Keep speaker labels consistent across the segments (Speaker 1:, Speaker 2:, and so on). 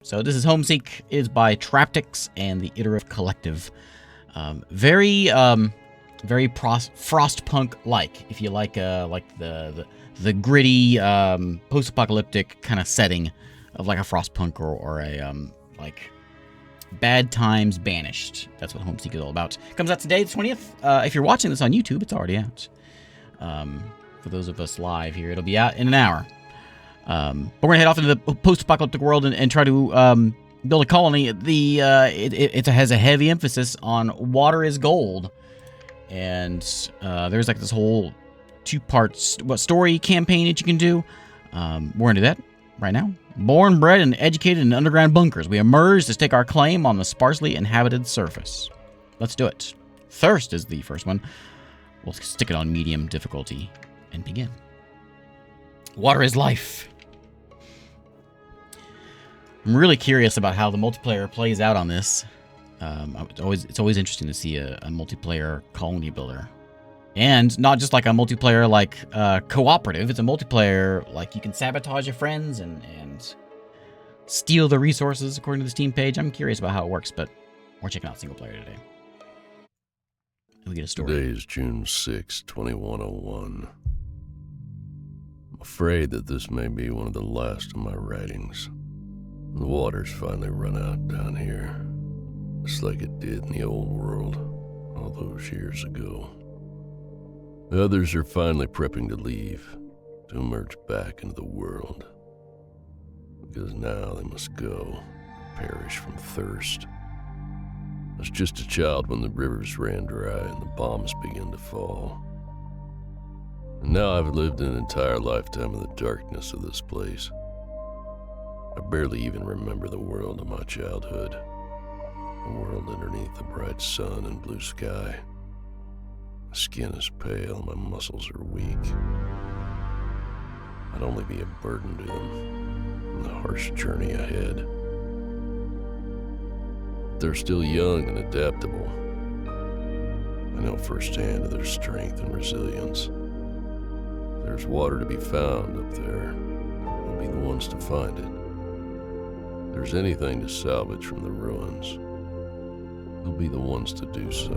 Speaker 1: So this is Homeseek. It is by Traptics and the Iterative Collective. Very Frostpunk-like. If you like the gritty post-apocalyptic kind of setting of like a Frostpunk or a like Bad Times Banished. That's what Homeseek is all about. Comes out today, the 20th. If you're watching this on YouTube, it's already out. For those of us live here, it'll be out in an hour. But we're gonna head off into the post-apocalyptic world and try to build a colony. It has a heavy emphasis on water is gold, and there's like this whole two-part story campaign that you can do. We're gonna do that right now. Born, bred, and educated in underground bunkers, we emerge to stake our claim on the sparsely inhabited surface. Let's do it. Thirst is the first one. We'll stick it on medium difficulty and begin. Water is life. I'm really curious about how the multiplayer plays out on this. It's always interesting to see a multiplayer colony builder. And not just like a multiplayer like cooperative. It's a multiplayer like you can sabotage your friends and steal the resources according to the Steam page. I'm curious about how it works, but we're checking out single player today. We get a story.
Speaker 2: Today is June 6, 2101. I'm afraid that this may be one of the last of my writings. The water's finally run out down here, just like it did in the old world all those years ago. The others are finally prepping to leave, to emerge back into the world. Because now they must go, perish from thirst. I was just a child when the rivers ran dry and the bombs began to fall. And now I've lived an entire lifetime in the darkness of this place. I barely even remember the world of my childhood. A world underneath the bright sun and blue sky. My skin is pale, my muscles are weak. I'd only be a burden to them on the harsh journey ahead. They're still young and adaptable. I know firsthand of their strength and resilience. If there's water to be found up there, they'll be the ones to find it. If there's anything to salvage from the ruins, they'll be the ones to do so.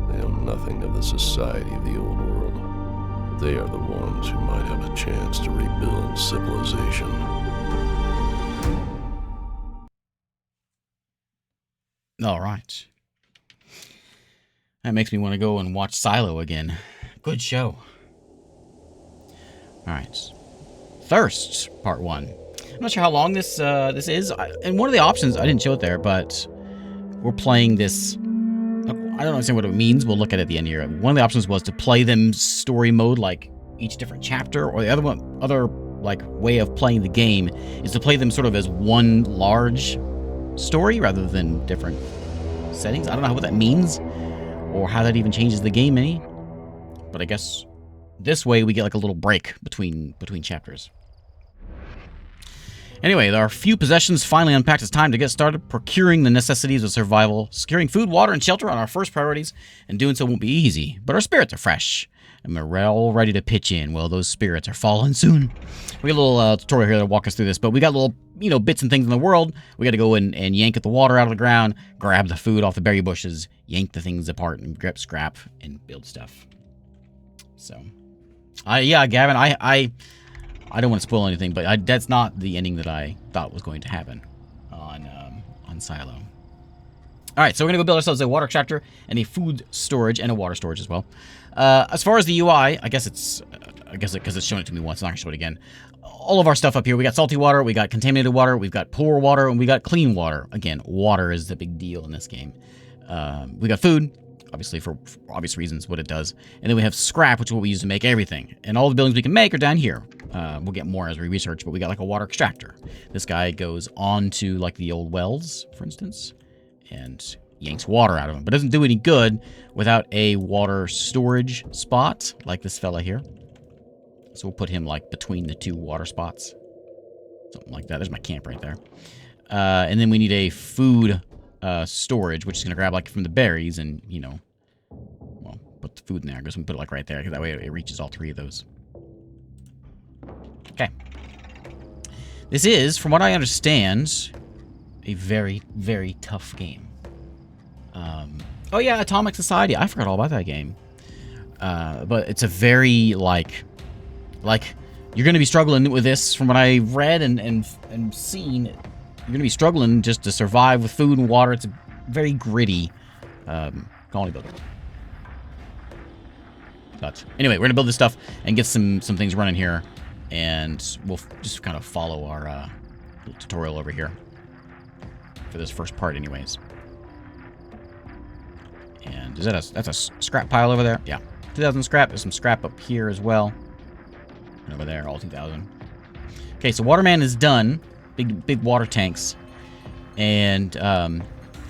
Speaker 2: They know nothing of the society of the old world. They are the ones who might have a chance to rebuild civilization.
Speaker 1: All right. That makes me want to go and watch Silo again. Good show. All right. Thirst, part 1. I'm not sure how long this is. And one of the options, I didn't show it there, but we're playing this. I don't understand what it means. We'll look at it at the end here. One of the options was to play them story mode, like each different chapter, or the other like way of playing the game is to play them sort of as one large story rather than different settings. I don't know what that means or how that even changes the game any, but I guess this way we get like a little break between chapters. Anyway, there are a few possessions finally unpacked. It's time to get started procuring the necessities of survival. Securing food, water, and shelter are our first priorities, and doing so won't be easy, but our spirits are fresh, and we're all ready to pitch in. Well, those spirits are falling soon. We got a little tutorial here to walk us through this, but we got little, bits and things in the world. We got to go and yank at the water out of the ground, grab the food off the berry bushes, yank the things apart, and grab scrap, and build stuff. So, yeah, Gavin, I don't want to spoil anything, but that's not the ending that I thought was going to happen on Silo. All right, so we're going to go build ourselves a water extractor and a food storage and a water storage as well. As far as the UI, I guess because it's shown it to me once, I'm not going to show it again. All of our stuff up here, we got salty water, we got contaminated water, we've got poor water, and we got clean water. Again, water is the big deal in this game. We got food, obviously for obvious reasons, what it does. And then we have scrap, which is what we use to make everything. And all the buildings we can make are down here. We'll get more as we research, but we got like a water extractor. This guy goes on to like the old wells, for instance, and yanks water out of them. But doesn't do any good without a water storage spot, like this fella here. So we'll put him like between the two water spots. Something like that. There's my camp right there. And then we need a food storage, which is going to grab like from the berries and, well, put the food in there. I guess we can put it like right there, because that way it reaches all three of those. Okay. This is, from what I understand, a very, very tough game. Oh yeah, Atomic Society. I forgot all about that game. But it's a very, like, you're going to be struggling with this from what I read and seen. You're going to be struggling just to survive with food and water. It's a very gritty colony builder. But anyway, we're going to build this stuff and get some things running here. And we'll just kind of follow our little tutorial over here for this first part anyways. And is that that's a scrap pile over there? Yeah. 2,000 scrap. There's some scrap up here as well. And over there, all 2,000. Okay, so Waterman is done. Big water tanks. And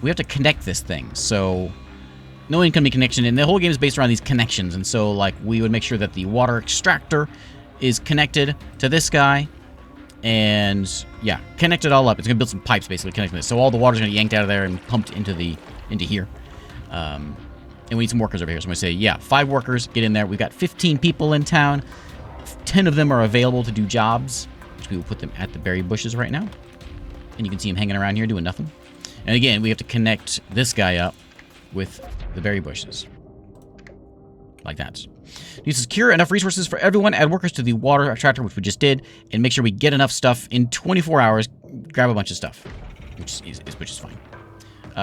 Speaker 1: we have to connect this thing. So no incoming connection. And the whole game is based around these connections. And so, like, we would make sure that the water extractor is connected to this guy. And, yeah, connect it all up. It's going to build some pipes, basically, connecting this. So all the water's going to get yanked out of there and pumped into here. And we need some workers over here. So I'm going to say, yeah, 5 workers, get in there. We've got 15 people in town. 10 of them are available to do jobs, which we will put them at the berry bushes right now. And you can see him hanging around here doing nothing. And again, we have to connect this guy up with the berry bushes. Like that. Need to secure enough resources for everyone. Add workers to the water extractor, which we just did. And make sure we get enough stuff in 24 hours. Grab a bunch of stuff, which is fine.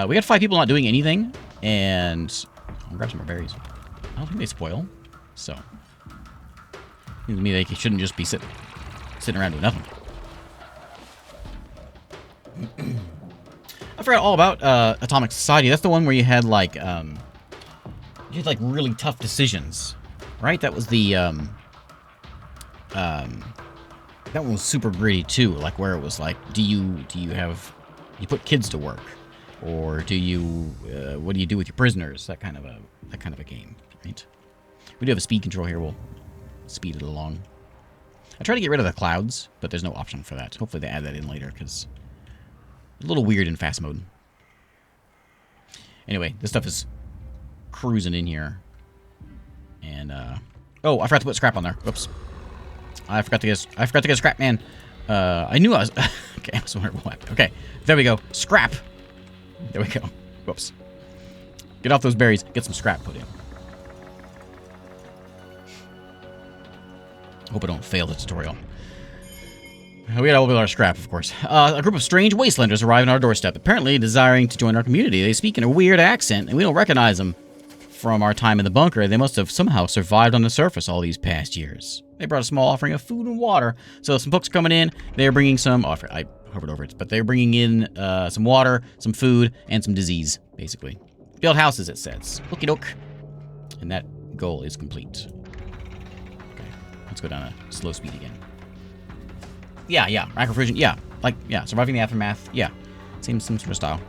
Speaker 1: We got 5 people not doing anything. And I'll grab some more berries. I don't think they spoil. So, seems to me they shouldn't just be sitting around doing nothing. I forgot all about Atomic Society. That's the one where you had like really tough decisions, right? That was the that one was super gritty too. Like where it was like, do you put kids to work, or do you what do you do with your prisoners? That kind of a game, right? We do have a speed control here. We'll speed it along. I try to get rid of the clouds, but there's no option for that. Hopefully they add that in later, because it's a little weird in fast mode. Anyway, this stuff is cruising in here. And, oh, I forgot to put scrap on there. Whoops. I forgot to get scrap, man. I knew I was... okay, I was wondering what happened. Okay, there we go. Scrap. There we go. Whoops. Get off those berries. Get some scrap put in. Hope I don't fail the tutorial. We got all of our scrap, of course. A group of strange wastelanders arrive on our doorstep, apparently desiring to join our community. They speak in a weird accent, and we don't recognize them. From our time in the bunker, they must have somehow survived on the surface all these past years. They brought a small offering of food and water. So some folks coming in, they're bringing some... Oh, I hovered over it. But they're bringing in some water, some food, and some disease, basically. Build houses, it says. Okie doke. And that goal is complete. Let's go down a slow speed again. Yeah. Macrofusion, yeah. Surviving the aftermath, yeah. Same sort of style.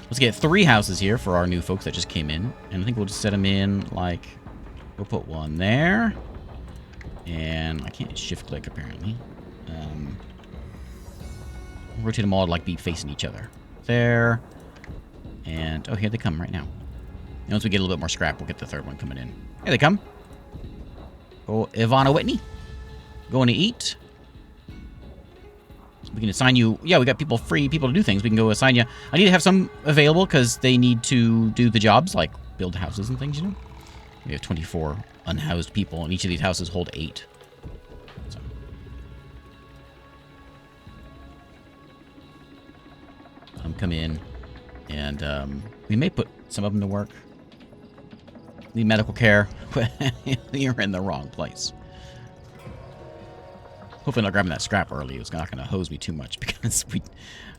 Speaker 1: Let's get 3 houses here for our new folks that just came in. And I think we'll just set them in, like... We'll put one there. And I can't shift-click, apparently. Rotate them all to, like, be facing each other. There. And, oh, here they come right now. And once we get a little bit more scrap, we'll get the 3rd one coming in. Here they come. Oh, Ivana Whitney. Going to eat. We can assign you... Yeah, we got free people to do things. We can go assign you... I need to have some available because they need to do the jobs, like build houses and things, you know? We have 24 unhoused people, and each of these houses hold 8. So. Come in, and we may put some of them to work. Need medical care. You're in the wrong place. Hopefully not grabbing that scrap early. It's not going to hose me too much because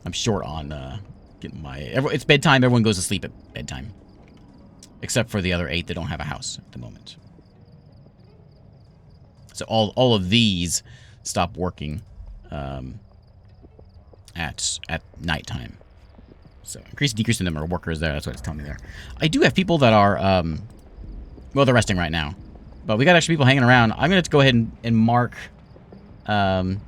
Speaker 1: I'm short on getting my... It's bedtime. Everyone goes to sleep at bedtime. Except for the other 8 that don't have a house at the moment. So all of these stop working at nighttime. So increase and decrease the number of workers there. That's what it's telling me there. I do have people that are... well, they're resting right now. But we got extra people hanging around. I'm going to go ahead and mark... I'm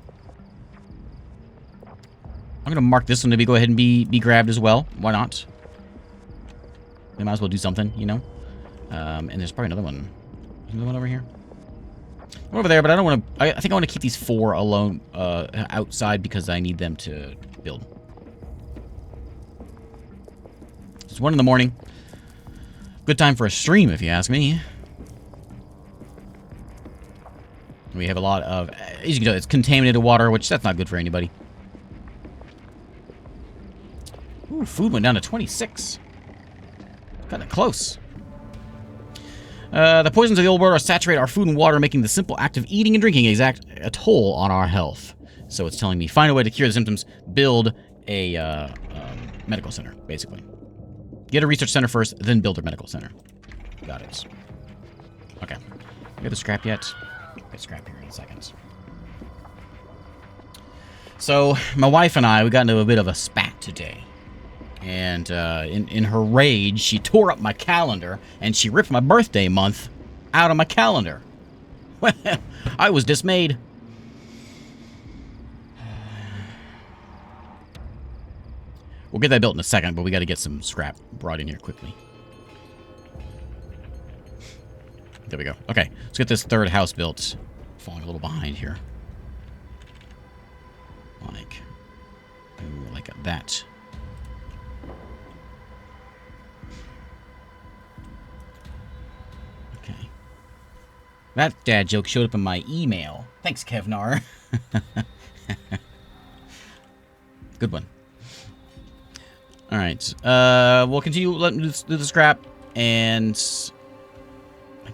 Speaker 1: going to mark this one to go ahead and be grabbed as well. Why not? We might as well do something, you know? And there's probably another one. Is there another one over here? I'm over there, but I don't want to... I think I want to keep these 4 alone outside because I need them to build. It's 1 in the morning. Good time for a stream, if you ask me. We have a lot of... As you can tell, it's contaminated water, which that's not good for anybody. Ooh, food went down to 26. Kind of close. The poisons of the old world are saturate our food and water, making the simple act of eating and drinking exact a toll on our health. So it's telling me, find a way to cure the symptoms, build a medical center, basically. Get a research center first, then build a medical center. Got it. Okay. You got the scrap yet? Get scrap here in a second. So, my wife and I, we got into a bit of a spat today. And in her rage, she tore up my calendar, and she ripped my birthday month out of my calendar. Well, I was dismayed. We'll get that built in a second, but we got to get some scrap brought in here quickly. There we go. Okay, let's get this 3rd house built. Falling a little behind here. Like that. Okay. That dad joke showed up in my email. Thanks, Kevnar. Good one. Alright. We'll continue letting do the scrap, and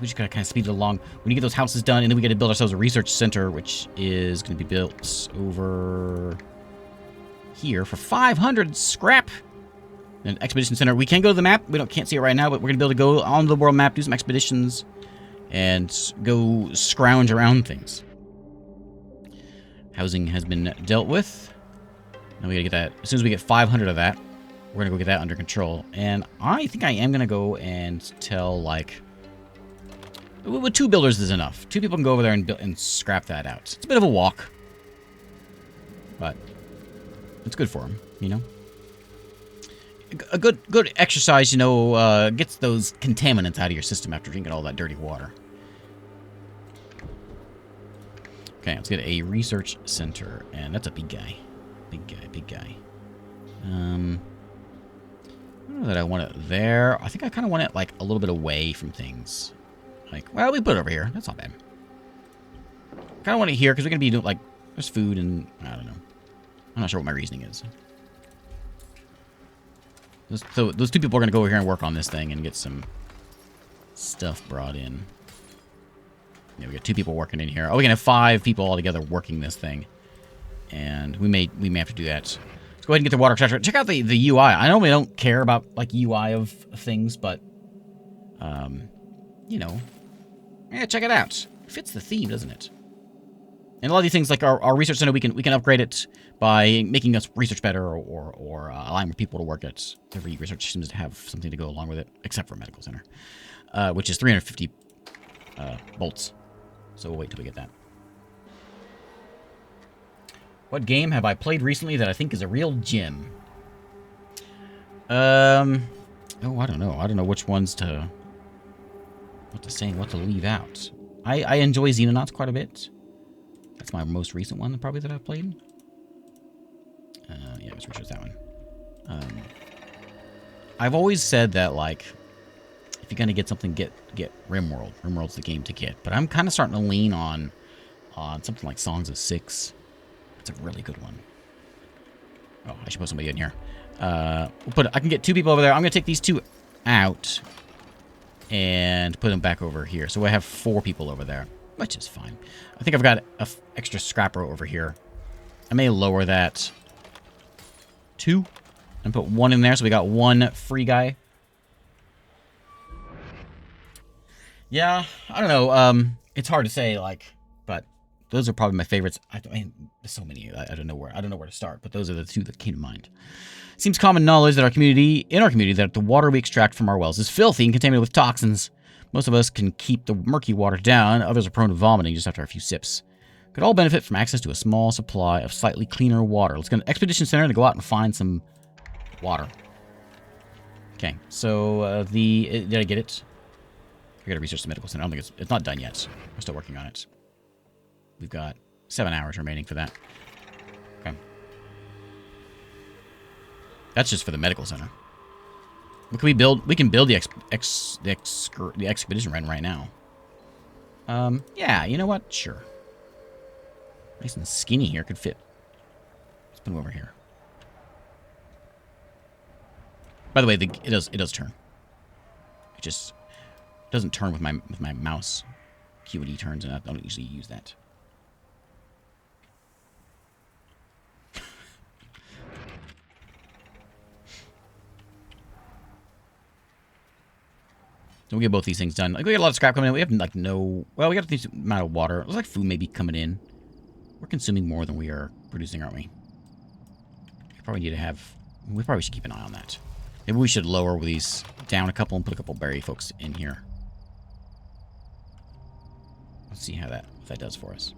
Speaker 1: we just gotta kind of speed it along. We need to get those houses done, and then we gotta build ourselves a research center, which is gonna be built over here for 500 scrap. An expedition center. We can go to the map. We can't see it right now, but we're gonna be able to go on the world map, do some expeditions, and go scrounge around things. Housing has been dealt with. Now we gotta get that. As soon as we get 500 of that, we're gonna go get that under control. And I think I am gonna go and tell, like, with 2 builders is enough. 2 people can go over there and scrap that out. It's a bit of a walk, but it's good for them, you know. A good exercise, you know, gets those contaminants out of your system after drinking all that dirty water. Okay, let's get a research center, and that's a big guy. Big guy. I don't know that I want it there. I think I kind of want it, like, a little bit away from things. Like, well, we put it over here. That's not bad. Kind of want it here, because we're going to be doing, like, there's food and, I don't know. I'm not sure what my reasoning is. So those 2 people are going to go over here and work on this thing and get some stuff brought in. Yeah, we got 2 people working in here. Oh, we can have 5 people all together working this thing. And we may have to do that. Let's go ahead and get the water extractor. Check out the UI. I normally don't care about, like, UI of things, but, you know, yeah, check it out. It fits the theme, doesn't it? And a lot of these things, like our research center, we can upgrade it by making us research better or allowing people to work at. Every research seems to have something to go along with it, except for a medical center, which is 350 bolts. So we'll wait till we get that. What game have I played recently that I think is a real gem? Oh, I don't know. I don't know which ones to... What to say and what to leave out. I enjoy Xenonauts quite a bit. That's my most recent one, probably, that I've played. Yeah, let's research that one. I've always said that, like, if you're gonna get something, get RimWorld. RimWorld's the game to get. But I'm kind of starting to lean on something like Songs of Six. It's a really good one. Oh, I should put somebody in here. I can get 2 people over there. I'm gonna take these 2 out and put them back over here. So I have 4 people over there, which is fine. I think I've got an extra scrapper over here. I may lower that 2 and put 1 in there, so we got 1 free guy. Yeah, I don't know. It's hard to say, like, but those are probably my favorites. I mean, there's so many. I don't know where to start, but those are the 2 that came to mind. Seems common knowledge that in our community, that the water we extract from our wells is filthy and contaminated with toxins. Most of us can keep the murky water down. Others are prone to vomiting just after a few sips. Could all benefit from access to a small supply of slightly cleaner water. Let's go to an expedition center to go out and find some water. Okay, so did I get it? I gotta research the medical center. I don't think it's not done yet. We're still working on it. we've got 7 hours remaining for that. Okay. That's just for the medical center. What can we build? We can build the expedition right now. Yeah, you know what? Sure. Nice and skinny here. Could fit. Let's put him over here. By the way, it does turn. It just doesn't turn with my mouse. Q and E turns, and I don't usually use that. So we'll get both these things done. Like, we got a lot of scrap coming in. We have, like, no... Well, we got a decent amount of water. It looks like food may be coming in. We're consuming more than we are producing, aren't we? We probably need to have... We probably should keep an eye on that. Maybe we should lower these down a couple and put a couple berry folks in here. Let's see what that does for us.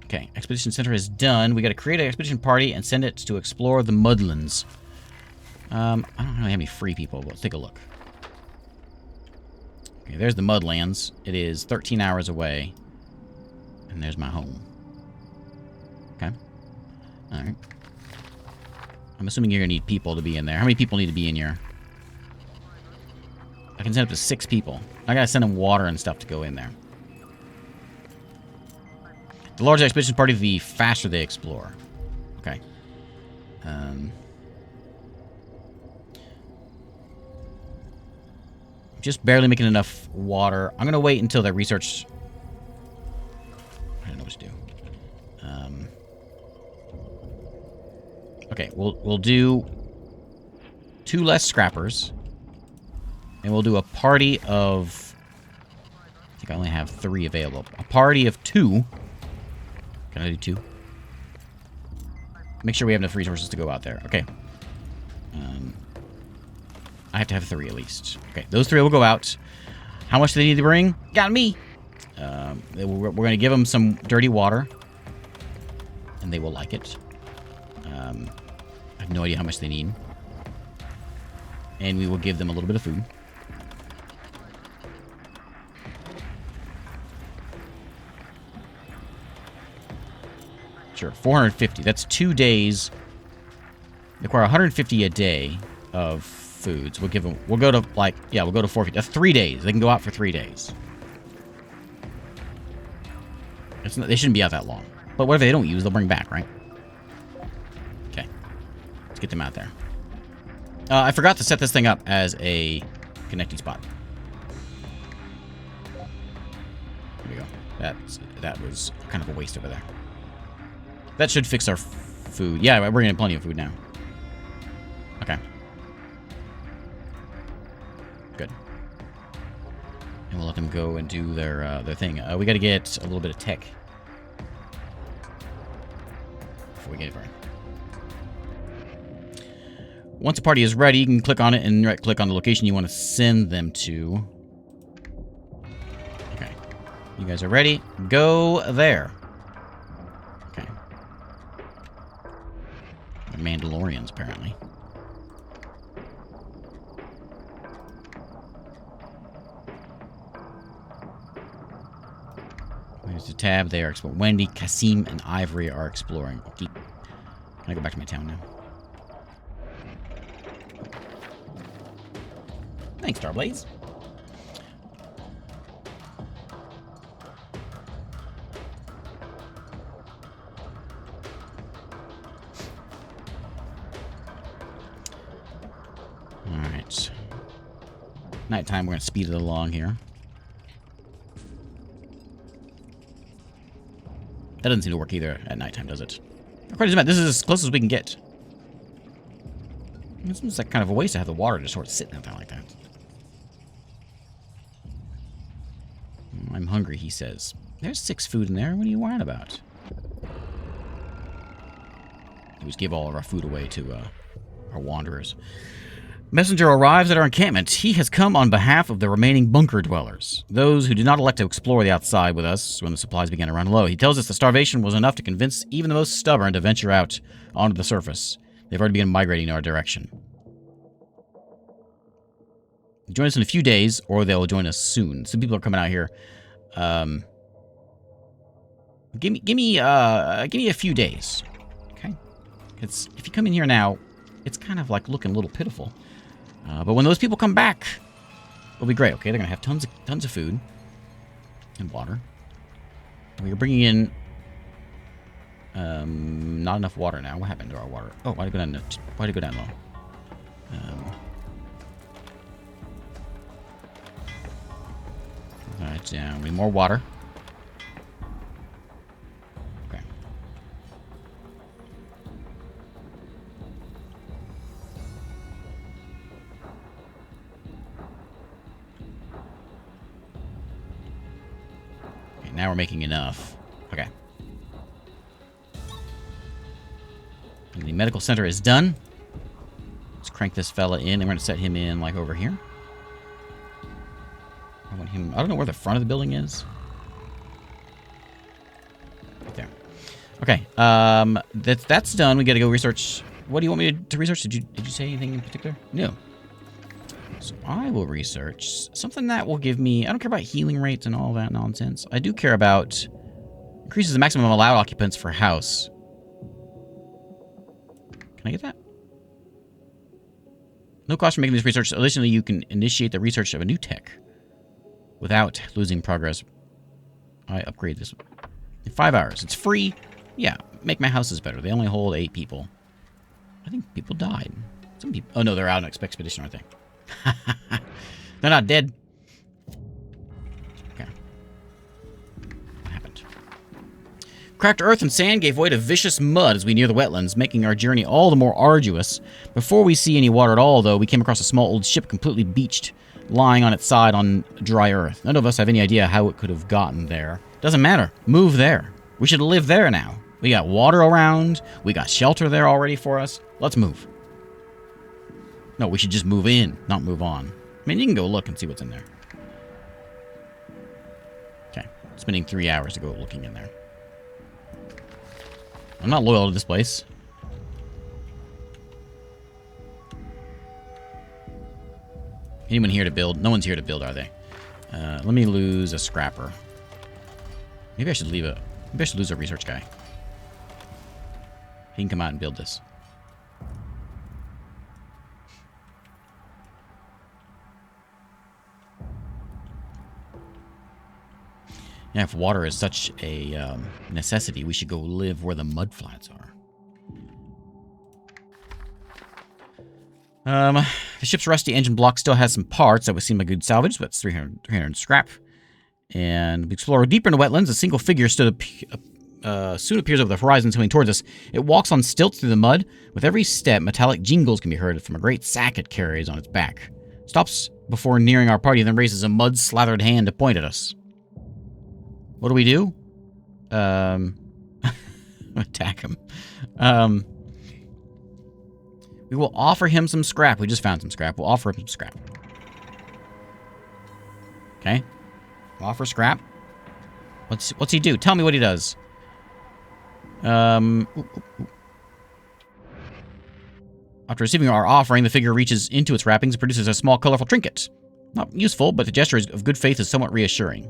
Speaker 1: Okay, Expedition Center is done. We got to create an expedition party and send it to explore the Mudlands. I don't really have any free people, but let's take a look. Okay, there's the Mudlands. It is 13 hours away. And there's my home. Okay. Alright. I'm assuming you're going to need people to be in there. How many people need to be in here? I can send up to 6 people. I got to send them water and stuff to go in there. The larger expedition party, the faster they explore. Okay. Just barely making enough water. I'm going to wait until that research... I don't know what to do. Okay, we'll do 2 less scrappers. And we'll do a party of... I think I only have 3 available. A party of 2... Can I do 2? Make sure we have enough resources to go out there. Okay. I have to have 3 at least. Okay, those 3 will go out. How much do they need to bring? Got me! We're going to give them some dirty water. And they will like it. I have no idea how much they need. And we will give them a little bit of food. Sure, 450. That's 2 days. They require 150 a day of foods. We'll give them. We'll go to like we'll go to 450. That's 3 days. They can go out for 3 days. It's not, they shouldn't be out that long. But whatever they don't use, they'll bring back, right? Okay, let's get them out there. I forgot to set this thing up as a connecting spot. There we go. That was kind of a waste over there. That should fix our food. Yeah, we're getting plenty of food now. Okay. Good. And we'll let them go and do their thing. We got to get a little bit of tech before we get it right. Once a party is ready, you can click on it and right-click on the location you want to send them to. Okay. You guys are ready? Go there. Mandalorians, apparently. There's the tab. They are exploring. Wendy, Kasim, and Ivory are exploring. Okay. Can I go back to my town now? Thanks, Starblaze. Alright. Nighttime, we're going to speed it along here. That doesn't seem to work either at nighttime, does it? This is as close as we can get. It seems like kind of a waste to have the water just sort of sitting out there like that. I'm hungry, he says. There's 6 food in there. What are you worrying about? We just give all of our food away to our wanderers. Messenger arrives at our encampment. He has come on behalf of the remaining bunker dwellers, those who did not elect to explore the outside with us when the supplies began to run low. He tells us the starvation was enough to convince even the most stubborn to venture out onto the surface. They've already begun migrating in our direction. Join us in a few days, or they'll join us soon. Some people are coming out here. Give me a few days. Okay? It's if you come in here now, it's kind of like looking a little pitiful. But when those people come back, it'll be great. Okay, they're gonna have tons of food and water. We're bringing in not enough water now. What happened to our water? Oh, why did it go down? Why did it go down low? Alright, yeah, we need more water. Okay. Okay, now we're making enough. Okay. And the medical center is done. Let's crank this fella in, and we're going to set him in, like, over here. I want him... I don't know where the front of the building is. Right there. Okay. That's done. We got to go research... What do you want me to research? Did you say anything in particular? No. So I will research something that will give me... I don't care about healing rates and all that nonsense. I do care about... Increases the maximum allowed occupants for house. Can I get that? No cost for making this research. Additionally, you can initiate the research of a new tech without losing progress. I upgrade this in 5 hours. It's free. Yeah, make my houses better. They only hold 8 people. I think people died. Some people... Oh, no, they're out on expedition, aren't they? They're not dead. Okay. What happened? Cracked earth and sand gave way to vicious mud as we near the wetlands, making our journey all the more arduous. Before we see any water at all, though, we came across a small old ship completely beached, lying on its side on dry earth. None of us have any idea how it could have gotten there. Doesn't matter. Move there. We should live there now. We got water around. We got shelter there already for us. Let's move. No, we should just move in, not move on. I mean, you can go look and see what's in there. Okay. Spending 3 hours to go looking in there. I'm not loyal to this place. Anyone here to build? No one's here to build, are they? Let me lose a scrapper. Maybe I should leave a... Maybe I should lose a research guy. He can come out and build this. Yeah, if water is such a necessity, we should go live where the mud flats are. The ship's rusty engine block still has some parts that would seem like good salvage, but it's 300 scrap. And we explore deeper into wetlands. A single figure soon appears over the horizon, swimming towards us. It walks on stilts through the mud. With every step, metallic jingles can be heard from a great sack it carries on its back. Stops before nearing our party, then raises a mud-slathered hand to point at us. What do we do? Attack him. We will offer him some scrap. We just found some scrap. We'll offer him some scrap. Okay. We'll offer scrap. What's he do? Tell me what he does. After receiving our offering, the figure reaches into its wrappings and produces a small, colorful trinket. Not useful, but the gesture of good faith is somewhat reassuring.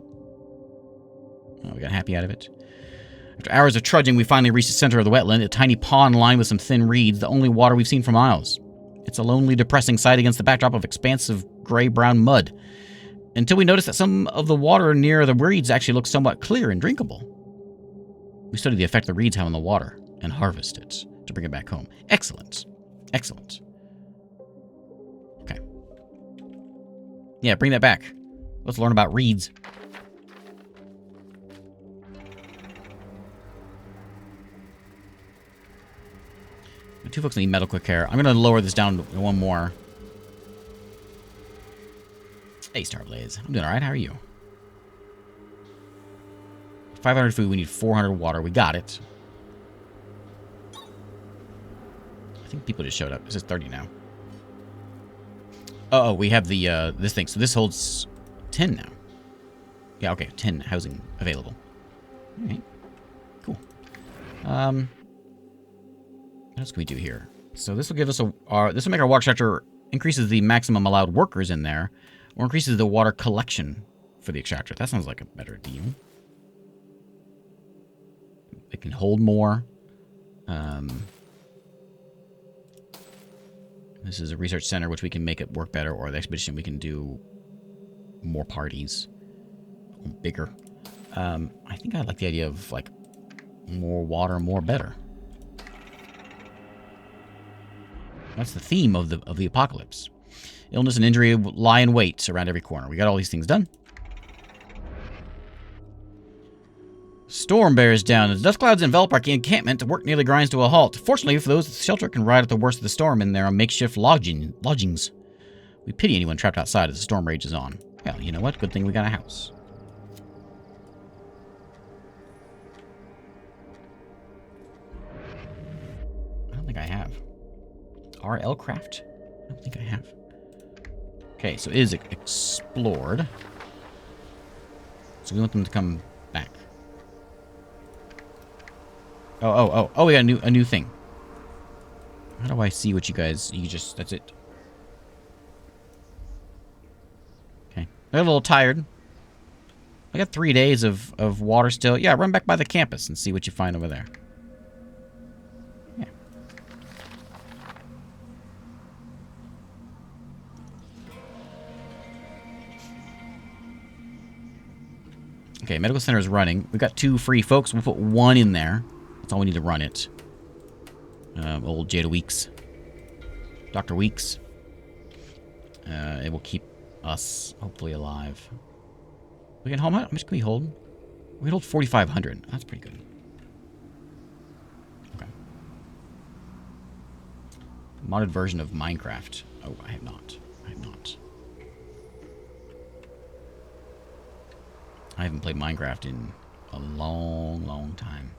Speaker 1: Oh, we got happy out of it. After hours of trudging, we finally reached the center of the wetland, a tiny pond lined with some thin reeds, the only water we've seen for miles. It's a lonely, depressing sight against the backdrop of expansive gray-brown mud. Until we noticed that some of the water near the reeds actually looks somewhat clear and drinkable. We study the effect the reeds have on the water and harvest it to bring it back home. Excellent. Excellent. Okay. Yeah, bring that back. Let's learn about reeds. Two folks need medical care. I'm going to lower this down to one more. Hey, Starblaze. I'm doing all right. How are you? 500 food. We need 400 water. We got it. I think people just showed up. This is 30 now. Oh, we have the this thing. So this holds 10 now. Yeah, okay. 10 housing available. All right. Cool. What else can we do here? So this will give us this will make our water structure increases the maximum allowed workers in there, or increases the water collection for the extractor. That sounds like a better deal. It can hold more. This is a research center, which we can make it work better, or the expedition we can do more parties, bigger. I think I like the idea of like more water, more better. That's the theme of the apocalypse. Illness and injury lie in wait around every corner. We got all these things done. Storm bears down. As dust clouds envelop our encampment, work nearly grinds to a halt. Fortunately for those with shelter can ride at the worst of the storm in their makeshift lodgings. We pity anyone trapped outside as the storm rages on. Well, you know what? Good thing we got a house. I don't think I have. RL Craft? I don't think I have. Okay, so it is explored. So we want them to come back. Oh, we got a new thing. How do I see what you guys... that's it. Okay. They're a little tired. I got 3 days of water still. Yeah, run back by the campus and see what you find over there. Yeah. Okay, medical center is running. We got 2 free folks. We'll put 1 in there. That's all we need to run it. Old Jada Weeks. Dr. Weeks. It will keep us, hopefully, alive. We can hold, how much can we hold? We can hold 4,500. That's pretty good. Okay. Modded version of Minecraft. Oh, I have not. I have not. I haven't played Minecraft in a long, long time.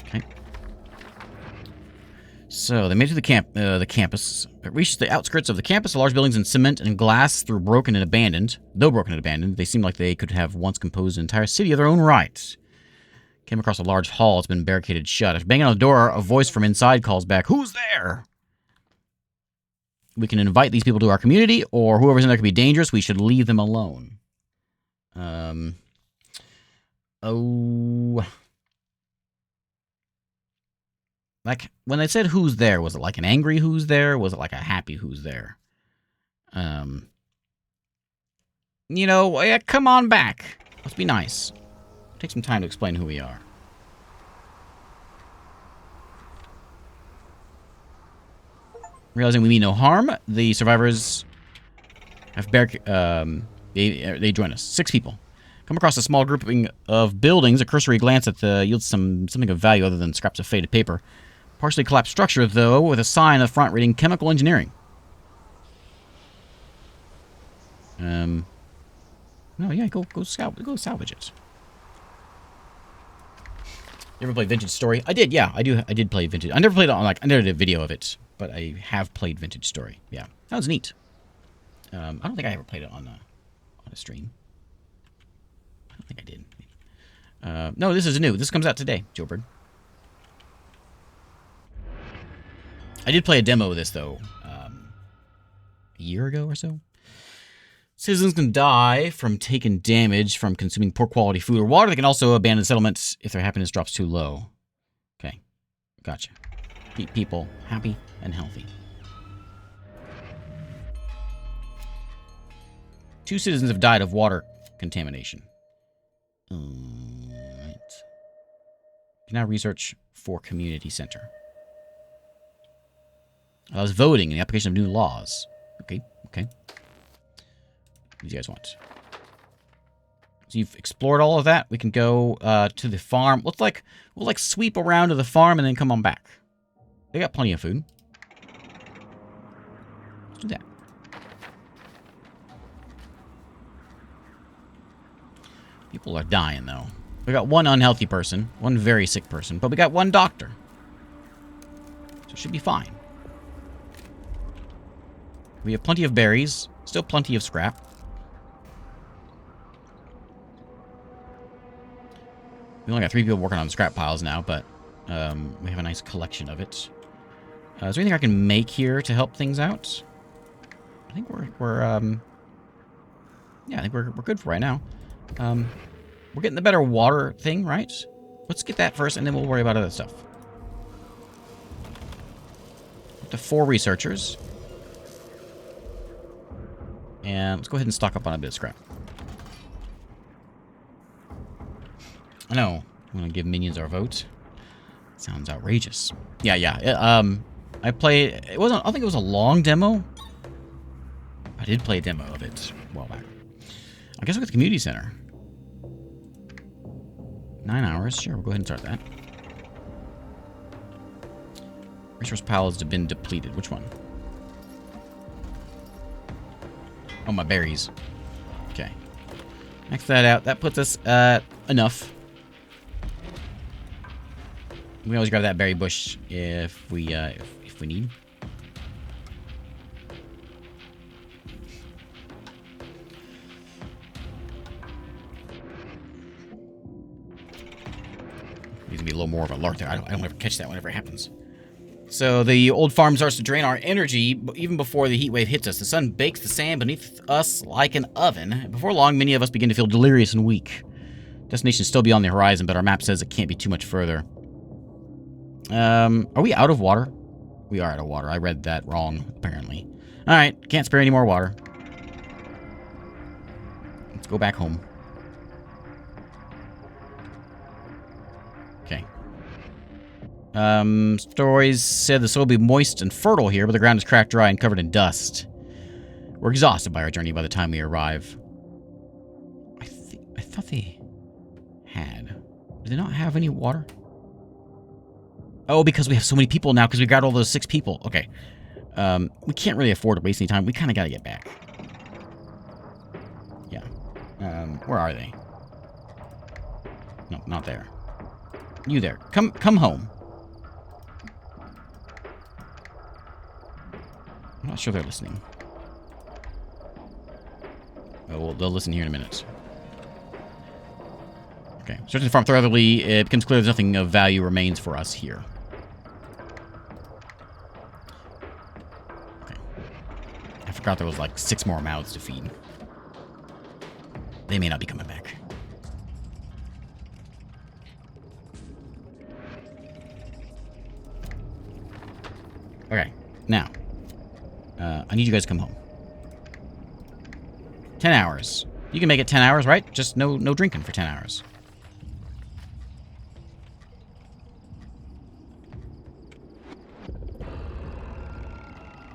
Speaker 1: Okay. So they made it to the campus. It reached the outskirts of the campus. The large buildings in cement and glass, though broken and abandoned, they seem like they could have once composed an entire city of their own right. Came across a large hall. It's been barricaded shut. After banging on the door, a voice from inside calls back, "Who's there?" We can invite these people to our community, or whoever's in there could be dangerous. We should leave them alone. Like, when they said who's there, was it like an angry who's there? Was it like a happy who's there? You know, yeah, come on back. Let's be nice. Take some time to explain who we are. Realizing we mean no harm, the survivors have they join us. 6 people. Come across a small grouping of buildings. A cursory glance at yields something of value other than scraps of faded paper. Partially collapsed structure, though, with a sign on the front reading chemical engineering. No, yeah, go salvage it. You ever played Vintage Story? I did, yeah. I did play Vintage. I never played it on, I never did a video of it. But I have played Vintage Story. Yeah, that was neat. I don't think I ever played it on a stream. I don't think I did. No, this is new. This comes out today, Joebird. I did play a demo of this, though, a year ago or so. Citizens can die from taking damage from consuming poor quality food or water. They can also abandon settlements if their happiness drops too low. Okay, gotcha. Keep people happy and healthy. 2 citizens have died of water contamination. Alright. Can now research for community center. Allows voting in the application of new laws. Okay. What do you guys want? So you've explored all of that. We can go to the farm. We'll sweep around to the farm and then come on back. They got plenty of food. Let's do that. People are dying, though. We got 1 unhealthy person, 1 very sick person, but we got 1 doctor. So it should be fine. We have plenty of berries, still plenty of scrap. We We only got 3 people working on scrap piles now, but we have a nice collection of it. Is there anything I can make here to help things out? I think yeah, I think we're good for right now. We're getting the better water thing, right? Let's get that first, and then we'll worry about other stuff. Up to 4 researchers. And let's go ahead and stock up on a bit of scrap. I know. I'm going to give minions our vote. Sounds outrageous. Yeah. I played... I don't think it was a long demo. I did play a demo of it a while back. I guess we'll get the community center. 9 hours. Sure, we'll go ahead and start that. Resource piles have been depleted. Which one? Oh, my berries. Okay. Max that out. That puts us at enough. We always grab that berry bush if we need. Needs to be a little more of a alert there. I don't ever catch that whenever it happens. So the old farm starts to drain our energy even before the heat wave hits us. The sun bakes the sand beneath us like an oven. Before long, many of us begin to feel delirious and weak. Destination is still beyond the horizon, but our map says it can't be too much further. Are we out of water? We are out of water. I read that wrong, apparently. Alright, can't spare any more water. Let's go back home. Okay. Stories said the soil will be moist and fertile here, but the ground is cracked dry and covered in dust. We're exhausted by our journey by the time we arrive. I thought they had. Do they not have any water? Oh, because we have so many people now, because we got all those 6 people. Okay. We can't really afford to waste any time. We kind of got to get back. Yeah. Where are they? No, not there. You there. Come home. I'm not sure they're listening. Oh, well, they'll listen here in a minute. Okay. Searching the farm thoroughly, it becomes clear there's nothing of value remains for us here. Okay. I forgot there was like 6 more mouths to feed. They may not be coming back. Okay. Now. I need you guys to come home. 10 hours. You can make it 10 hours, right? Just no drinking for 10 hours.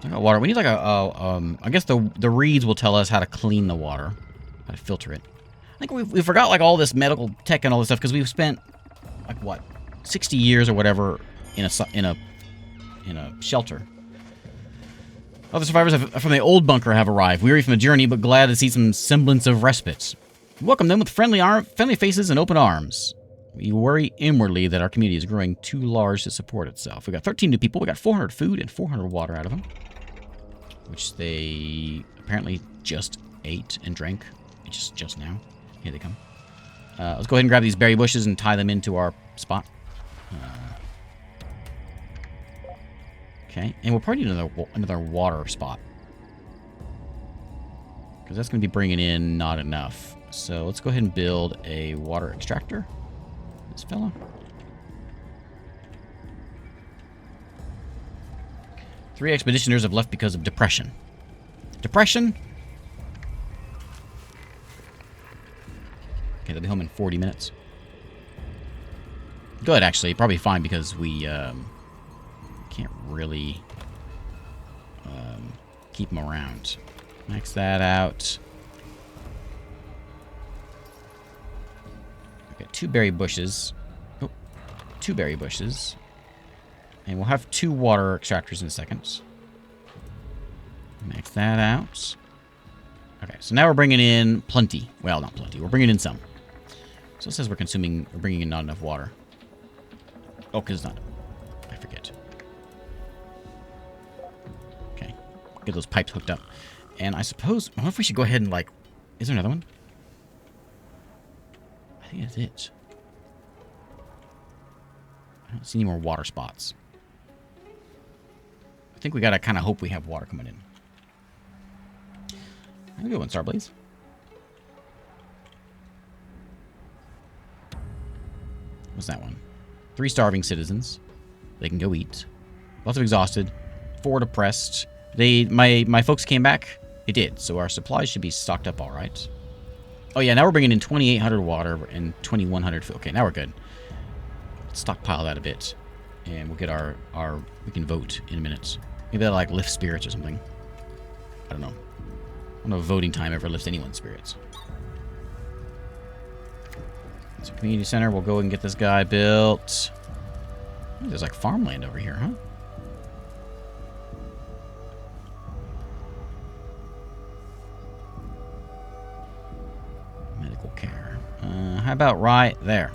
Speaker 1: I got water. We need like I guess the reeds will tell us how to clean the water, how to filter it. I think we forgot like all this medical tech and all this stuff because we've spent like what 60 years or whatever in a shelter. Other survivors from the old bunker have arrived, weary from the journey, but glad to see some semblance of respite. We welcome them with friendly faces and open arms. We worry inwardly that our community is growing too large to support itself. We got 13 new people. We got 400 food and 400 water out of them, which they apparently just ate and drank just now. Here they come. Let's go ahead and grab these berry bushes and tie them into our spot. Okay, and we'll probably need another water spot. Because that's going to be bringing in not enough. So let's go ahead and build a water extractor. This fella. Three expeditioners have left because of depression. Depression? Okay, they'll be home in 40 minutes. Good, actually. Probably fine because we can't really keep them around. Max that out. I've got 2 berry bushes. Oh, 2 berry bushes. And we'll have 2 water extractors in a second. Max that out. Okay, so now we're bringing in plenty. Well, not plenty. We're bringing in some. So it says we're bringing in not enough water. Oh, because it's not. I forget. Okay. Get those pipes hooked up. And I suppose, I wonder if we should go ahead and, like, is there another one? I think that's it. I don't see any more water spots. I think we gotta kind of hope we have water coming in. Have a good one, Starblaze. What's that one? 3 starving citizens. They can go eat. Lots of exhausted. 4 depressed. My folks came back. They did. So our supplies should be stocked up all right. Oh yeah, now we're bringing in 2,800 water and 2,100 food. Okay, now we're good. Let's stockpile that a bit. And we'll get our we can vote in a minute. Maybe that'll like lift spirits or something. I don't know. I don't know if voting time ever lifts anyone's spirits. So community center, we'll go and get this guy built. Ooh, there's like farmland over here, huh? Medical care. How about right there?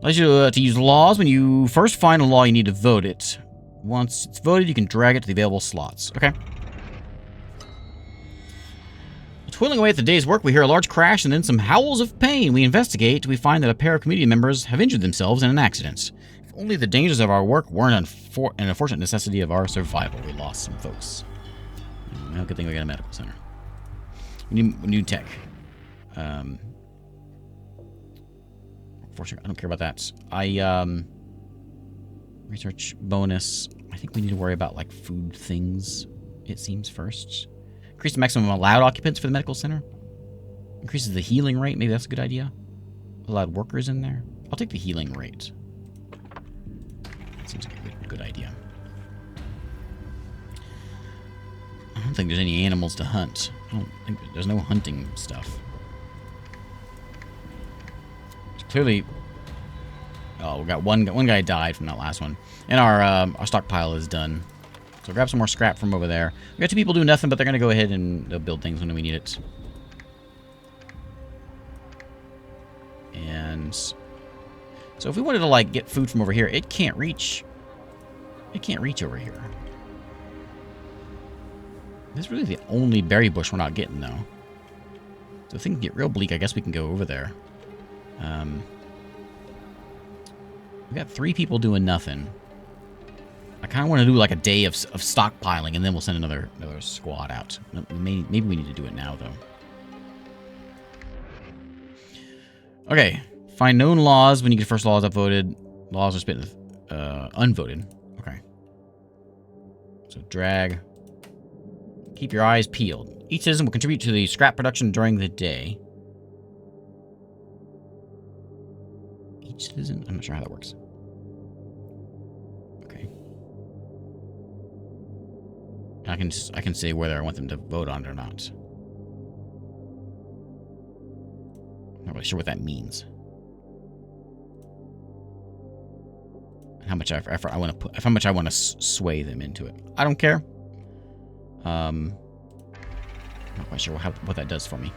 Speaker 1: Allows you to use laws. When you first find a law, you need to vote it. Once it's voted, you can drag it to the available slots. Okay. Toiling away at the day's work, we hear a large crash and then some howls of pain. We investigate. We find that a pair of community members have injured themselves in an accident. If only the dangers of our work weren't an unfortunate necessity of our survival. We lost some folks. Well, good thing we got a medical center. We need tech. Unfortunately, I don't care about that. Research bonus. I think we need to worry about like food things, it seems, first. Increase the maximum allowed occupants for the medical center. Increases the healing rate. Maybe that's a good idea. Allowed workers in there. I'll take the healing rate. That seems like a good idea. I don't think there's any animals to hunt. I don't think there's no hunting stuff. Clearly, oh, we got one guy died from that last one, and our stockpile is done. So grab some more scrap from over there. We got 2 people doing nothing, but they're gonna go ahead and they'll build things when we need it. And so if we wanted to like get food from over here, it can't reach. It can't reach over here. This is really the only berry bush we're not getting, though. So if things get real bleak, I guess we can go over there. We got 3 people doing nothing. I kind of want to do like a day of stockpiling, and then we'll send another squad out. Maybe we need to do it now, though. Okay. Find known laws when you get first laws upvoted. Laws are split unvoted. Okay. So drag. Keep your eyes peeled. Each citizen will contribute to the scrap production during the day. Each citizen? I'm not sure how that works. Okay. I can say whether I want them to vote on it or not. I'm not really sure what that means. And how much effort I want to put, how much I want to sway them into it. I don't care. Not quite sure what that does for me.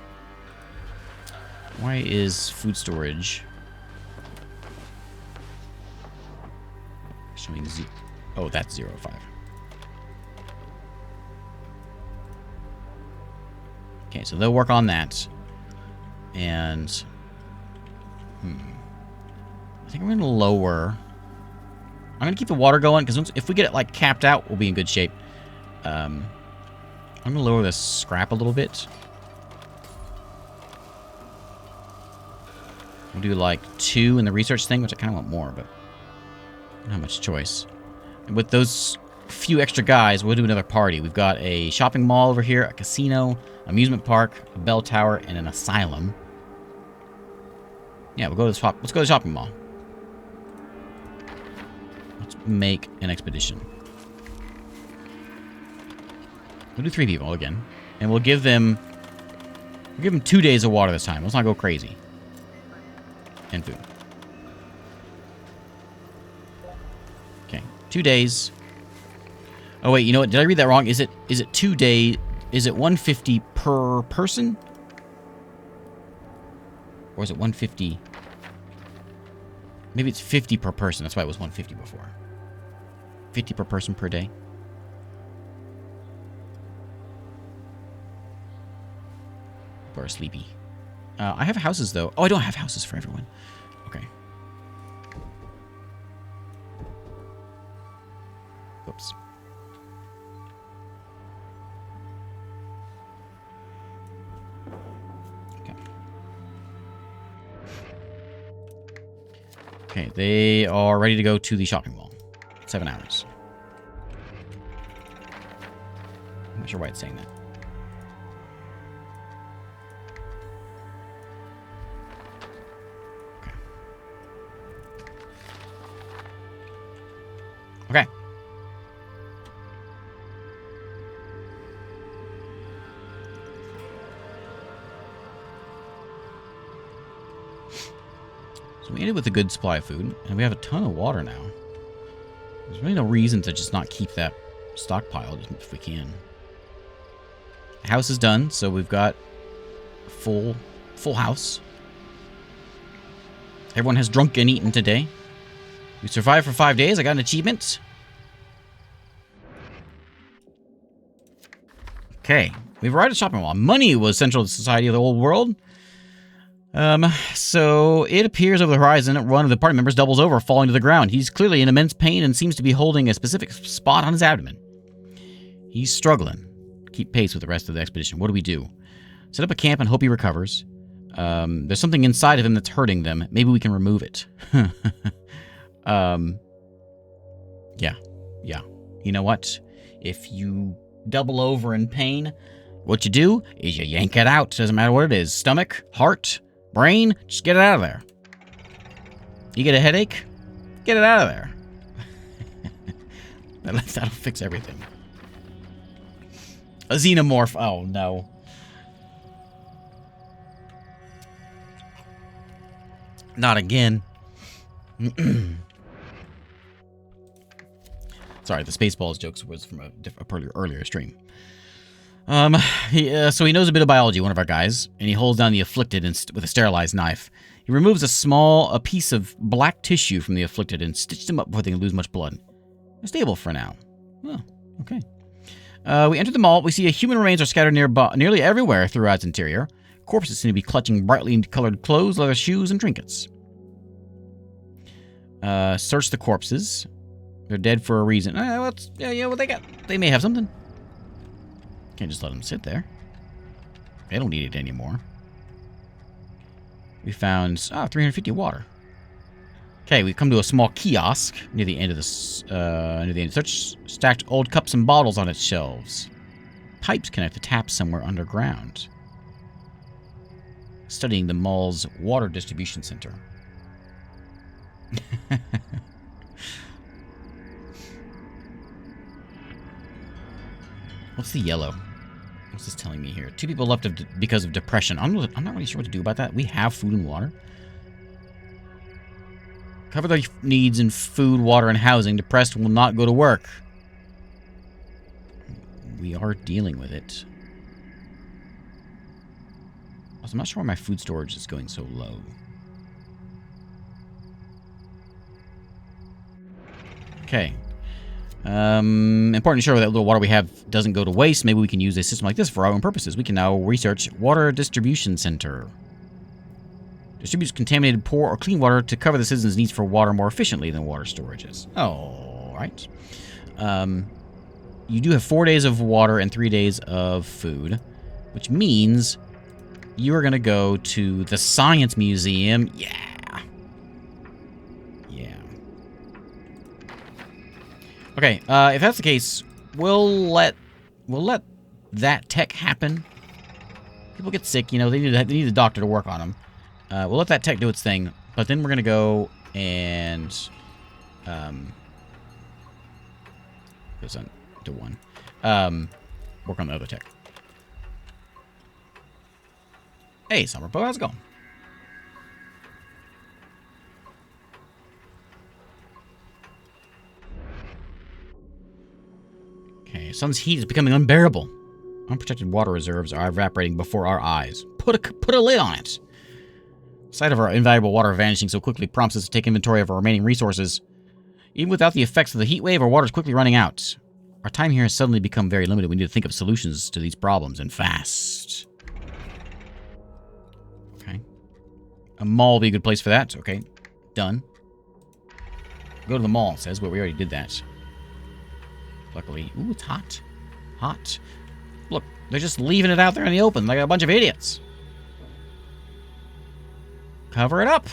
Speaker 1: Why is food storage showing 0? Oh, that's 0.5. Okay, so they'll work on that. And I think I'm going to lower. I'm going to keep the water going because if we get it like capped out, we'll be in good shape. I'm going to lower the scrap a little bit. We'll do like 2 in the research thing, which I kind of want more, but I don't have much choice. And with those few extra guys, we'll do another party. We've got a shopping mall over here, a casino, amusement park, a bell tower, and an asylum. Yeah, we'll go to the let's go to the shopping mall. Let's make an expedition. We'll do 3 people again, and we'll give them 2 days of water this time. Let's not go crazy. And food. Okay, 2 days. Oh wait, you know what? Did I read that wrong? Is it 2 days? Is it 150 per person? Or is it 150? Maybe it's 50 per person. That's why it was 150 before. 50 per person per day. People are sleepy. I have houses, though. Oh, I don't have houses for everyone. Okay. Okay, they are ready to go to the shopping mall. 7 hours. I'm not sure why it's saying that. Okay. So we ended with a good supply of food, and we have a ton of water now. There's really no reason to just not keep that stockpiled if we can. The house is done, so we've got a full house. Everyone has drunk and eaten today. We survived for 5 days. I got an achievement. Okay. We've arrived at shopping mall. Money was central to the society of the old world. So it appears over the horizon that one of the party members doubles over, falling to the ground. He's clearly in immense pain and seems to be holding a specific spot on his abdomen. He's struggling. Keep pace with the rest of the expedition. What do we do? Set up a camp and hope he recovers. There's something inside of him that's hurting them. Maybe we can remove it. Yeah. You know what? If you double over in pain, what you do is you yank it out. Doesn't matter what it is. Stomach, heart, brain, just get it out of there. You get a headache? Get it out of there. That'll fix everything. A xenomorph. Oh, no. Not again. Sorry, the Spaceballs jokes was from a earlier stream. So he knows a bit of biology, one of our guys, and he holds down the afflicted with a sterilized knife. He removes a piece of black tissue from the afflicted and stitches him up before they can lose much blood. They're stable for now. Oh, okay. We enter the mall. We see human remains are scattered nearly everywhere throughout its interior. Corpses seem to be clutching brightly colored clothes, leather shoes, and trinkets. Search the corpses. They're dead for a reason. What they got? They may have something. Can't just let them sit there. They don't need it anymore. We found 350 water. Okay, we come to a small kiosk near the end of this. Such stacked old cups and bottles on its shelves. Pipes connect to taps somewhere underground. Studying the mall's water distribution center. What's the yellow? What's this telling me here? 2 people left because of depression. I'm not really sure what to do about that. We have food and water. Cover their needs in food, water, and housing. Depressed will not go to work. We are dealing with it. Also, I'm not sure why my food storage is going so low. Okay. Important to ensure that little water we have doesn't go to waste. Maybe we can use a system like this for our own purposes. We can now research water distribution center. Distributes contaminated, poor, or clean water to cover the citizens' needs for water more efficiently than water storages. All right. You do have 4 days of water and 3 days of food, which means you are going to go to the Science Museum. Yeah. Okay, if that's the case, we'll let that tech happen. People get sick, you know, they need a doctor to work on them. We'll let that tech do its thing, but then we're gonna go and goes on to 1. Work on the other tech. Hey, Summerbo, how's it going? Okay, sun's heat is becoming unbearable. Unprotected water reserves are evaporating before our eyes. Put a lid on it. Sight of our invaluable water vanishing so quickly prompts us to take inventory of our remaining resources. Even without the effects of the heat wave, our water is quickly running out. Our time here has suddenly become very limited. We need to think of solutions to these problems, and fast. Okay. A mall would be a good place for that. Okay. Done. Go to the mall, it says, but we already did that. Luckily. Ooh, it's hot. Hot. Look, they're just leaving it out there in the open like a bunch of idiots. Cover it up.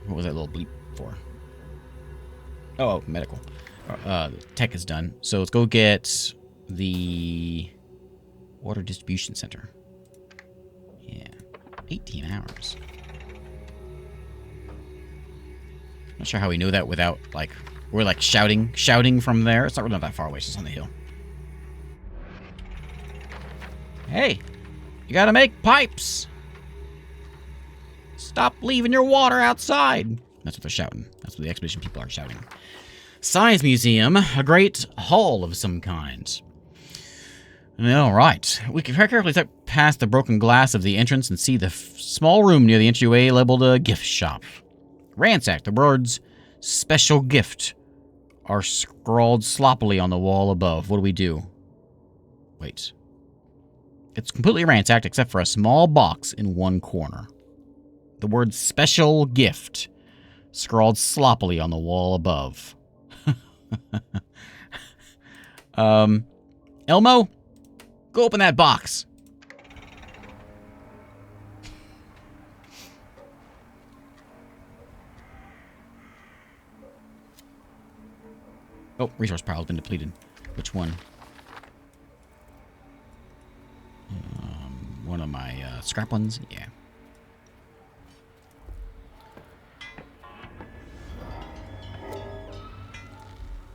Speaker 1: What was that little bleep for? Oh, medical. Tech is done. So let's go get the water distribution center. Yeah. 18 hours. Not sure how we know that without, like, we're like shouting from there. It's not really not that far away. It's just on the hill. Hey, you gotta make pipes. Stop leaving your water outside. That's what they're shouting. That's what the expedition people are shouting. Science Museum, a great hall of some kind. All right. We can very carefully step past the broken glass of the entrance and see the small room near the entryway labeled gift shop. Ransacked. The words special gift are scrawled sloppily on the wall above. What do we do? Wait. It's completely ransacked except for a small box in one corner. The word special gift scrawled sloppily on the wall above. Elmo, go open that box. Oh, resource pile has been depleted. Which one? One of my scrap ones? Yeah.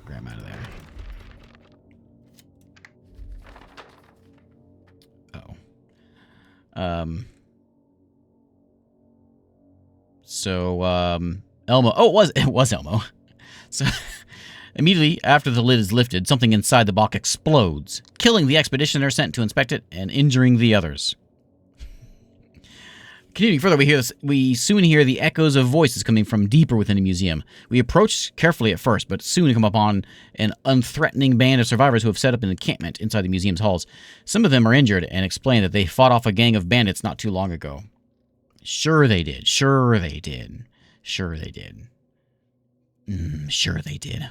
Speaker 1: Grab him out of there. Uh-oh. Elmo. Oh, it was Elmo. So, immediately after the lid is lifted, something inside the box explodes, killing the expeditioner sent to inspect it and injuring the others. Continuing further, we soon hear the echoes of voices coming from deeper within the museum. We approach carefully at first, but soon come upon an unthreatening band of survivors who have set up an encampment inside the museum's halls. Some of them are injured and explain that they fought off a gang of bandits not too long ago. Sure they did. Sure they did. Sure they did. Sure they did.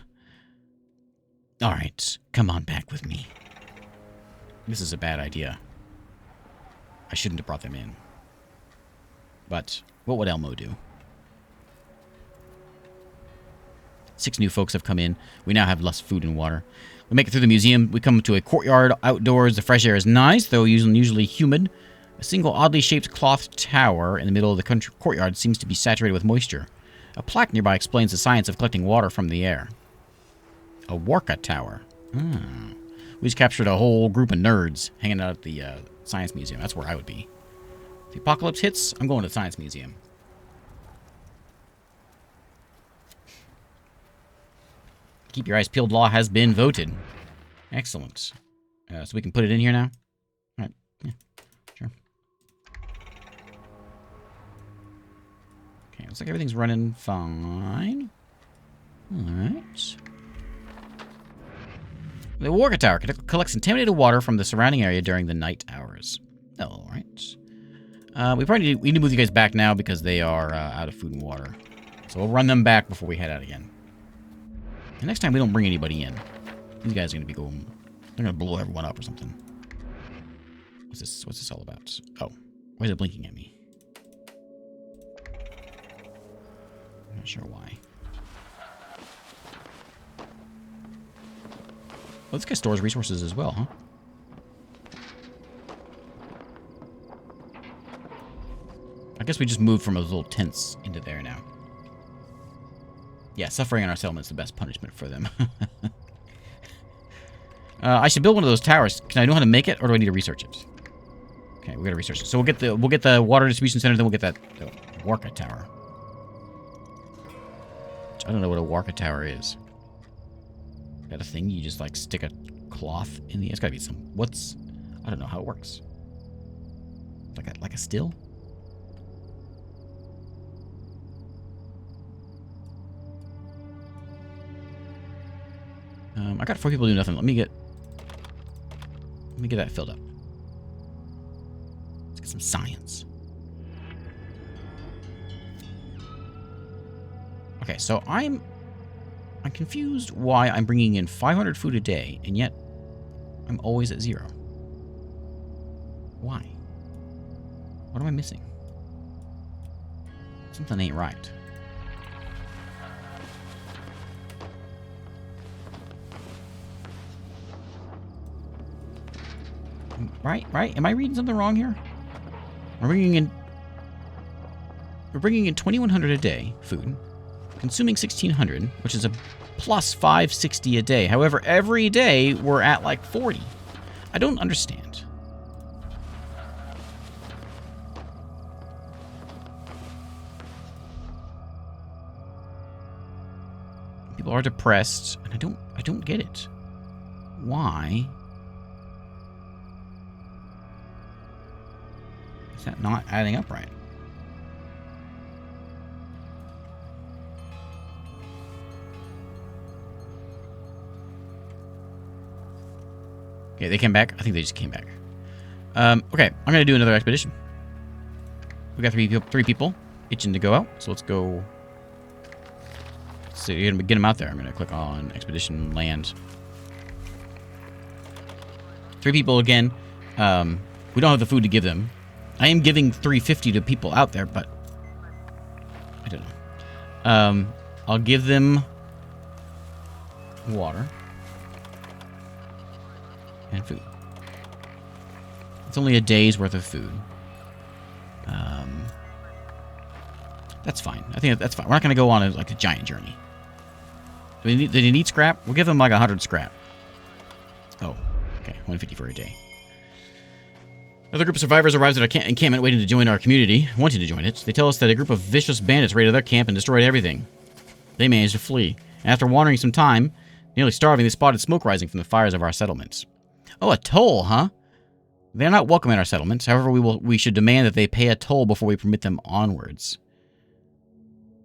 Speaker 1: All right, come on back with me. This is a bad idea. I shouldn't have brought them in. But what would Elmo do? 6 new folks have come in. We now have less food and water. We make it through the museum. We come to a courtyard outdoors. The fresh air is nice, though usually humid. A single oddly shaped cloth tower in the middle of the courtyard seems to be saturated with moisture. A plaque nearby explains the science of collecting water from the air. A Warka tower. We just captured a whole group of nerds hanging out at the Science Museum. That's where I would be. If the apocalypse hits, I'm going to the Science Museum. Keep your eyes peeled law has been voted. Excellent. So we can put it in here now? All right. Yeah, sure. Okay, looks like everything's running fine. All right. The Warka Tower collects contaminated water from the surrounding area during the night hours. All right. We need to move you guys back now because they are out of food and water. So we'll run them back before we head out again. And next time we don't bring anybody in. These guys are going to be going... They're going to blow everyone up or something. What's this all about? Oh. Why is it blinking at me? I'm not sure why. Oh, this guy stores resources as well, huh? I guess we just moved from those little tents into there now. Yeah, suffering on our settlement is the best punishment for them. I should build one of those towers. Can I know how to make it, or do I need to research it? Okay, we gotta research it. So we'll get the water distribution center, then we'll get that Warka tower. I don't know what a Warka tower is. Is that a thing you just like stick a cloth in the? It's gotta be some. I don't know how it works. Like a still. I got 4 people doing nothing. Let me get that filled up. Let's get some science. Okay, so I'm confused why I'm bringing in 500 food a day, and yet I'm always at 0. Why? What am I missing? Something ain't right. Right? Am I reading something wrong here? We're bringing in 2,100 a day food, consuming 1,600, which is a plus 560 a day. However, every day we're at like 40. I don't understand. People are depressed, and I don't get it. Why is that not adding up right? Okay, they came back. I think they just came back. Okay, I'm gonna do another expedition. We got three people itching to go out, so let's go. So you're gonna get them out there. I'm gonna click on expedition land. 3 people again. We don't have the food to give them. I am giving 350 to people out there, but I don't know. I'll give them water and food. It's only a day's worth of food. That's fine. I think that's fine. We're not going to go on a giant journey. Do they need scrap? We'll give them like 100 scrap. Oh, okay. 150 for a day. Another group of survivors arrives at our encampment waiting to join our community, wanting to join it. They tell us that a group of vicious bandits raided their camp and destroyed everything. They managed to flee. And after wandering some time, nearly starving, they spotted smoke rising from the fires of our settlements. Oh, a toll, huh? They're not welcome in our settlements. However, we should demand that they pay a toll before we permit them onwards.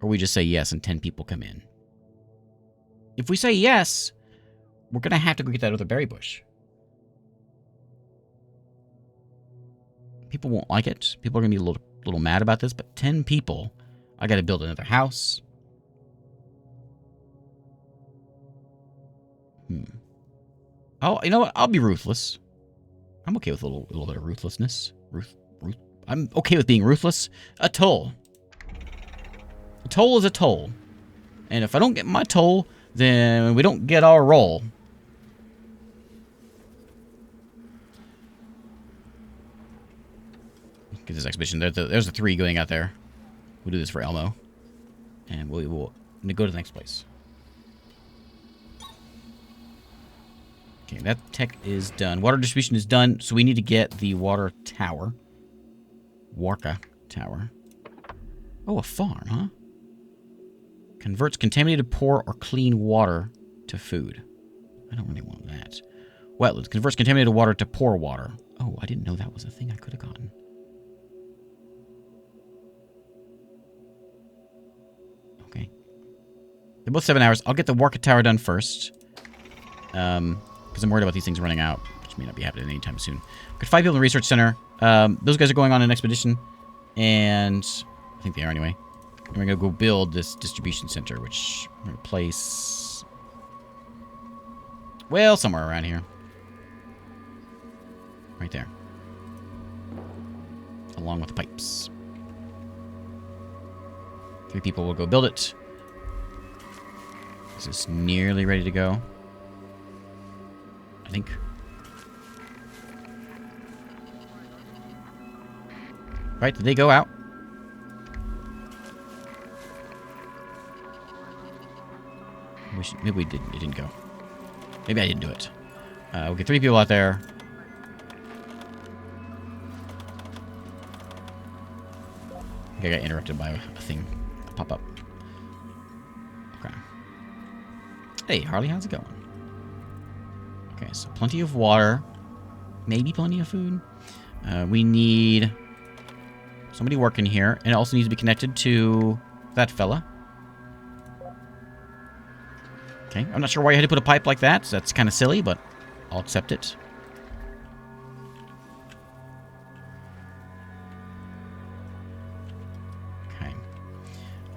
Speaker 1: Or we just say yes and 10 people come in. If we say yes, we're going to have to go get that other berry bush. People won't like it. People are going to be a little mad about this, but 10 people, I got to build another house. Oh, you know what? I'll be ruthless. I'm okay with a little bit of ruthlessness. I'm okay with being ruthless. A toll. A toll is a toll. And if I don't get my toll, then we don't get our roll. Get this expedition. There's the 3 going out there. We'll do this for Elmo. And we'll go to the next place. Okay, that tech is done. Water distribution is done, so we need to get the water tower. Warka tower. Oh, a farm, huh? Converts contaminated poor or clean water to food. I don't really want that. Wetlands. Converts contaminated water to poor water. Oh, I didn't know that was a thing I could have gotten. Okay. They're both 7 hours. I'll get the Warka tower done first. Because I'm worried about these things running out, which may not be happening anytime soon. We've got 5 people in the research center. Those guys are going on an expedition. And I think they are anyway. And we're going to go build this distribution center, which we're going to place... well, somewhere around here. Right there. Along with the pipes. 3 people will go build it. This is nearly ready to go. I think. Right, did they go out? Maybe we didn't. It didn't go. Maybe I didn't do it. We'll get 3 people out there. I think I got interrupted by a thing. A pop-up. Okay. Hey, Harley, how's it going? Okay, so plenty of water. Maybe plenty of food. We need somebody working here. And it also needs to be connected to that fella. Okay, I'm not sure why you had to put a pipe like that. So that's kind of silly, but I'll accept it. Okay.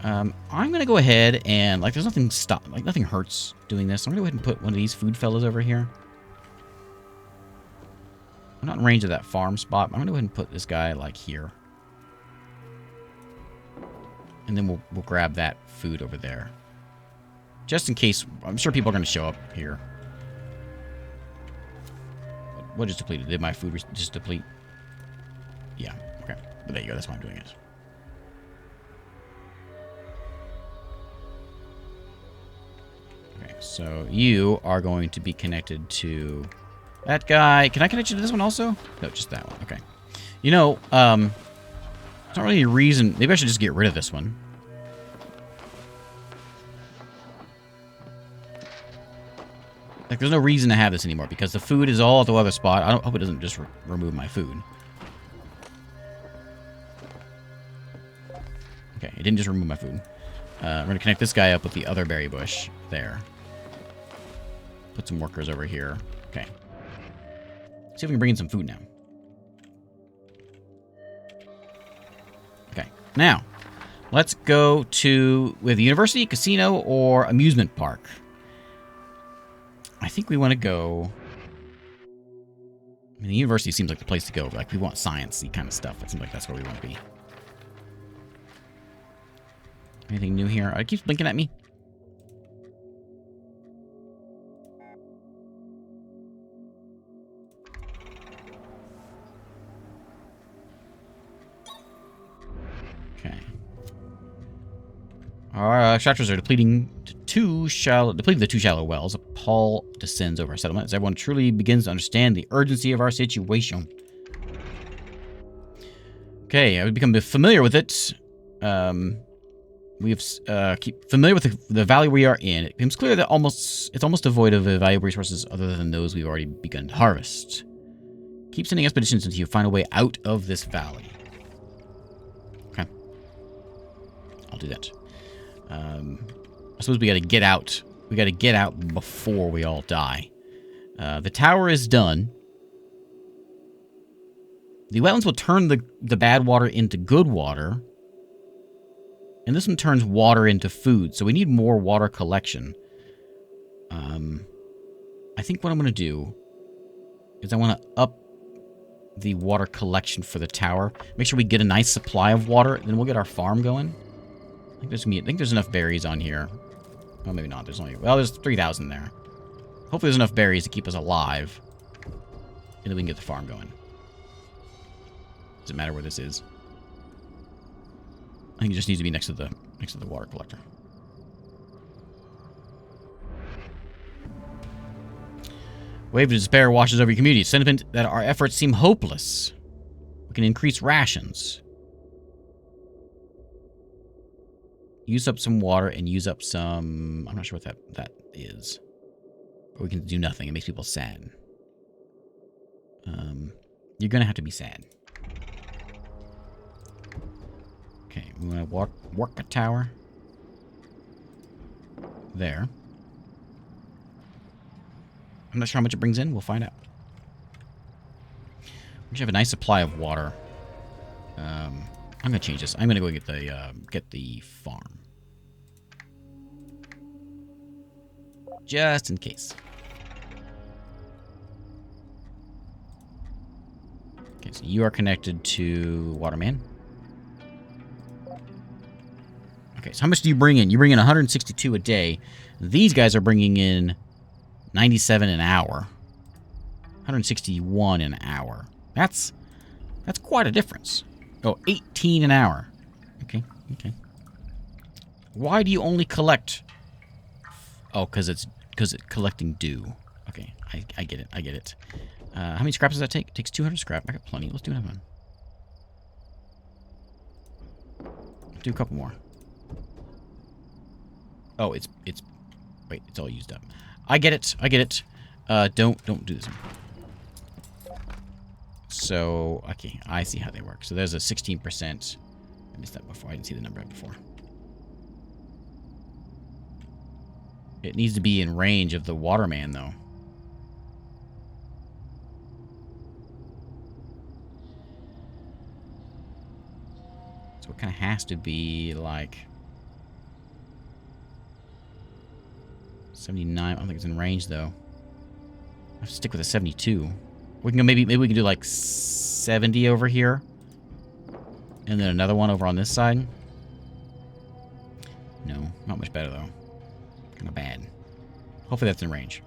Speaker 1: I'm going to go ahead and, there's nothing nothing hurts doing this. I'm going to go ahead and put one of these food fellas over here. I'm not in range of that farm spot. I'm going to go ahead and put this guy, here. And then we'll grab that food over there. Just in case. I'm sure people are going to show up here. What just depleted? Did my food just deplete? Yeah. Okay. But there you go. That's why I'm doing it. Okay. So you are going to be connected to that guy. Can I connect you to this one also? No, just that one. Okay. You know, there's not really a reason. Maybe I should just get rid of this one. Like, there's no reason to have this anymore because the food is all at the other spot. I hope it doesn't just remove my food. Okay, it didn't just remove my food. We're going to connect this guy up with the other berry bush there. Put some workers over here. Okay. See if we can bring in some food now. Okay, now, let's go to with university, casino, or amusement park. I think we want to go... I mean, the university seems like the place to go. Like, we want science-y kind of stuff. It seems like that's where we want to be. Anything new here? It keeps blinking at me. Okay. Our extractors are depleting the two shallow wells. A pall descends over our settlement as everyone truly begins to understand the urgency of our situation. Okay, I've become familiar with it. We've keep familiar with the valley we are in. It becomes clear that it's almost devoid of valuable resources other than those we've already begun to harvest. Keep sending expeditions until you find a way out of this valley. Okay, I'll do that. I suppose we got to get out. We got to get out before we all die. The tower is done. The wetlands will turn the bad water into good water. And this one turns water into food. So we need more water collection. I think what I'm going to do is I want to up the water collection for the tower. Make sure we get a nice supply of water. Then we'll get our farm going. I think there's enough berries on here. Well, maybe not. There's 3,000 there. Hopefully there's enough berries to keep us alive. And then we can get the farm going. Doesn't matter where this is. I think it just needs to be next to the water collector. Wave of despair washes over your community. Sentiment that our efforts seem hopeless. We can increase rations. Use up some water and use up some... I'm not sure what that is. But we can do nothing. It makes people sad. You're going to have to be sad. Okay, we want to work a tower. There. I'm not sure how much it brings in. We'll find out. We should have a nice supply of water. I'm going to change this. I'm going to go get the farm. Just in case. Okay, so you are connected to Waterman. Okay, so how much do you bring in? You bring in 162 a day. These guys are bringing in 97 an hour. 161 an hour. That's quite a difference. Oh, 18 an hour. Okay, okay. Why do you only collect... Oh, because it's collecting dew. Okay, I get it, I get it. How many scraps does that take? It takes 200 scrap. I got plenty. Let's do another one. Do a couple more. Oh, it's wait, it's all used up. I get it. I get it. Don't do this one. So, okay, I see how they work. So there's a 16%. I missed that before. I didn't see the number right before. It needs to be in range of the Waterman, though. So it kind of has to be like 79. I don't think it's in range, though. I have to stick with a 72. We can go maybe we can do like 70 over here. And then another one over on this side. No, not much better, though. Kind of bad. Hopefully that's in range.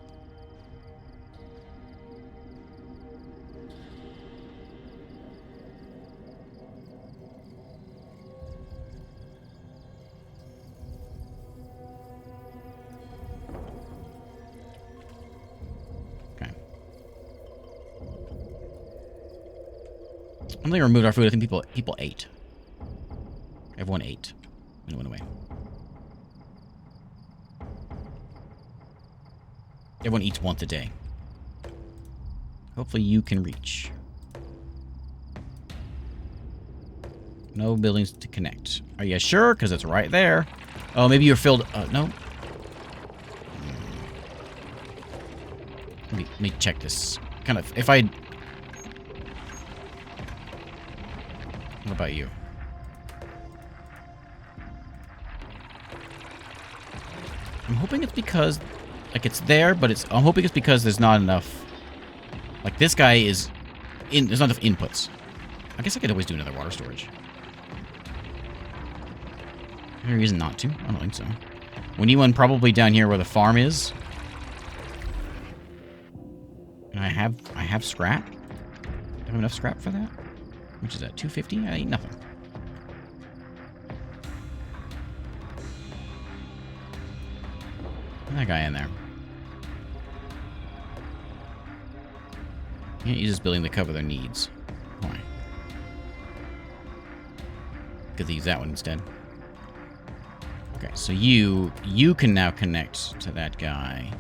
Speaker 1: don't think we removed our food. I think people ate. Everyone ate. And it went away. Everyone eats once a day. Hopefully you can reach. No buildings to connect. Are you sure? Because it's right there. Oh, maybe you're filled... no. Let me check this. Kind of... If I... What about you? I'm hoping it's because... Like, it's there, but it's... I'm hoping it's because there's not enough... Like, this guy is... There's not enough inputs. I guess I could always do another water storage. Any reason not to? I don't think so. We need one probably down here where the farm is. And I have scrap. Do I have enough scrap for that? Which is that? 250? I ain't nothing. Put that guy in there. Can't use this building to cover their needs. Why? Because they use that one instead. Okay, so you can now connect to that guy.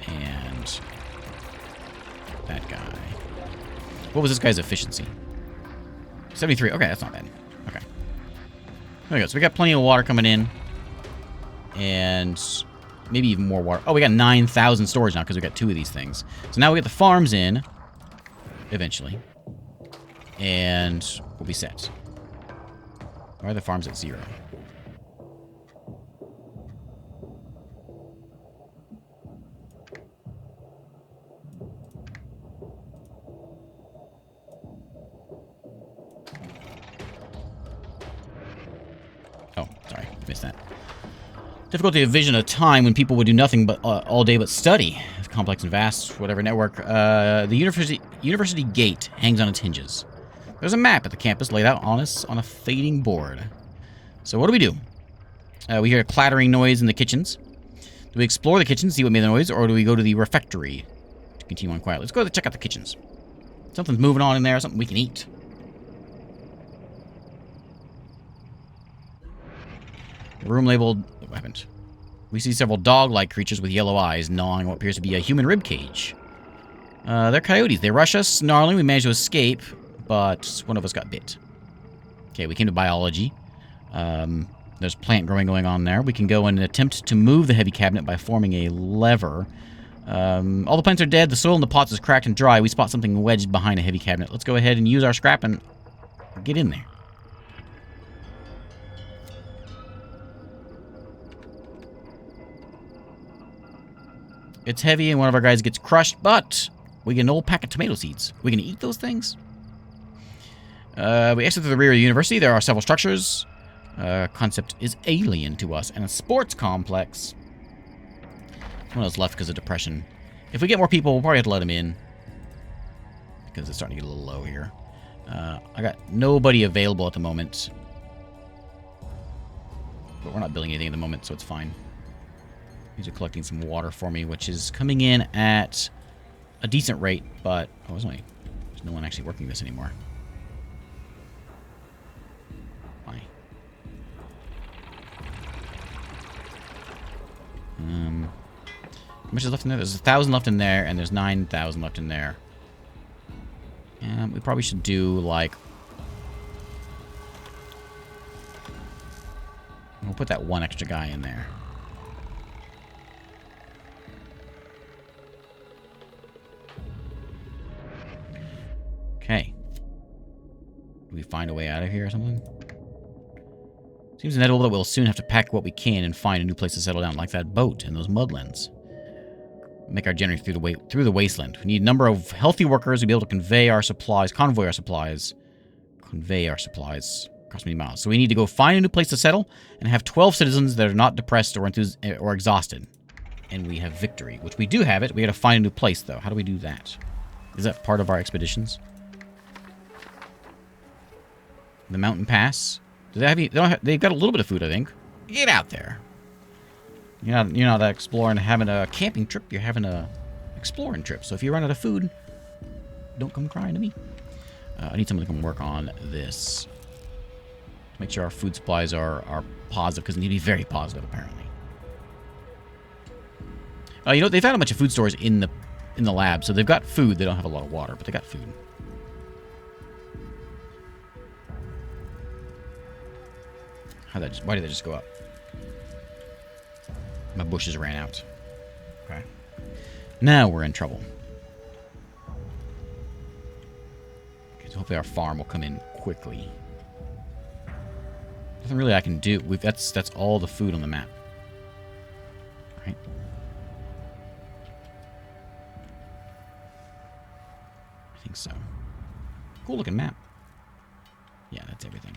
Speaker 1: And that guy. What was this guy's efficiency? 73. Okay, that's not bad. Okay. There we go. So we got plenty of water coming in. And maybe even more water. Oh, we got 9,000 storage now because we got 2 of these things. So now we get the farms in. Eventually. And we'll be set. Why are the farms at 0? Oh, sorry. Missed that. Difficulty of vision, a time when people would do nothing but all day but study. Complex and vast, whatever network. The university gate hangs on its hinges. There's a map at the campus laid out on us on a fading board. So what do? We hear a clattering noise in the kitchens. Do we explore the kitchen, see what made the noise, or do we go to the refectory to continue on quietly? Let's go check out the kitchens. Something's moving on in there, something we can eat. The room labeled... What happened? We see several dog-like creatures with yellow eyes gnawing what appears to be a human rib cage. They're coyotes. They rush us, snarling. We managed to escape, but one of us got bit. Okay, we came to biology. There's plant growing going on there. We can go and attempt to move the heavy cabinet by forming a lever. All the plants are dead. The soil in the pots is cracked and dry. We spot something wedged behind a heavy cabinet. Let's go ahead and use our scrap and get in there. It's heavy and one of our guys gets crushed, but we get an old pack of tomato seeds. We can eat those things. We exit through the rear of the university. There are several structures. Concept is alien to us. And a sports complex. One of those left because of depression. If we get more people, we'll probably have to let them in. Because it's starting to get a little low here. I got nobody available at the moment. But we're not building anything at the moment, so it's fine. These are collecting some water for me, which is coming in at a decent rate, but... Oh, there's no one actually working this anymore. Why? How much is left in there? There's 1,000 left in there, and there's 9,000 left in there. And we probably should do, like... We'll put that one extra guy in there. Okay. Do we find a way out of here or something? Seems inevitable that we'll soon have to pack what we can and find a new place to settle down, like that boat and those mudlands. Make our journey through the wasteland. We need a number of healthy workers to be able to convey our supplies across many miles. So we need to go find a new place to settle and have 12 citizens that are not depressed or exhausted. And we have victory, which we do have it. We got to find a new place, though. How do we do that? Is that part of our expeditions? The mountain pass. Do they have? They've got a little bit of food, I think. Get out there. You're not exploring, having a camping trip. You're having a exploring trip. So if you run out of food, don't come crying to me. I need someone to come work on this. Make sure our food supplies are positive, because they need to be very positive, apparently. You know, they've had a bunch of food stores in the lab, so they've got food. They don't have a lot of water, but they got food. Why did that just go up? My bushes ran out. Okay. Now we're in trouble. Okay, so hopefully our farm will come in quickly. Nothing really I can do. That's all the food on the map. Right? I think so. Cool looking map. Yeah, that's everything.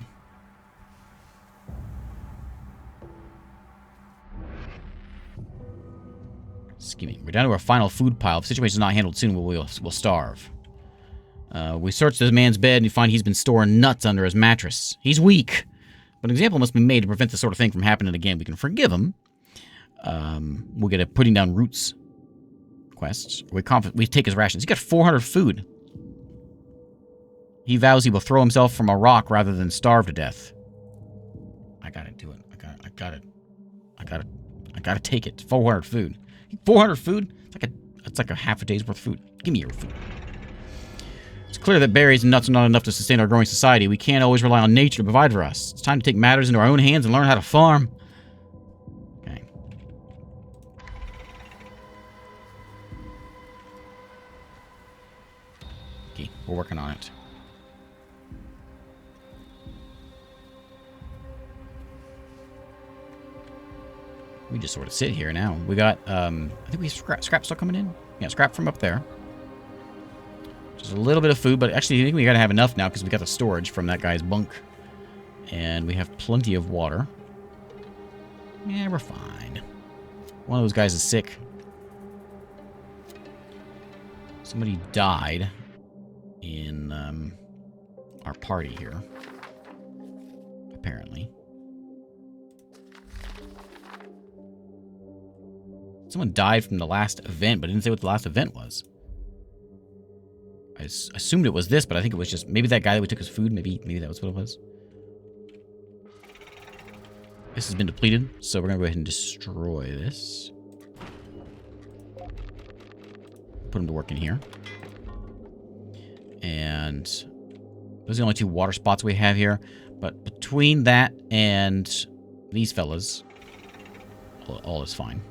Speaker 1: Skimming. We're down to our final food pile. If the situation is not handled soon, we'll starve. We search this man's bed and we find he's been storing nuts under his mattress. He's weak. But an example must be made to prevent this sort of thing from happening again. We can forgive him. We'll get a putting down roots quest. We take his rations. He got 400 food. He vows he will throw himself from a rock rather than starve to death. I gotta do it. I gotta take it. 400 food. 400 food? It's like a half a day's worth of food. Give me your food. It's clear that berries and nuts are not enough to sustain our growing society. We can't always rely on nature to provide for us. It's time to take matters into our own hands and learn how to farm. Okay. Okay, we're working on it. We just sort of sit here now. We got, I think we have scrap still coming in. Yeah, scrap from up there. Just a little bit of food, but actually I think we gotta have enough now because we got the storage from that guy's bunk. And we have plenty of water. Yeah, we're fine. One of those guys is sick. Somebody died in our party here. Apparently. Someone died from the last event, but didn't say what the last event was. I assumed it was this, but I think it was just maybe that guy that we took his food. Maybe that was what it was. This has been depleted, so we're gonna go ahead and destroy this. Put him to work in here. And those are the only 2 water spots we have here. But between that and these fellas, all is fine.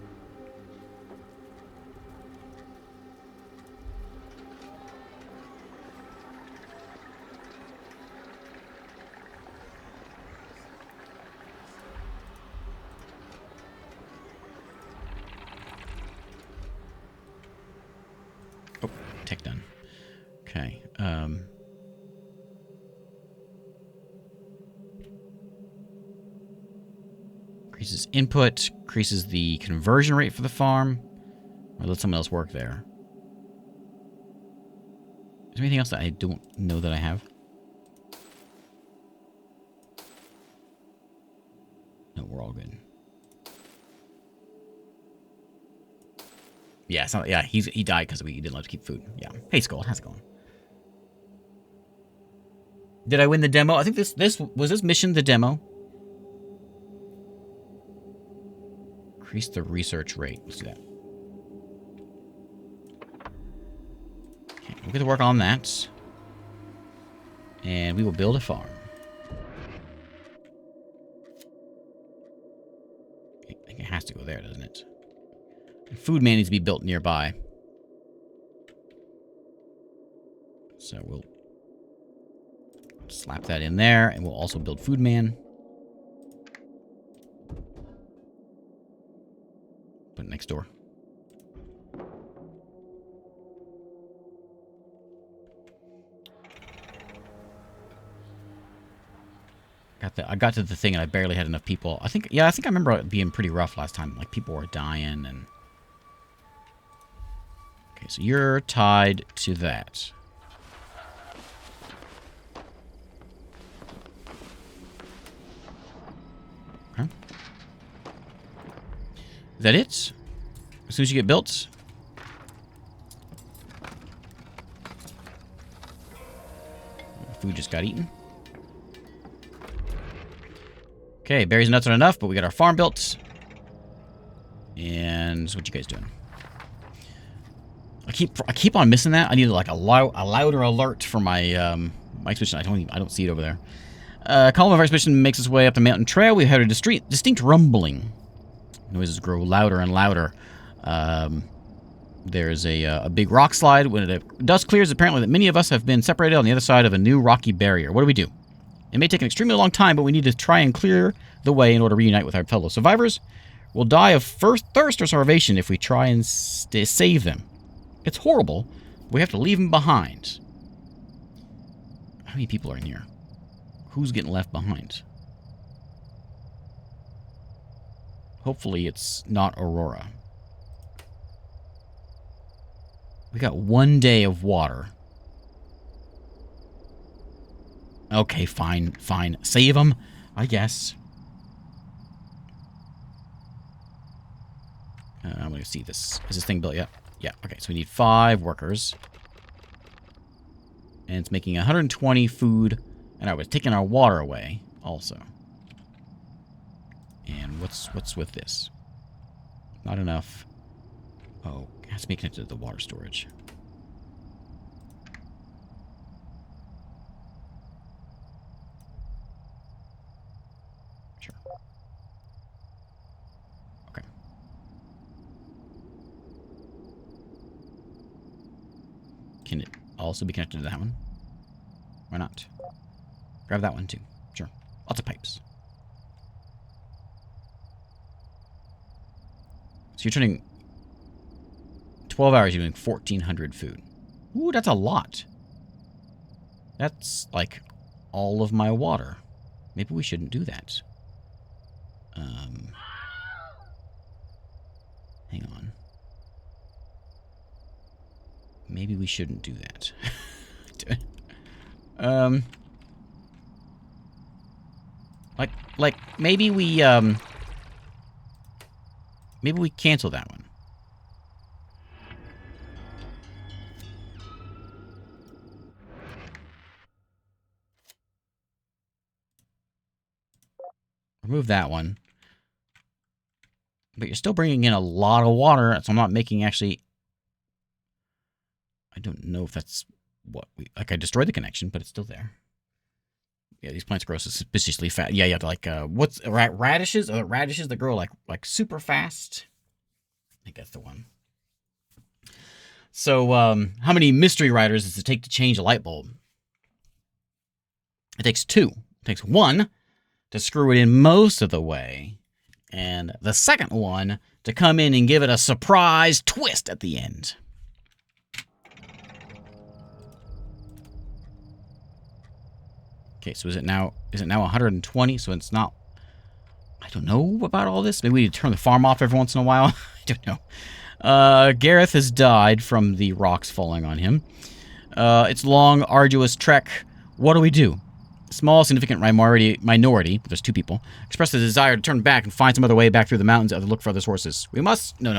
Speaker 1: Oh, tech done. Okay. Increases input, increases the conversion rate for the farm. Or let someone else work there. Is there anything else that I don't know that I have? No, we're all good. Yeah, it's not, yeah, he died because we didn't let him keep food. Yeah. Hey, Skull, how's it going? Did I win the demo? I think this was this mission the demo. Increase the research rate. Let's do that. Okay, we'll get to work on that. And we will build a farm. I think it has to go there, doesn't it? Food man needs to be built nearby. So we'll slap that in there, and we'll also build food man. Put it next door. I got to the thing and I barely had enough people. I think I remember it being pretty rough last time. Like people were dying and... Okay, so you're tied to that. Okay. Is that it? As soon as you get built? food just got eaten. Okay, berries and nuts are enough, but we got our farm built. And what you guys doing? I keep on missing that. I need like a louder alert for my my expedition. I don't see it over there. Column of our expedition makes its way up the mountain trail. We heard a distinct rumbling. Noises grow louder and louder. There's a big rock slide. When the dust clears, apparently that many of us have been separated on the other side of a new rocky barrier. What do we do? It may take an extremely long time, but we need to try and clear the way in order to reunite with our fellow survivors. We'll die of thirst or starvation if we try and save them. It's horrible. We have to leave them behind. How many people are in here? Who's getting left behind? Hopefully it's not Aurora. We got 1 day of water. Okay, fine. Save them, I guess. I'm going to see this. Is this thing built yet? Yeah, okay, so we need 5 workers. And it's making 120 food. And I was taking our water away, also. And what's with this? Not enough. Oh, it has to be connected to the water storage. Sure. Okay. Can it also be connected to that one? Why not? Grab that one too. Sure. Lots of pipes. So you're turning 12 hours, you're doing 1,400 food. Ooh, that's a lot. That's like all of my water. Maybe we shouldn't do that. Hang on. Maybe we shouldn't do that. Like maybe we cancel that one. Remove that one. But you're still bringing in a lot of water, so I'm not making actually... I don't know if that's what we... Like, I destroyed the connection, but it's still there. Yeah, these plants grow suspiciously fast. Yeah, yeah, like, what's... radishes? Radishes that grow, like super fast? I think that's the one. So, how many mystery riders does it take to change a light bulb? It takes 2. It takes 1 to screw it in most of the way, and the second one to come in and give it a surprise twist at the end. Okay, so is it now 120? So it's not... I don't know about all this. Maybe we need to turn the farm off every once in a while. I don't know. Gareth has died from the rocks falling on him. It's long, arduous trek. What do we do? Small, significant minority, there's 2 people, expressed a desire to turn back and find some other way back through the mountains to look for other sources. We must... No.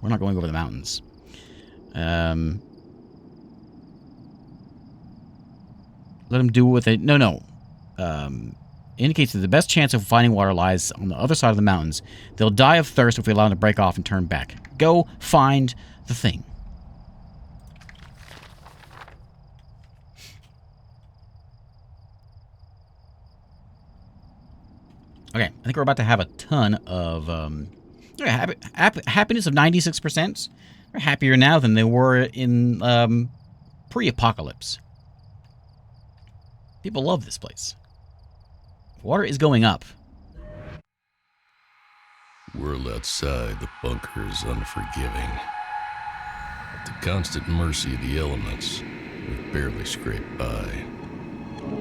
Speaker 1: We're not going over the mountains. Let them do what they... No. Indicates that the best chance of finding water lies on the other side of the mountains. They'll die of thirst if we allow them to break off and turn back. Go find the thing. Okay, I think we're about to have a ton of happiness of 96%. They're happier now than they were in pre-apocalypse. People love this place. Water is going up.
Speaker 2: World outside the bunker is unforgiving. At the constant mercy of the elements, we've barely scraped by.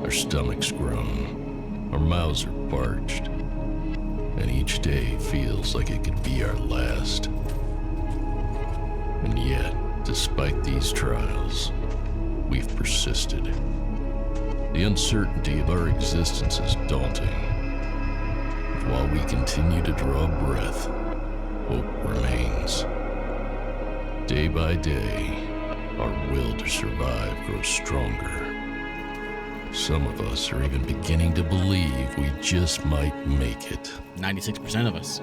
Speaker 2: Our stomachs groan, our mouths are parched, and each day feels like it could be our last. And yet, despite these trials, we've persisted. The uncertainty of our existence is daunting. While we continue to draw breath, hope remains. Day by day, our will to survive grows stronger. Some of us are even beginning to believe we just might make it.
Speaker 1: 96% of us.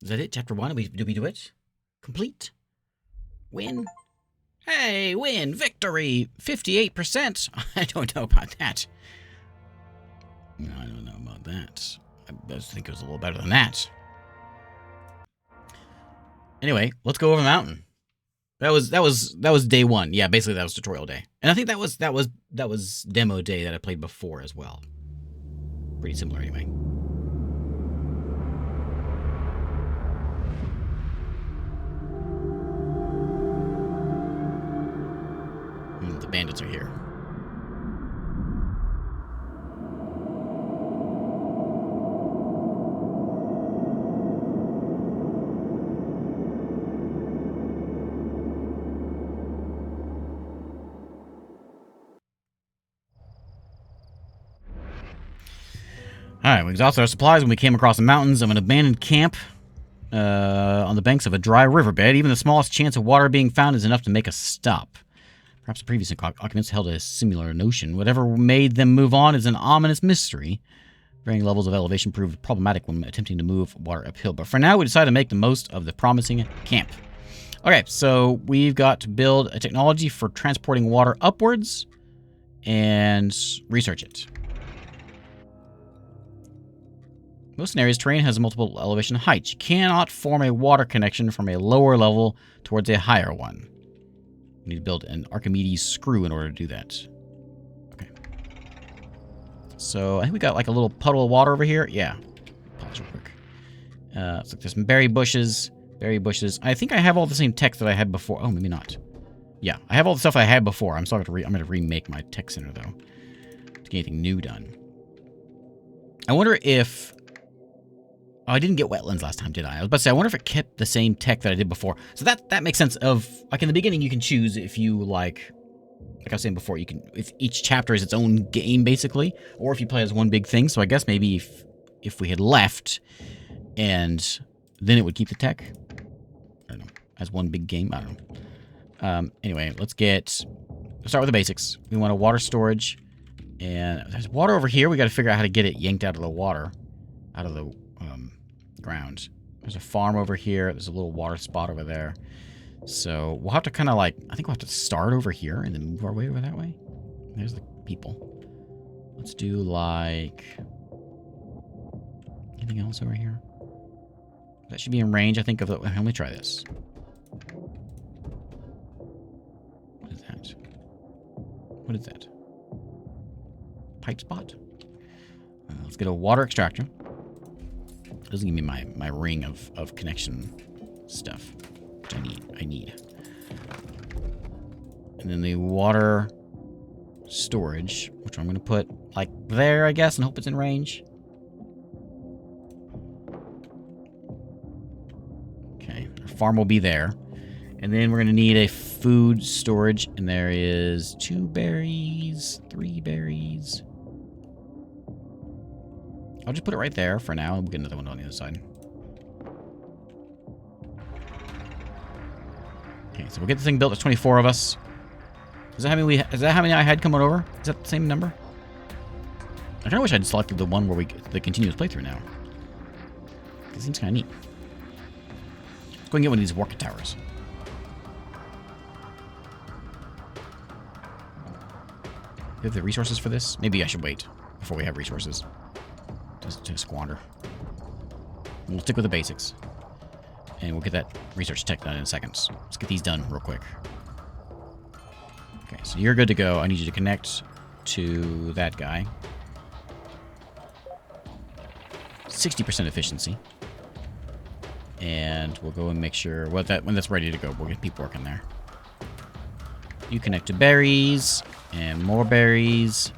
Speaker 1: Is that it? Chapter 1? Did we do it? Complete? Win? Hey, win! Victory! 58%! I don't know about that. I don't know about that. I just think it was a little better than that. Anyway, let's go over the mountain. That was day 1. Yeah, basically that was tutorial day. And I think that was demo day that I played before as well. Pretty similar anyway. The bandits are here. Alright, we exhausted our supplies when we came across the mountains of an abandoned camp on the banks of a dry riverbed. Even the smallest chance of water being found is enough to make us stop. Perhaps the previous occupants held a similar notion. Whatever made them move on is an ominous mystery. Varying levels of elevation proved problematic when attempting to move water uphill. But for now, we decided to make the most of the promising camp. Okay, so we've got to build a technology for transporting water upwards and research it. Most scenarios, terrain has multiple elevation heights. You cannot form a water connection from a lower level towards a higher one. We need to build an Archimedes screw in order to do that. Okay. So I think we got like a little puddle of water over here. Yeah. Pause real quick. Looks like there's some berry bushes. Berry bushes. I think I have all the same text that I had before. Oh, maybe not. Yeah, I have all the stuff I had before. I'm going to remake my tech center though to get anything new done. I wonder if. Oh, I didn't get wetlands last time, did I? I was about to say, I wonder if it kept the same tech that I did before. So that makes sense of, like, in the beginning, you can choose if you, like I was saying before, you can, if each chapter is its own game, basically, or if you play as one big thing. So I guess maybe if we had left, and then it would keep the tech. I don't know, as one big game. I don't know. Anyway, let's start with the basics. We want a water storage, and there's water over here. We got to figure out how to get it yanked out of the water, out of the ground. There's a farm over here. There's a little water spot over there. So we'll have to kind of like, I think we'll have to start over here and then move our way over that way. There's the people. Let's do like, anything else over here? That should be in range, I think, of the, let me try this. What is that? What is that? Pipe spot? Let's get a water extractor. It doesn't give me my ring of connection stuff, which I need. And then the water storage, which I'm going to put like there, I guess, and hope it's in range. Okay, our farm will be there. And then we're going to need a food storage, and there is 2 berries, 3 berries. I'll just put it right there for now, and we'll get another one on the other side. Okay, so we'll get this thing built. There's 24 of us. Is that how many I had coming over? Is that the same number? I kind of wish I'd selected the one where we get the continuous playthrough now. It seems kind of neat. Let's go and get one of these worker towers. Do we have the resources for this? Maybe I should wait before we have resources to squander. We'll stick with the basics. And we'll get that research tech done in a second. Let's get these done real quick. Okay, so you're good to go. I need you to connect to that guy. 60% efficiency. And we'll go and make sure when that's ready to go, we'll get people working there. You connect to berries and more berries.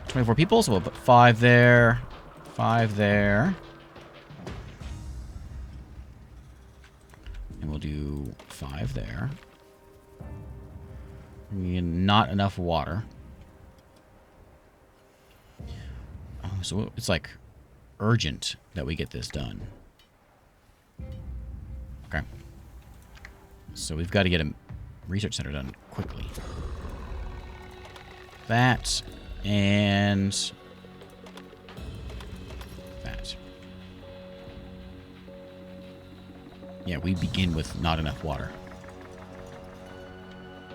Speaker 1: 24 people, so we'll put 5 there, 5 there. And we'll do 5 there. Not enough water. Oh, so it's like urgent that we get this done. Okay. So we've got to get a research center done quickly. That and that. Yeah, we begin with not enough water.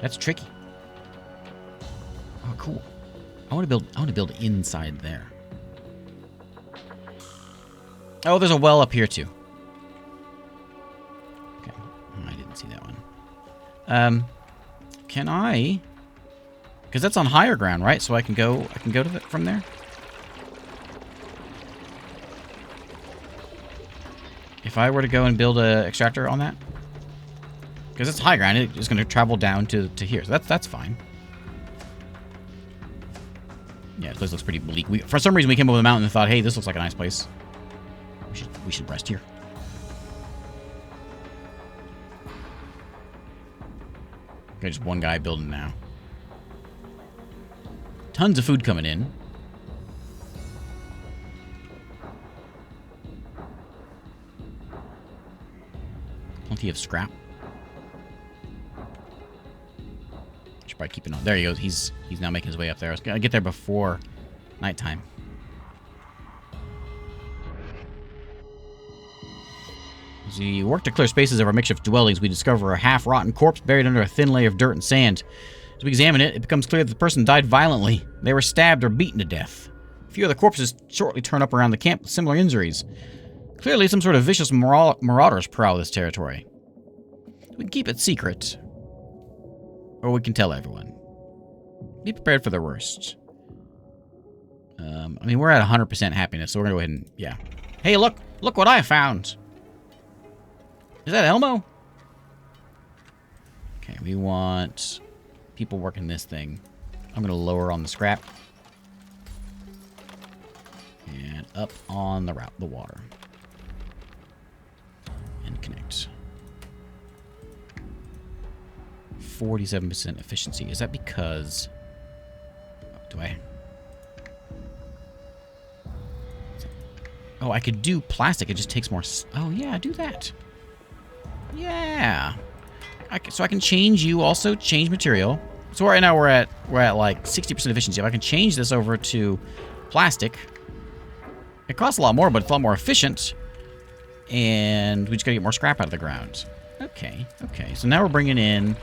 Speaker 1: That's tricky. Oh, cool. I want to build inside there. Oh, there's a well up here too. Okay, I didn't see that one. Can I? Because that's on higher ground, right? So I can go to from there. If I were to go and build a extractor on that, because it's high ground, it's going to travel down to here. So that's fine. Yeah, this place looks pretty bleak. For some reason, we came over the mountain and thought, hey, this looks like a nice place. We should rest here. Okay, just one guy building now. Tons of food coming in. Plenty of scrap. Should probably keep it on. There he goes. He's now making his way up there. I was gonna get there before nighttime. As we work to clear spaces of our makeshift dwellings, we discover a half-rotten corpse buried under a thin layer of dirt and sand. As we examine it, it becomes clear that the person died violently. They were stabbed or beaten to death. A few other corpses shortly turn up around the camp with similar injuries. Clearly, some sort of vicious marauders prowl this territory. We can keep it secret, or we can tell everyone. Be prepared for the worst. I mean, we're at 100% happiness, so we're gonna go ahead and, yeah. Hey, look what I found! Is that Elmo? Okay, we want people working this thing. I'm gonna lower on the scrap. And up on the water. And connect. 47% efficiency. Is that because... Do I... Oh, I could do plastic. It just takes more... Oh, yeah, do that. Yeah. So I can change you also. Change material. So right now we're at like 60% efficiency. If I can change this over to plastic, it costs a lot more, but it's a lot more efficient. And we just gotta get more scrap out of the ground. Okay, okay. So now we're bringing in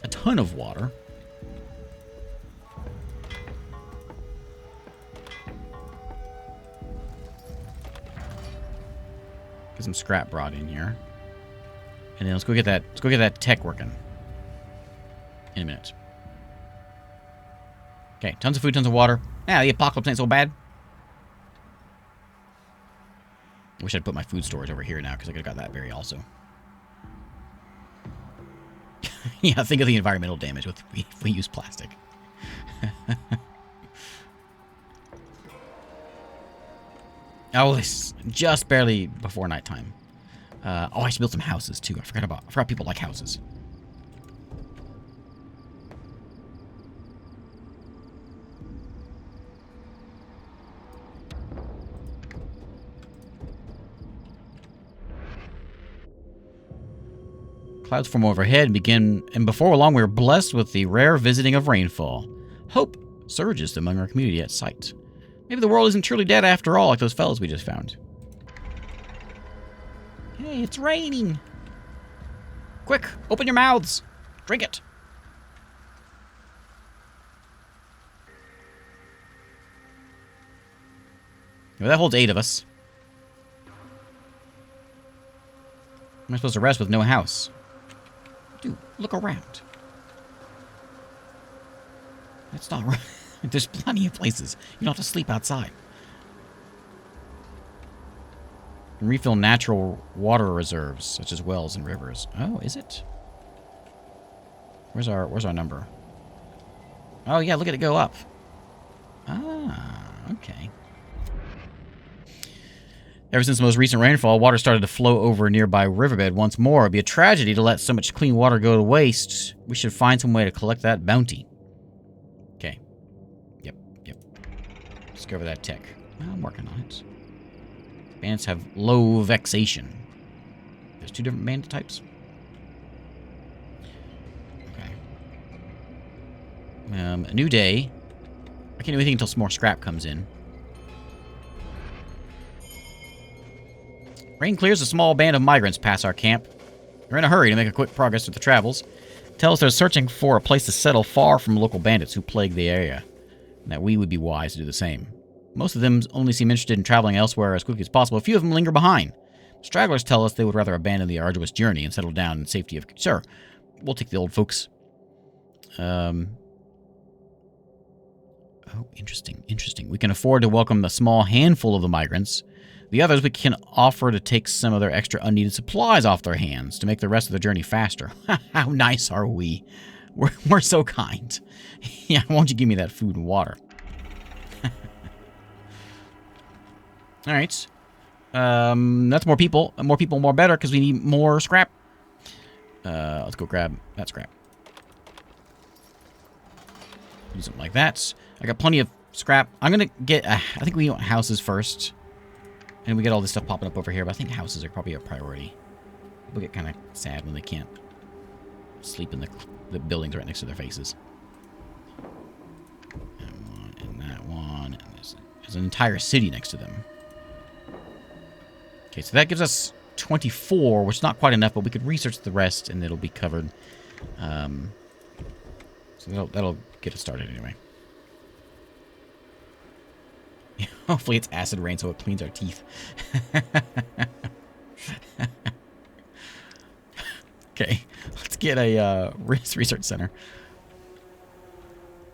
Speaker 1: a ton of water. Get some scrap brought in here. And then let's go get that tech working. In a minute. Okay, tons of food, tons of water. Yeah, the apocalypse ain't so bad. I wish I'd put my food storage over here now, because I could have got that berry also. Yeah, think of the environmental damage if we use plastic. Oh, it's just barely before nighttime. Oh, I should build some houses too. I forgot people like houses. Clouds form overhead and before long we are blessed with the rare visiting of rainfall. Hope surges among our community at sight. Maybe the world isn't truly dead after all, like those fellows we just found. Hey, it's raining. Quick, open your mouths. Drink it. Well, that holds 8 of us. Am I supposed to rest with no house? Dude, look around. That's not right. There's plenty of places. You don't have to sleep outside. And refill natural water reserves, such as wells and rivers. Oh, is it? Where's our number? Oh yeah, look at it go up. Ah, okay. Ever since the most recent rainfall, water started to flow over a nearby riverbed once more. It'd be a tragedy to let so much clean water go to waste. We should find some way to collect that bounty. Okay. Yep. Discover that tech. I'm working on it. Bandits have low vexation. There's 2 different bandit types. A new day. I can't do anything until some more scrap comes in. Rain clears a small band of migrants past our camp. They're in a hurry to make a quick progress with the travels. Tell us they're searching for a place to settle far from local bandits who plague the area, and that we would be wise to do the same. Most of them only seem interested in traveling elsewhere as quickly as possible. A few of them linger behind. Stragglers tell us they would rather abandon the arduous journey and settle down in safety of... Sure, we'll take the old folks. Oh, interesting, interesting. We can afford to welcome a small handful of the migrants. The others we can offer to take some of their extra unneeded supplies off their hands to make the rest of the journey faster. How nice are we? We're so kind. Yeah, won't you give me that food and water? All right. That's more people. More people, more better, because we need more scrap. Let's go grab that scrap. Do something like that. I got plenty of scrap. I'm going to get... I think we want houses first. And we get all this stuff popping up over here, but I think houses are probably a priority. People get kind of sad when they can't sleep in the buildings right next to their faces. That one, and that one. And there's an entire city next to them. Okay, so that gives us 24, which is not quite enough, but we could research the rest, and it'll be covered. So that'll get us started anyway. Hopefully it's acid rain so it cleans our teeth. Okay, let's get a research center.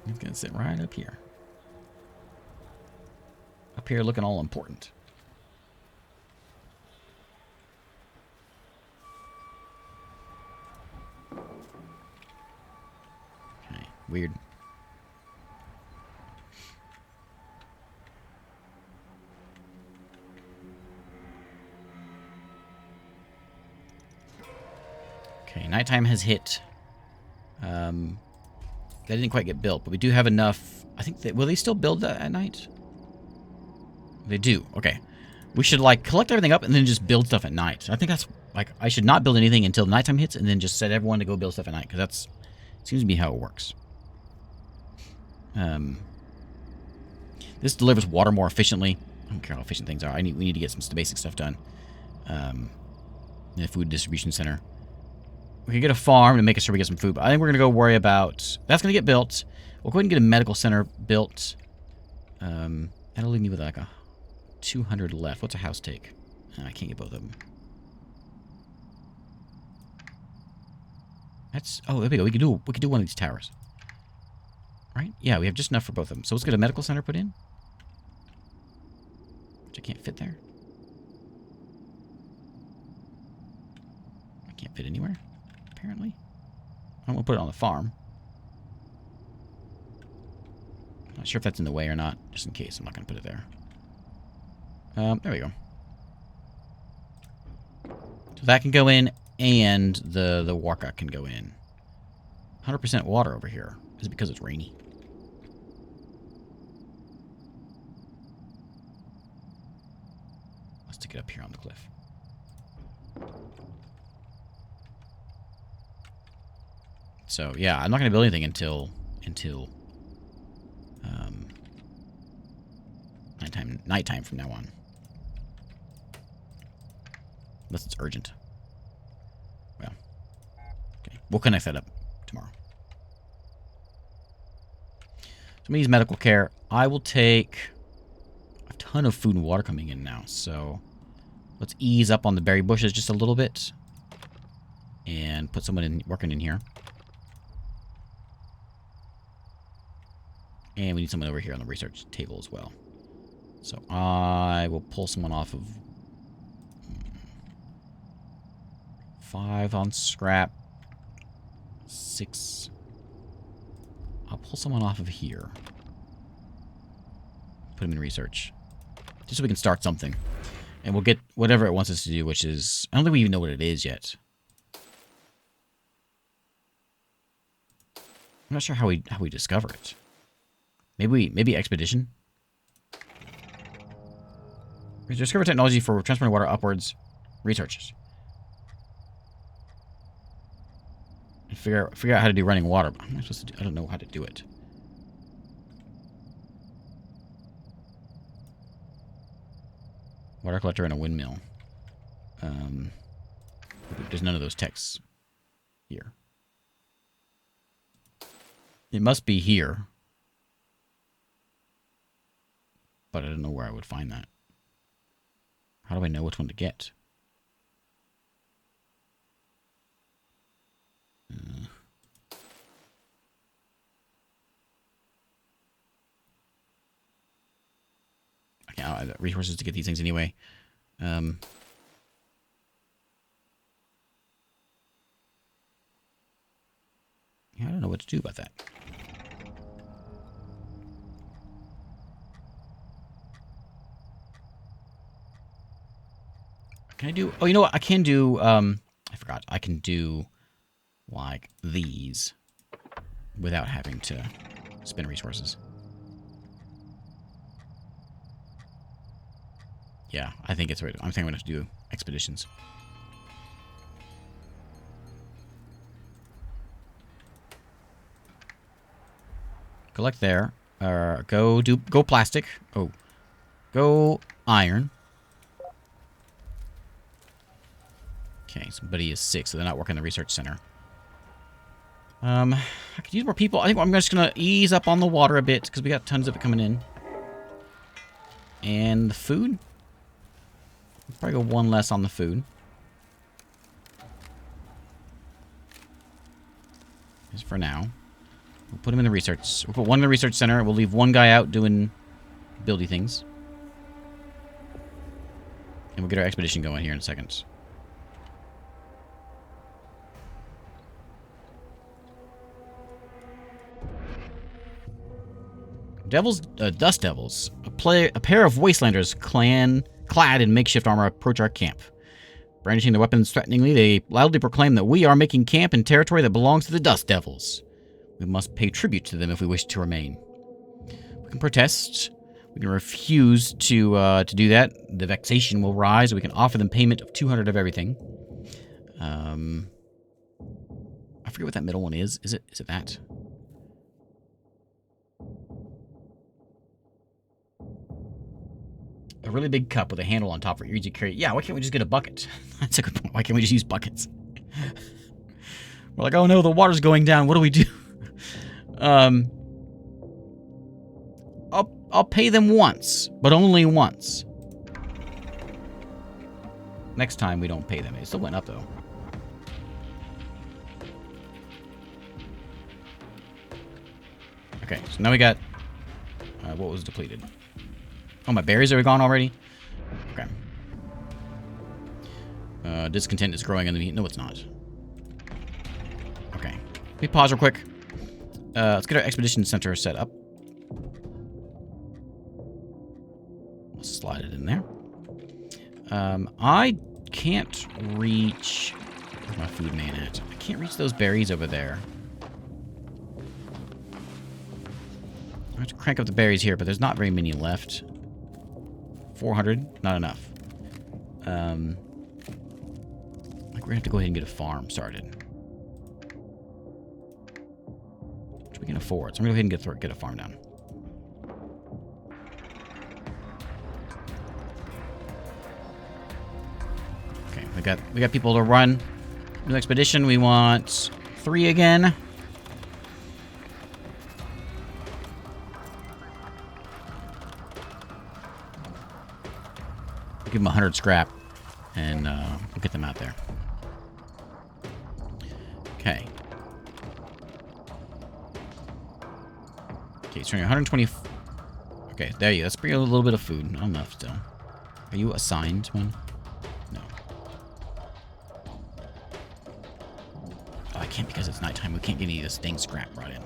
Speaker 1: It's going to sit right up here. Up here looking all important. Okay, weird. Okay, nighttime has hit. That didn't quite get built, but we do have enough. I think will they still build that at night? They do. Okay. We should, like, collect everything up and then just build stuff at night. I think that's, like, I should not build anything until nighttime hits and then just set everyone to go build stuff at night, because that's seems to be how it works. This delivers water more efficiently. I don't care how efficient things are. We need to get some basic stuff done. In a food distribution center. We can get a farm to make sure we get some food. But I think we're going to go worry about... That's going to get built. We'll go ahead and get a medical center built. That'll leave me with like a 200 left. What's a house take? I can't get both of them. That's... Oh, there we go. We can do one of these towers. Right? Yeah, we have just enough for both of them. So let's get a medical center put in. Which I can't fit there. I can't fit anywhere. Apparently. I won't put it on the farm. Not sure if that's in the way or not. Just in case, I'm not going to put it there. There we go. So that can go in, and the Warka can go in. 100% water over here. Is it because it's rainy? Let's stick it up here on the cliff. So, yeah, I'm not going to build anything until nighttime from now on. Unless it's urgent. Well, okay. We'll connect that up tomorrow. So, me use medical care. I will take a ton of food and water coming in now. So, let's ease up on the berry bushes just a little bit. And put someone working in here. And we need someone over here on the research table as well. So I will pull someone off of 5 on scrap. 6. I'll pull someone off of here. Put him in research. Just so we can start something. And we'll get whatever it wants us to do, which is... I don't think we even know what it is yet. I'm not sure how we discover it. Maybe expedition? We discover technology for transporting water upwards. Researchers. And figure out how to do running water. I'm not supposed to do, I don't know how to do it. Water collector and a windmill. There's none of those texts here. It must be here. But I don't know where I would find that. How do I know which one to get? Okay, I don't have the resources to get these things anyway. Yeah, I don't know what to do about that. Can I do... Oh, you know what? I can do... I forgot. I can do, like, these without having to spend resources. Yeah, I think it's right. I'm thinking I'm going to do expeditions. Collect there. Go plastic. Oh. Go iron. Okay, somebody is 6, so they're not working the research center. I could use more people. I think I'm just gonna ease up on the water a bit because we got tons of it coming in. And the food. Probably go one less on the food. Just for now. We'll put him in the research. We'll put one in the research center. We'll leave one guy out doing buildy things. And we'll get our expedition going here in a second. Dust Devils. A pair of wastelanders clad in makeshift armor approach our camp. Brandishing their weapons threateningly, they loudly proclaim that we are making camp in territory that belongs to the Dust Devils. We must pay tribute to them if we wish to remain. We can protest. We can refuse to do that. The vexation will rise. We can offer them payment of 200 of everything. I forget what that middle one is. Is it that? A really big cup with a handle on top for easy carry. Yeah, why can't we just get a bucket? That's a good point. Why can't we just use buckets? We're like, oh no, the water's going down. What do we do? I'll pay them once, but only once. Next time we don't pay them. It still went up though. Okay, so now we got what was depleted. Oh, my berries are gone already? Okay. Discontent is growing in the... No, it's not. Okay. Let me pause real quick. Let's get our expedition center set up. Let's slide it in there. I can't reach... Where's my food man at? I can't reach those berries over there. I have to crank up the berries here, but there's not very many left. 400, not enough. Like we're gonna have to go ahead and get a farm started, which we can afford. So I'm gonna go ahead and get a farm done. Okay, we got people to run. New expedition. We want 3 again. Give them 100 scrap, and we'll get them out there. Okay. Okay, so 120. Okay, there you go. Let's bring a little bit of food. Not enough still. Are you assigned one? No. Oh, I can't because it's nighttime. We can't get any of this dang scrap brought in.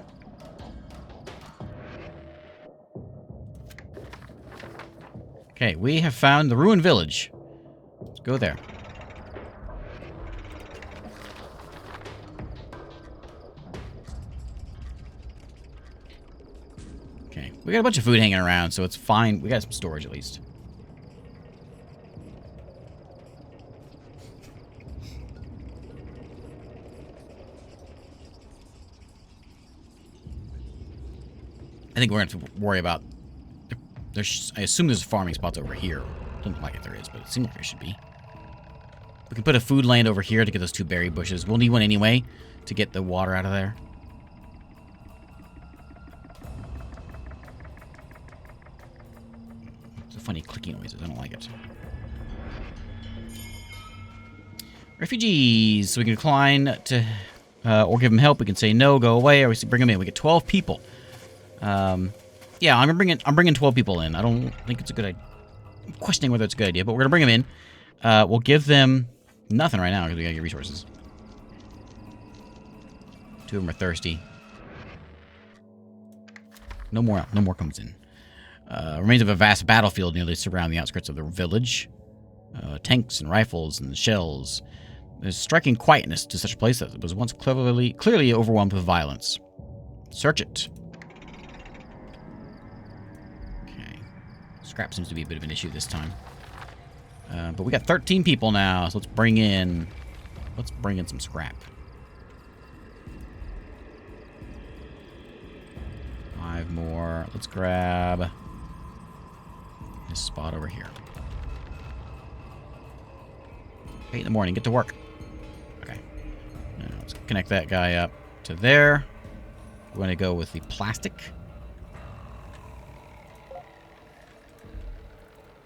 Speaker 1: Okay, we have found the ruined village. Let's go there. Okay, we got a bunch of food hanging around, so it's fine. We got some storage at least. I think we're going to have to worry about... I assume there's farming spots over here Doesn't look like it there is, but it seems like there should be. We can put a food land over here to get those 2 berry bushes. We'll need one anyway to get the water out of there. It's a funny clicking noise. I don't like it. Refugees. So we can decline to, or give them help. We can say no, go away, or we bring them in. We get 12 people. Yeah, I'm bringing 12 people in. I don't think it's a good idea. I'm questioning whether it's a good idea, but we're gonna bring them in. We'll give them nothing right now because we gotta get resources. 2 of them are thirsty. No more comes in. Remains of a vast battlefield nearly surround the outskirts of the village. Tanks and rifles and shells. There's striking quietness to such a place that was once clearly overwhelmed with violence. Search it. Okay. Scrap seems to be a bit of an issue this time. But we got 13 people now, so let's bring in some scrap. 5 more. Let's grab this spot over here. 8 in the morning. Get to work. Okay. Now let's connect that guy up to there. We're going to go with the plastic.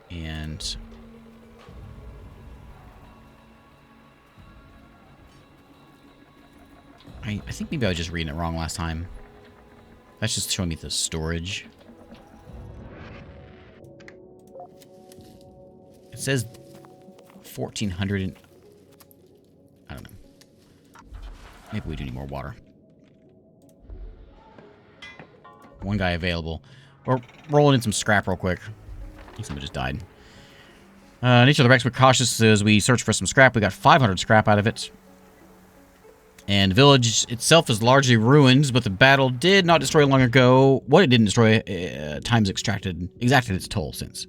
Speaker 1: And I think maybe I was just reading it wrong last time. That's just showing me the storage. It says 1,400 and... I don't know. Maybe we do need more water. 1 guy available. We're rolling in some scrap real quick. I think somebody just died. Nature of the Rex, we're cautious as we search for some scrap. We got 500 scrap out of it. And the village itself is largely ruined, but the battle did not destroy long ago. What it didn't destroy, time's exacted its toll since.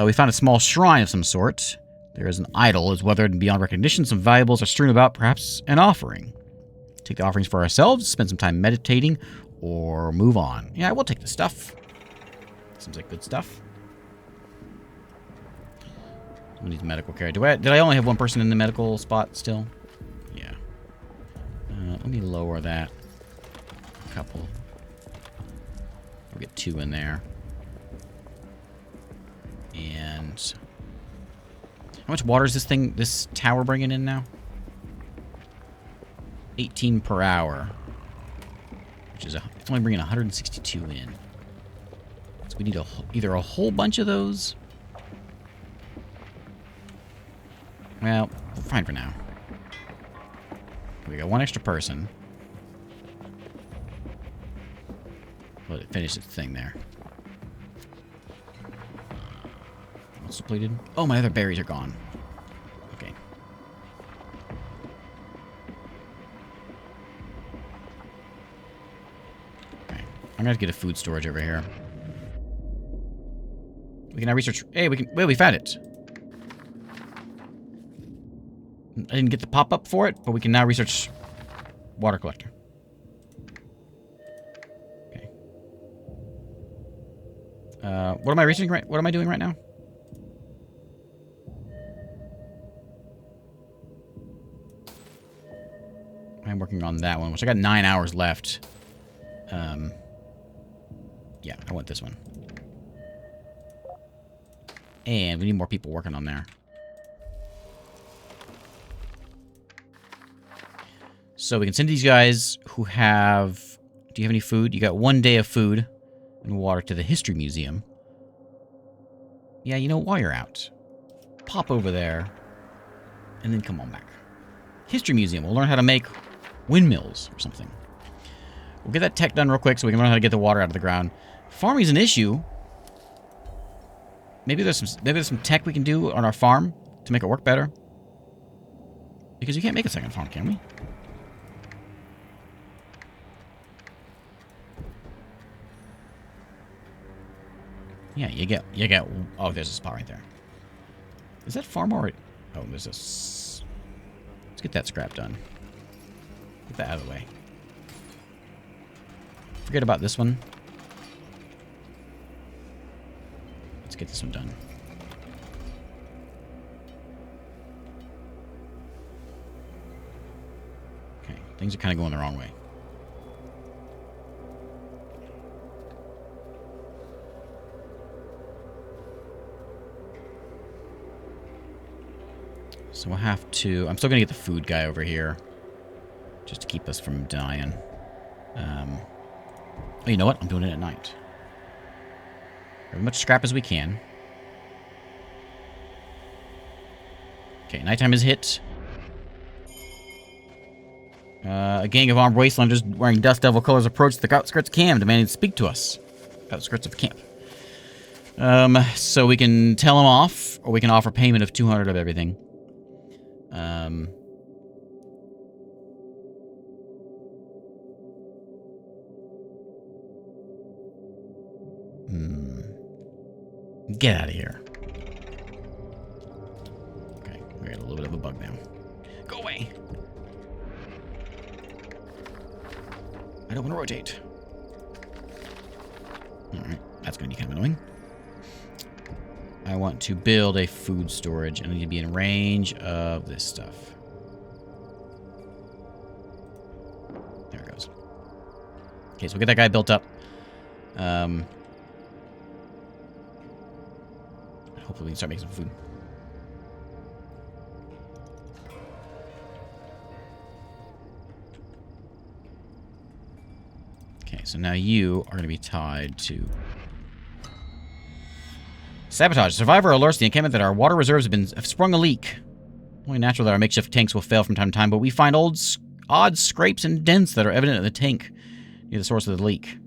Speaker 1: We found a small shrine of some sort. There is an idol, is weathered and beyond recognition. Some valuables are strewn about, perhaps an offering. Take the offerings for ourselves, spend some time meditating, or move on. Yeah, we'll take the stuff. Seems like good stuff. Who needs medical care? Did I only have 1 person in the medical spot still? Yeah. Let me lower that a couple. We'll get 2 in there. And how much water is this tower bringing in now? 18 per hour, which is it's only bringing 162 in. So we need either a whole bunch of those. Well, we're fine for now. We got 1 extra person. Let it finish its thing there. What's depleted? Oh, my other berries are gone. Okay. Okay. I'm gonna have to get a food storage over here. We can now research. Hey, we found it. I didn't get the pop-up for it, but we can now research water collector. Okay. What am I researching what am I doing right now? I'm working on that one, which I got 9 hours left. Yeah, I want this one. And we need more people working on there. So we can send these guys who have... Do you have any food? You got 1 day of food and water to the History Museum. Yeah, you know, while you're out, pop over there and then come on back. History Museum. We'll learn how to make windmills or something. We'll get that tech done real quick so we can learn how to get the water out of the ground. Farming's an issue. Maybe there's some tech we can do on our farm to make it work better. Because you can't make a second farm, can we? Yeah, you get. Oh, there's a spot right there. Is that farm already? Oh, there's this. Let's get that scrap done. Get that out of the way. Forget about this one. Let's get this one done. Things are kind of going the wrong way. So we'll have to... I'm still going to get the food guy over here. Just to keep us from dying. Oh, you know what? I'm doing it at night. As much scrap as we can. Okay, nighttime is hit. A gang of armed wastelanders wearing Dust Devil colors approach the outskirts of camp, demanding to speak to us. Outskirts of camp. So we can tell them off, or we can offer payment of 200 of everything. Get out of here. Okay, we got a little bit of a bug now. Go away. I don't want to rotate. Alright, that's going to be kind of annoying. I want to build a food storage. I need to be in range of this stuff. There it goes. Okay, so we'll get that guy built up. Hopefully we can start making some food. Okay, so now you are going to be tied to... Sabotage. Survivor alerts the encampment that our water reserves have sprung a leak. Only natural that our makeshift tanks will fail from time to time, but we find odd scrapes and dents that are evident in the tank near the source of the leak.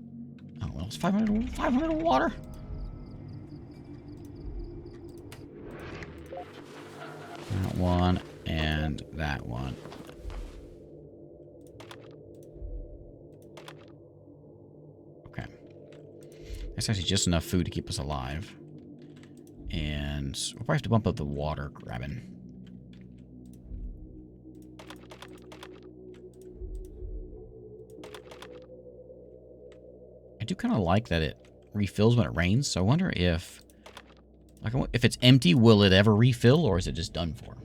Speaker 1: Oh, well, it's 500 water. That one and that one. Okay. That's actually just enough food to keep us alive. And we'll probably have to bump up the water grabbing. I do kind of like that it refills when it rains, so I wonder if... Like, if it's empty, will it ever refill, or is it just done for?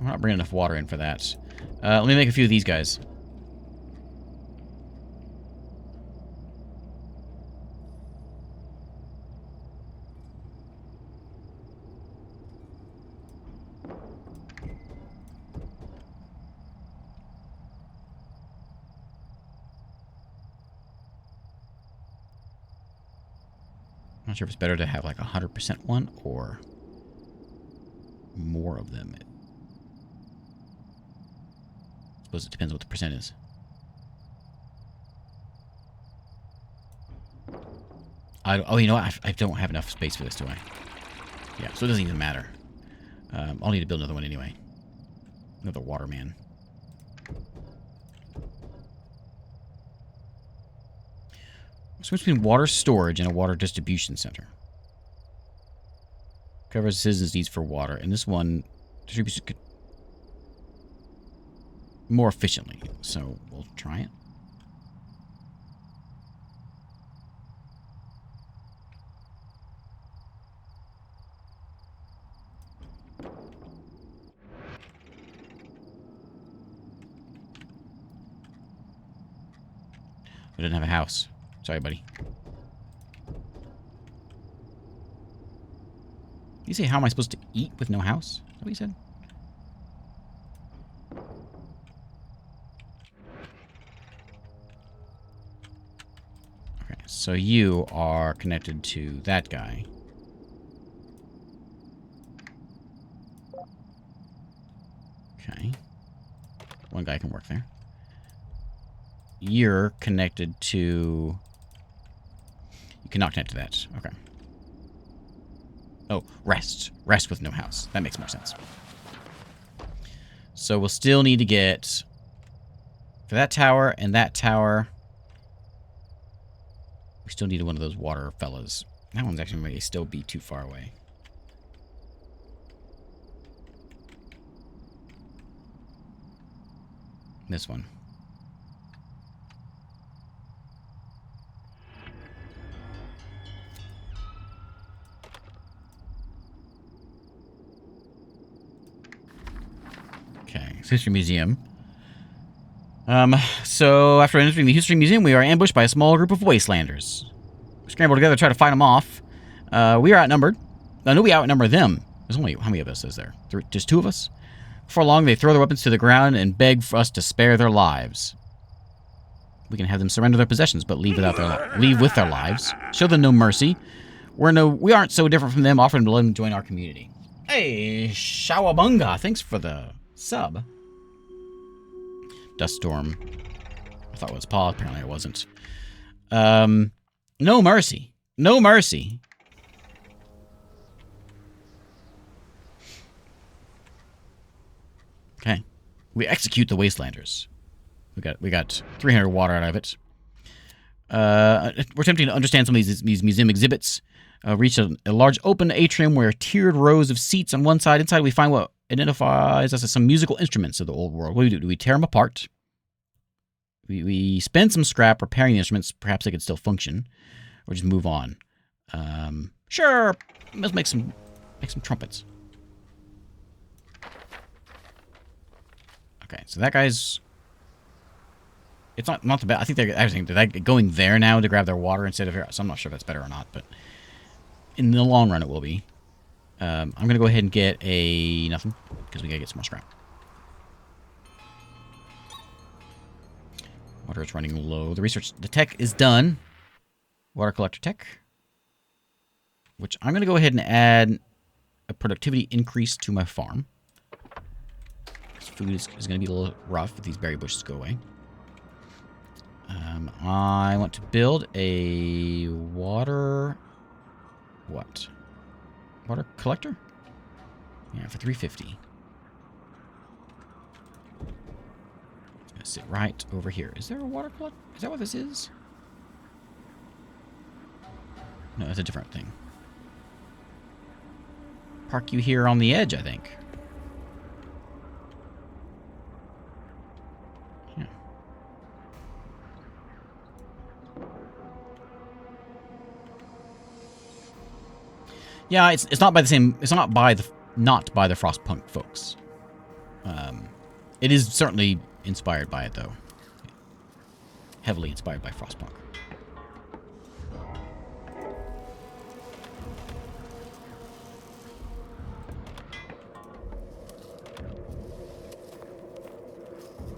Speaker 1: I'm not bringing enough water in for that. Let me make a few of these guys. I'm not sure if it's better to have like 100% one or more of them. I suppose it depends what the percent is. Oh, you know what? I don't have enough space for this, do I? Yeah, so it doesn't even matter. I'll need to build another one anyway. Another waterman. Switch between water storage and a water distribution center. Covers citizens' needs for water, and this one distributes it more efficiently. So we'll try it. We didn't have a house. Sorry, buddy. You say, how am I supposed to eat with no house? Is that what you said? Okay, so you are connected to that guy. Okay. One guy can work there. You're connected to... You cannot connect to that. Okay. Oh, rest. Rest with no house. That makes more sense. So we'll still need to get... For that tower and that tower... We still need one of those water fellas. That one's actually may still be too far away. This one. History Museum. So after entering the History Museum, we are ambushed by a small group of wastelanders. We scramble together to try to fight them off. We are outnumbered. No, we outnumber them. There's only, how many of us is there? Just 2 of us? Before long, they throw their weapons to the ground and beg for us to spare their lives. We can have them surrender their possessions, but leave with their lives. Show them no mercy. We aren't so different from them, offering to let them join our community. Hey, Shawabunga, thanks for the sub. Dust storm. I thought it was Paul, apparently it wasn't. No mercy. No mercy. Okay. We execute the wastelanders. We got 300 water out of it. We're attempting to understand some of these museum exhibits. Reach a large open atrium where tiered rows of seats on one side. Inside we find what identifies us as some musical instruments of the old world. What do? Do we tear them apart? We spend some scrap repairing the instruments. Perhaps they could still function. Or just move on. Sure. Let's make some trumpets. Okay, so that guy's... It's not the bad. I think they're going there now to grab their water instead of here. So I'm not sure if that's better or not, but in the long run it will be. I'm going to go ahead and get a... nothing, because we got to get some more scrap. Water is running low. The tech is done. Water collector tech. Which I'm going to go ahead and add a productivity increase to my farm. This food is going to be a little rough if these berry bushes go away. I want to build a water... What? Water collector? Yeah, for 350. It's going to sit right over here. Is there a water collector? Is that what this is? No, that's a different thing. Park you here on the edge, I think. Yeah. Yeah, it's not by the same. It's not by the Frostpunk folks. It is certainly inspired by it, though. Heavily inspired by Frostpunk.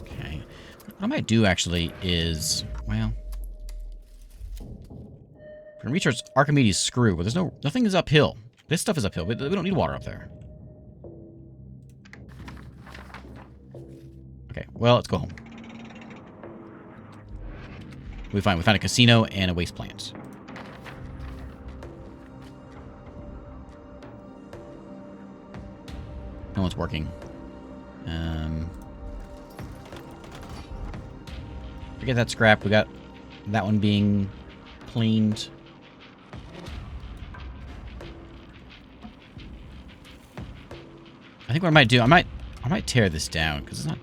Speaker 1: Okay. What I might do actually is, well, we're gonna reach our Archimedes screw, but nothing is uphill. This stuff is uphill. We don't need water up there. Okay, well, let's go home. We found a casino and a waste plant. No one's working. Forget that scrap. We got that one being cleaned. I think what I might do, I might tear this down because it's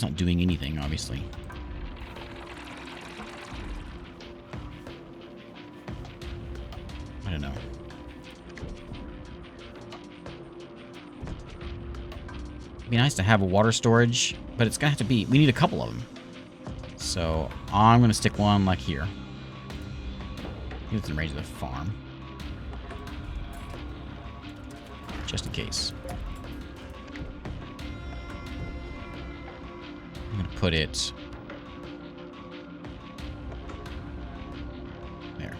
Speaker 1: not doing anything, obviously. I don't know. It'd be nice to have a water storage, but it's gonna have to be. We need a couple of them. So I'm gonna stick one like here. It's in range of the farm. Just in case. I'm going to put it there.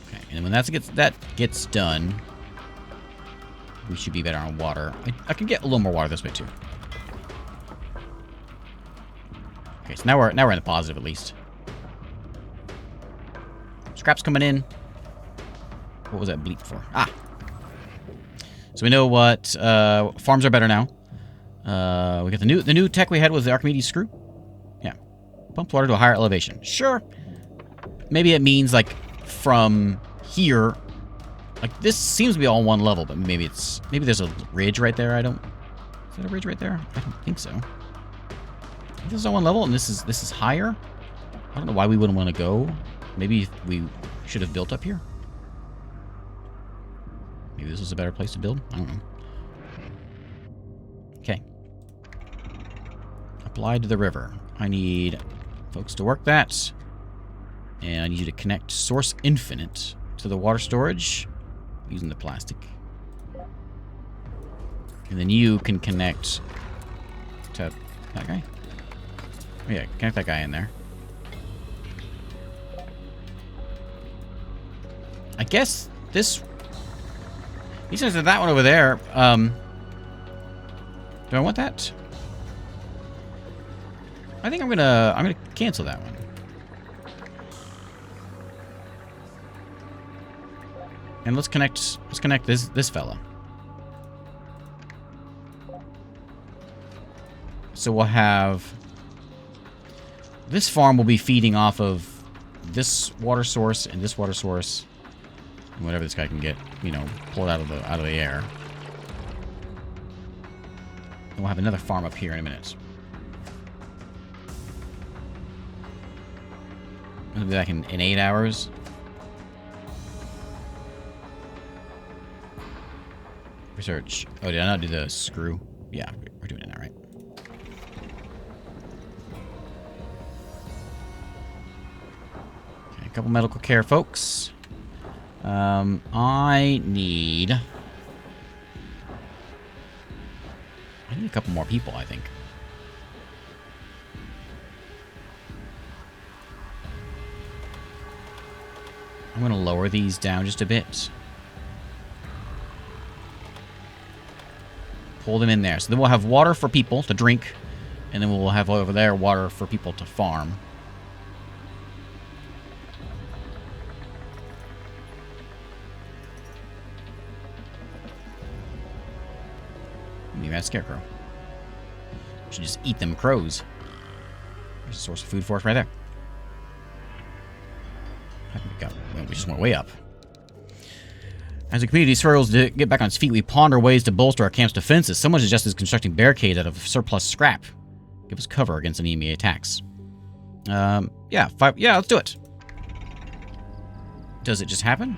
Speaker 1: Okay, and when that gets done, we should be better on water. I can get a little more water this way too. Okay, so now we're in the positive at least. Scrap's coming in. What was that bleep for? Ah. So we know what farms are better now. We got the new tech we had was the Archimedes screw. Yeah. Pumped water to a higher elevation. Sure. Maybe it means like from here. Like this seems to be all one level, but maybe there's a ridge right there. Is that a ridge right there? I don't think so. This is on one level, and this is higher. I don't know why we wouldn't want to go. Maybe we should have built up here. Maybe this was a better place to build. I don't know. Okay. Applied to the river. I need folks to work that. And I need you to connect Source Infinite to the water storage using the plastic. And then you can connect to that guy. Oh yeah, connect that guy in there. I guess this... He says that one over there. Do I want that? I think I'm gonna cancel that one. And let's connect this fella. So we'll have this farm will be feeding off of this water source and this water source. And whatever this guy can get, you know, pulled out of the air. And we'll have another farm up here in a minute. I'll be back in 8 hours. Research. Oh, did I not do the screw? Yeah, we're doing it now, right? Okay, a couple medical care folks. I need a couple more people, I think. I'm going to lower these down just a bit. Pull them in there. So then we'll have water for people to drink. And then we'll have over there water for people to farm. Maybe that scarecrow. We should just eat them crows. There's a source of food for us right there. We just went way up. As a community struggles to get back on its feet, we ponder ways to bolster our camp's defenses. Someone suggested constructing barricades out of surplus scrap. Give us cover against enemy attacks. Yeah, let's do it. Does it just happen?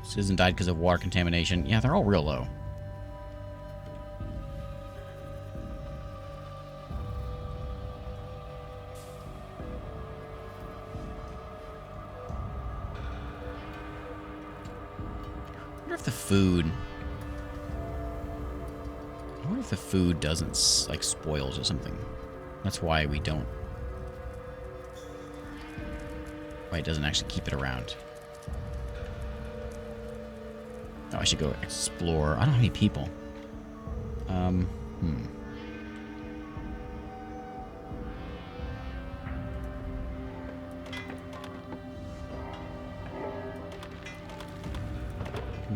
Speaker 1: Citizen died because of water contamination. Yeah, they're all real low. I wonder if the food doesn't, like, spoils or something. That's why we don't... Why it doesn't actually keep it around. Oh, I should go explore. I don't have any people.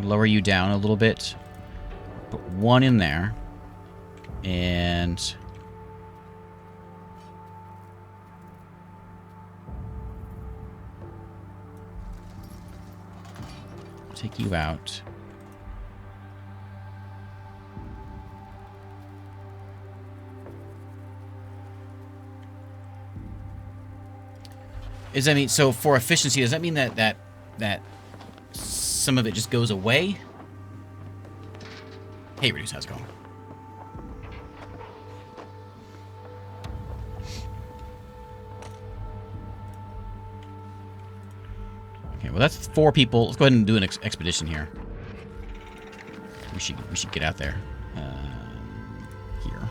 Speaker 1: Lower you down a little bit. Put one in there. And... take you out. Does that mean, so for efficiency, does that mean that some of it just goes away? Hey, Reduce, how's it going? Okay, well that's 4 people. Let's go ahead and do an expedition here. We should get out there. Here.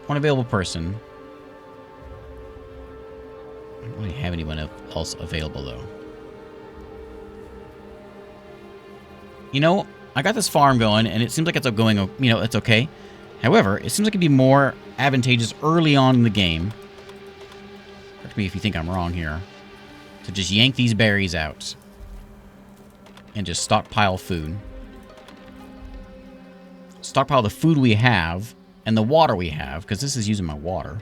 Speaker 1: One available person. I don't really have anyone else available, though. You know, I got this farm going, and it seems like it's going, you know, it's okay. However, it seems like it'd be more advantageous early on in the game. Correct me if you think I'm wrong here. to just yank these berries out and just stockpile food. Stockpile the food we have and the water we have, because this is using my water.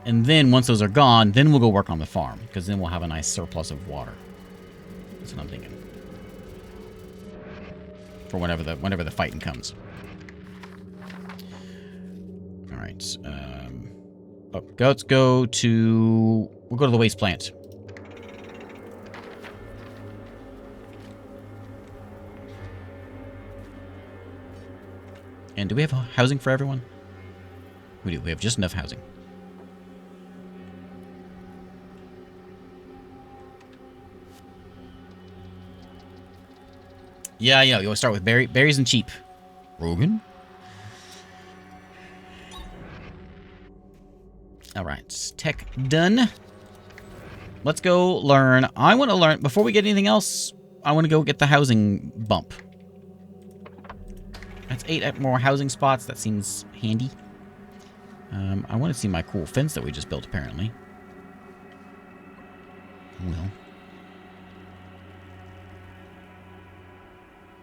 Speaker 1: And then once those are gone, then we'll go work on the farm, because then we'll have a nice surplus of water. That's what I'm thinking. For whenever the fighting comes. All right. Let's go to... We'll go to the waste plant. And do we have housing for everyone? We do. We have just enough housing. Yeah, you always start with berries and cheap. Rogan? Alright, tech done. Let's go learn. I want to learn, before we get anything else, I want to go get the housing bump. That's 8 more housing spots. That seems handy. I want to see my cool fence that we just built, apparently. Well.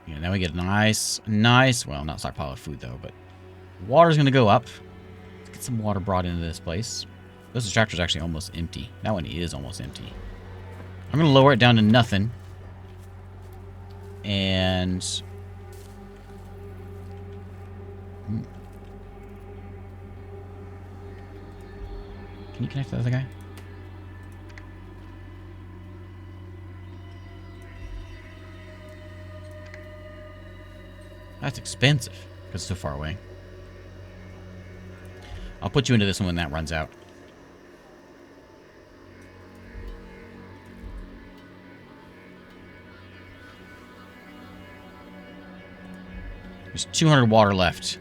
Speaker 1: Yeah, now we get a nice, well, not stockpile of food, though, but water's going to go up. Let's get some water brought into this place. This extractor's actually almost empty. That one is almost empty. I'm going to lower it down to nothing. And... Can you connect to the other guy? That's expensive, because it's so far away. I'll put you into this one when that runs out. There's 200 water left.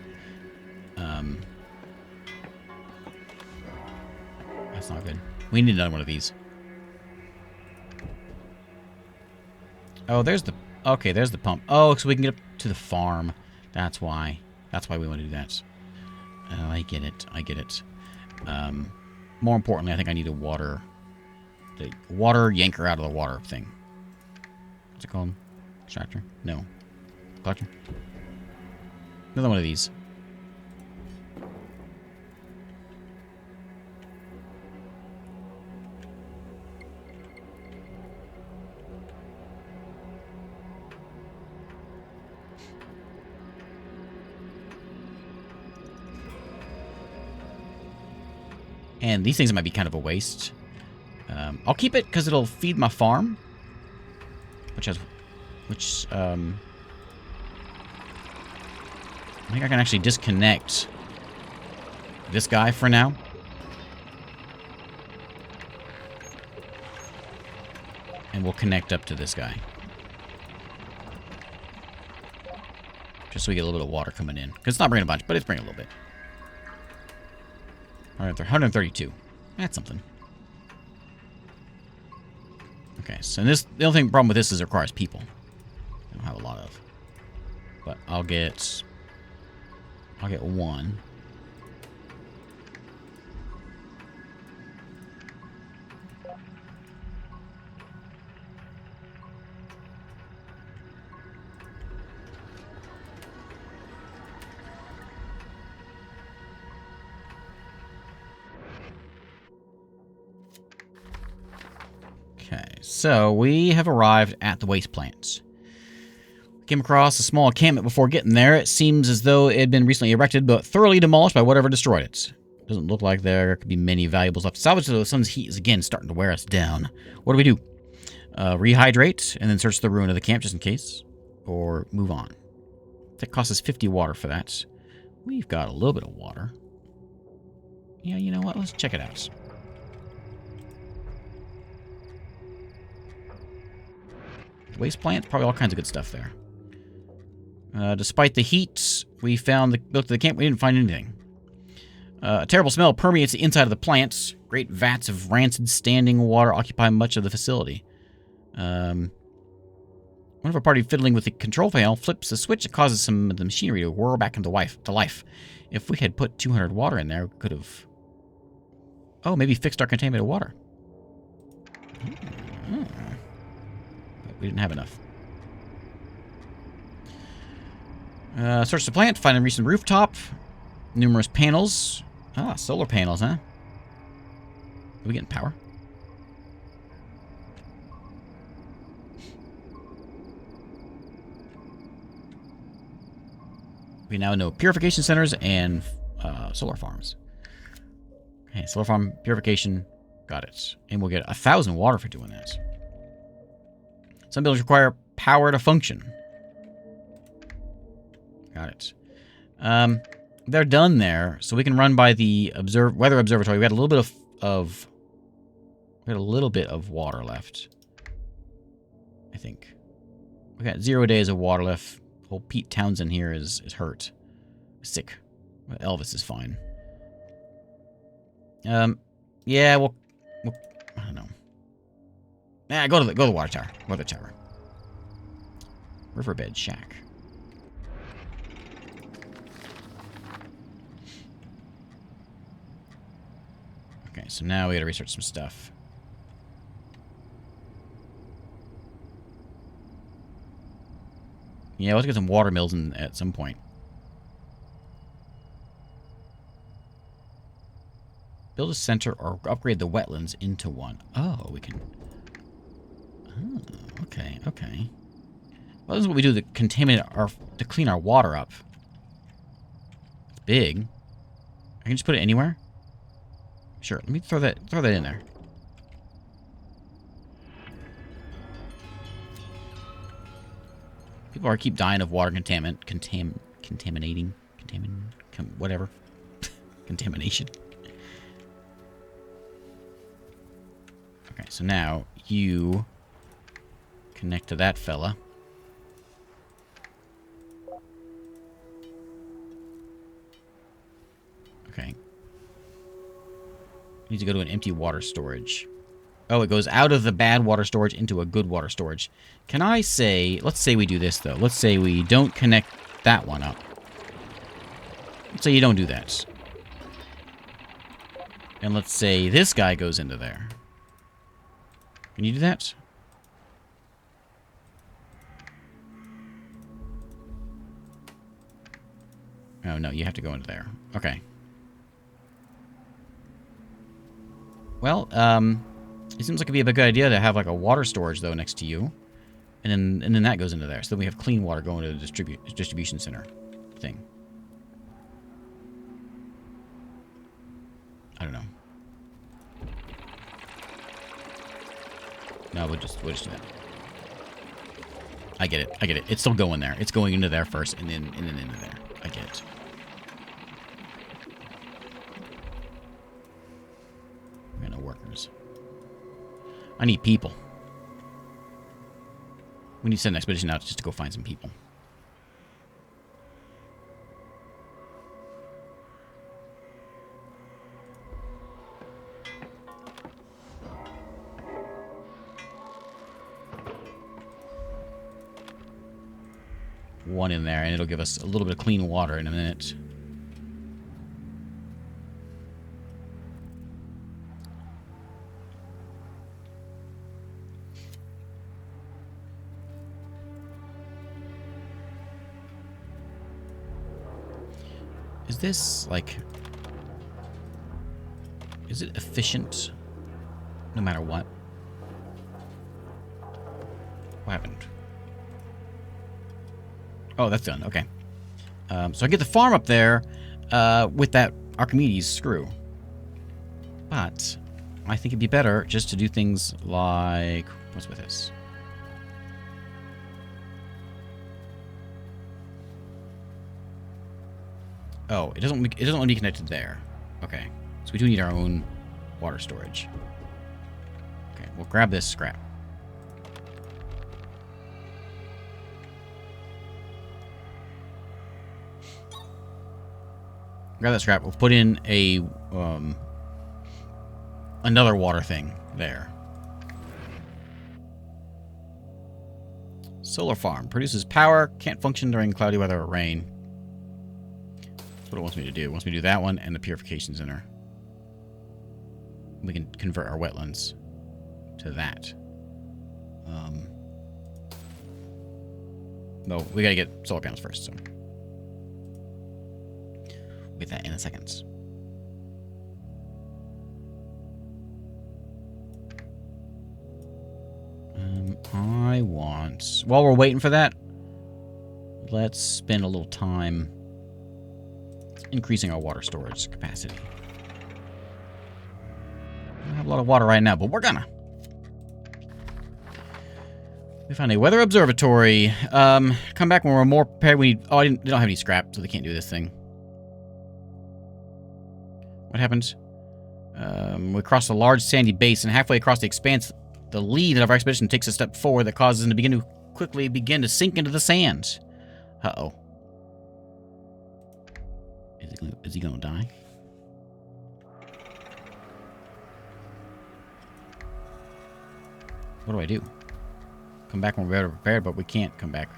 Speaker 1: That's not good. We need another one of these. Oh, there's the... Okay, there's the pump. Oh, so we can get up to the farm. That's why. That's why we want to do that. Oh, I get it. I get it. More importantly, I think I need a water... The water yanker out of the water thing. What's it called? Extractor? No. Collector? Another one of these. And these things might be kind of a waste. I'll keep it because it'll feed my farm. I think I can actually disconnect this guy for now. And we'll connect up to this guy. Just so we get a little bit of water coming in. Because it's not bringing a bunch, but it's bringing a little bit. Alright, they're 132. That's something. Okay, so the only problem with this is it requires people. I don't have a lot of. But I'll get one. Okay, so we have arrived at the waste plants. We came across a small encampment before getting there. It seems as though it had been recently erected, but thoroughly demolished by whatever destroyed it. Doesn't look like there could be many valuables left to salvage, though the sun's heat is again starting to wear us down. What do? Rehydrate, and then search the ruin of the camp just in case. Or move on. That costs us 50 water for that. We've got a little bit of water. Yeah, you know what? Let's check it out. Waste plant, probably all kinds of good stuff there. Despite the heat, we found looked at the camp, we didn't find anything. A terrible smell permeates the inside of the plants. Great vats of rancid standing water occupy much of the facility. One of our party fiddling with the control panel flips a switch that causes some of the machinery to whir back into life. If we had put 200 water in there, we could have... Oh, maybe fixed our containment of water. But we didn't have enough. Search the plant, find a recent rooftop. Numerous panels. Ah, solar panels, huh? Are we getting power? We now know purification centers and solar farms. Okay, solar farm purification. Got it. And we'll get 1,000 water for doing that. Some buildings require power to function. Got it. They're done there, so we can run by the weather observatory. We had a little bit of water left. I think we got 0 days of water left. Old Pete Townsend here is hurt, sick. Elvis is fine. Yeah, we'll I don't know. Nah, go to the water tower. Weather tower. Riverbed shack. Okay, so now we gotta research some stuff. Yeah, let's get some water mills in at some point. Build a center or upgrade the wetlands into one. Oh, we can... Oh, okay, okay. Well, this is what we do to to clean our water up. It's big. I can just put it anywhere? Sure, let me throw that in there. People keep dying of water contamination. Okay, so now you connect to that fella. Okay. Need to go to an empty water storage. Oh, it goes out of the bad water storage into a good water storage. Can I say... Let's say we do this, though. Let's say we don't connect that one up. Let's say you don't do that. And let's say this guy goes into there. Can you do that? Oh, no. You have to go into there. Okay. Well, it seems like it'd be a good idea to have like a water storage though next to you, and then that goes into there. So then we have clean water going to the distribution center thing. I don't know. No, we'll just do that. I get it. It's still going there. It's going into there first, and then into there. I get it. No workers. I need people. We need to send an expedition out just to go find some people. One in there, and it'll give us a little bit of clean water in a minute. Is this, like... Is it efficient? No matter what? What happened? Oh, that's done. Okay. So I get the farm up there with that Archimedes screw. But I think it'd be better just to do things like... What's with this? Oh, it doesn't want to be connected there. Okay. So we do need our own water storage. Okay, we'll grab this scrap. Grab that scrap. We'll put in a another water thing there. Solar farm produces power. Can't function during cloudy weather or rain. That's what it wants me to do. It wants me to do that one and the purification center. We can convert our wetlands to that. No, we gotta get solar panels first, so we'll get that in a second. I want... While we're waiting for that, let's spend a little time increasing our water storage capacity. I don't have a lot of water right now, but we're gonna. We found a weather observatory. Come back when we're more prepared. We need... Oh, they don't have any scrap, so they can't do this thing. What happened? We crossed a large sandy basin. Halfway across the expanse, the lead of our expedition takes a step forward that causes him to quickly begin to sink into the sand. Uh-oh. Is he gonna die? What do I do? Come back when we're better prepared, but we can't come back.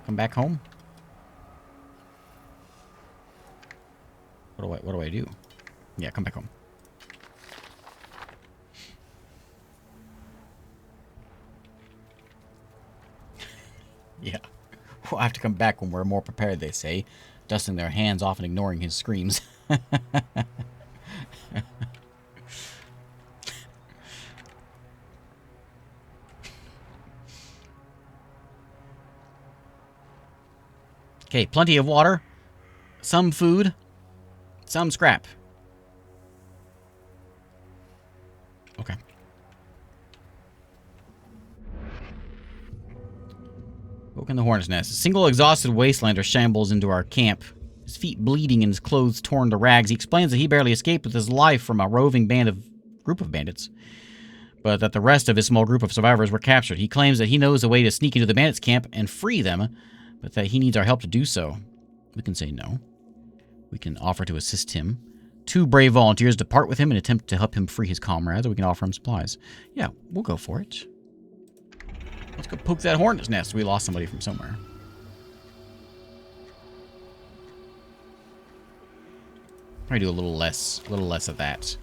Speaker 1: Come back home? What do I do? Yeah, come back home. Yeah. We'll have to come back when we're more prepared, they say, dusting their hands off and ignoring his screams. Okay, plenty of water, some food, some scrap. Okay. Woke in the hornet's nest. A single exhausted wastelander shambles into our camp. His feet bleeding and his clothes torn to rags. He explains that he barely escaped with his life from a roving group of bandits, but that the rest of his small group of survivors were captured. He claims that he knows a way to sneak into the bandits' camp and free them, but that he needs our help to do so. We can say no. We can offer to assist him. 2 brave volunteers depart with him and attempt to help him free his comrades, or we can offer him supplies. Yeah, we'll go for it. Let's go poke that hornet's nest. We lost somebody from somewhere. Probably do a little less of that.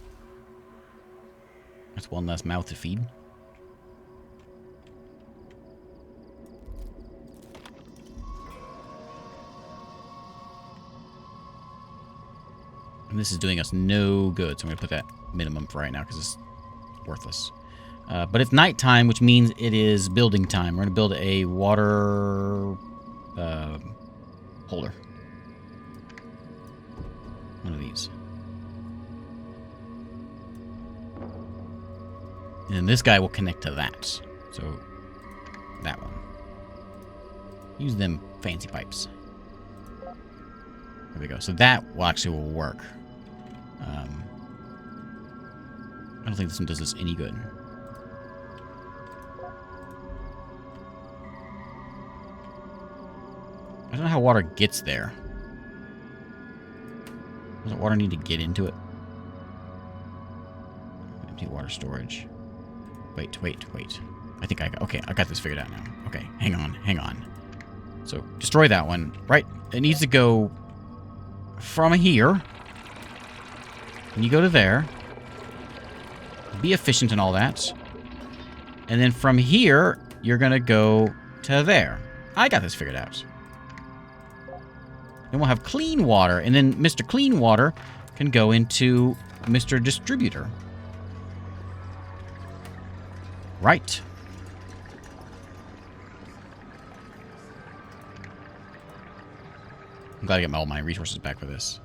Speaker 1: That's one less mouth to feed. And this is doing us no good, so I'm going to put that minimum for right now because it's worthless. But it's nighttime, which means it is building time. We're going to build a water holder. One of these. And then this guy will connect to that. So, that one. Use them fancy pipes. There we go. So that will work. I don't think this one does us any good. I don't know how water gets there. Doesn't water need to get into it? Empty water storage. Wait. I think I got this figured out now. Okay, hang on. So, destroy that one. Right, it needs to go from here. And you go to there. Be efficient and all that. And then from here, you're going to go to there. I got this figured out. Then we'll have clean water. And then Mr. Clean Water can go into Mr. Distributor. Right. I'm glad I get all my resources back for this.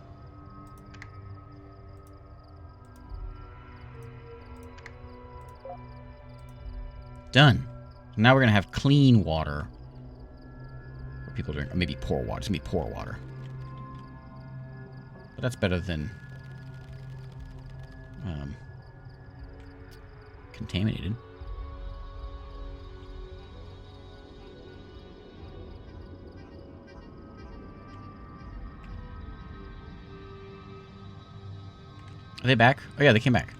Speaker 1: Done. Now we're going to have clean water. For people drink. Or maybe poor water. It's going to be poor water. But that's better than contaminated. Are they back? Oh yeah, they came back.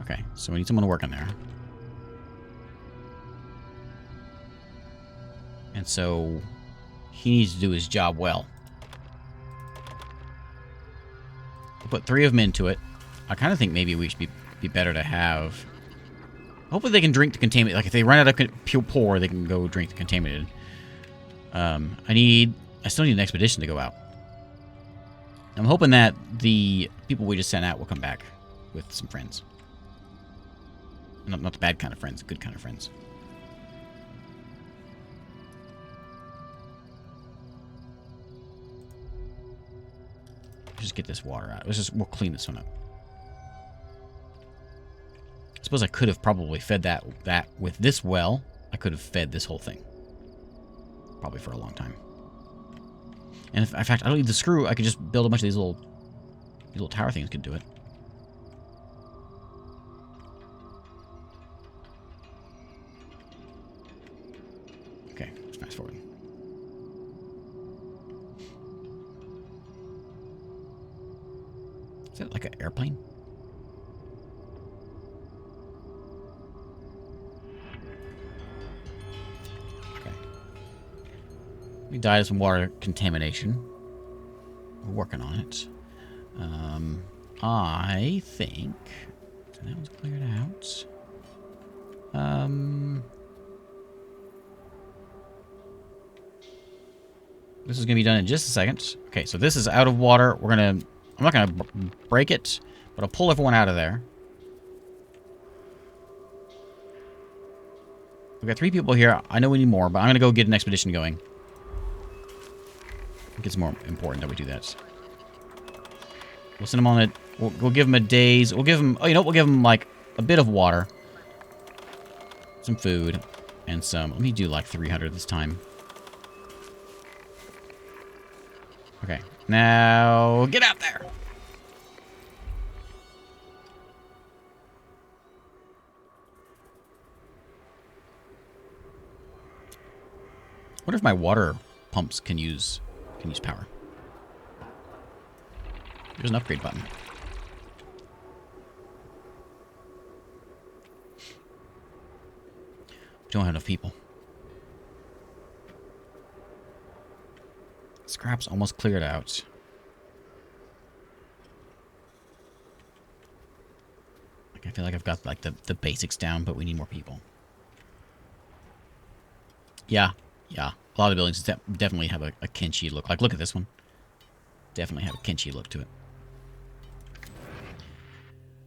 Speaker 1: Okay, so we need someone to work in there. And so he needs to do his job well. We'll put 3 of them into it. I kind of think maybe we should be better to have Hopefully they can drink the contaminated. Like, if they run out of pure pour, they can go drink the contaminated. I still need an expedition to go out. I'm hoping that the people we just sent out will come back with some friends. Not the bad kind of friends, good kind of friends. Just get this water out. We'll clean this one up. I suppose I could have probably fed that with this well. I could have fed this whole thing. Probably for a long time. And in fact, I don't need the screw. I could just build a bunch of these little tower things could do it. Okay, let's fast forward. Is that like an airplane? Okay. We died of some water contamination. We're working on it. I think... So that one's cleared out. This is going to be done in just a second. Okay, so this is out of water. I'm not going to break it, but I'll pull everyone out of there. We've got 3 people here. I know we need more, but I'm going to go get an expedition going. I think it's more important that we do that. We'll send them on it. We'll give them a day's... We'll give them... Oh, you know what? We'll give them, like, a bit of water. Some food. And some... Let me do, like, 300 this time. Okay. Now, get out there! I wonder if my water pumps can use power. There's an upgrade button. We don't have enough people. Scrap's almost cleared out. Like, I feel like I've got like the basics down, but we need more people. Yeah. A lot of the buildings definitely have a Kenshi look. Like, look at this one. Definitely have a Kenshi look to it.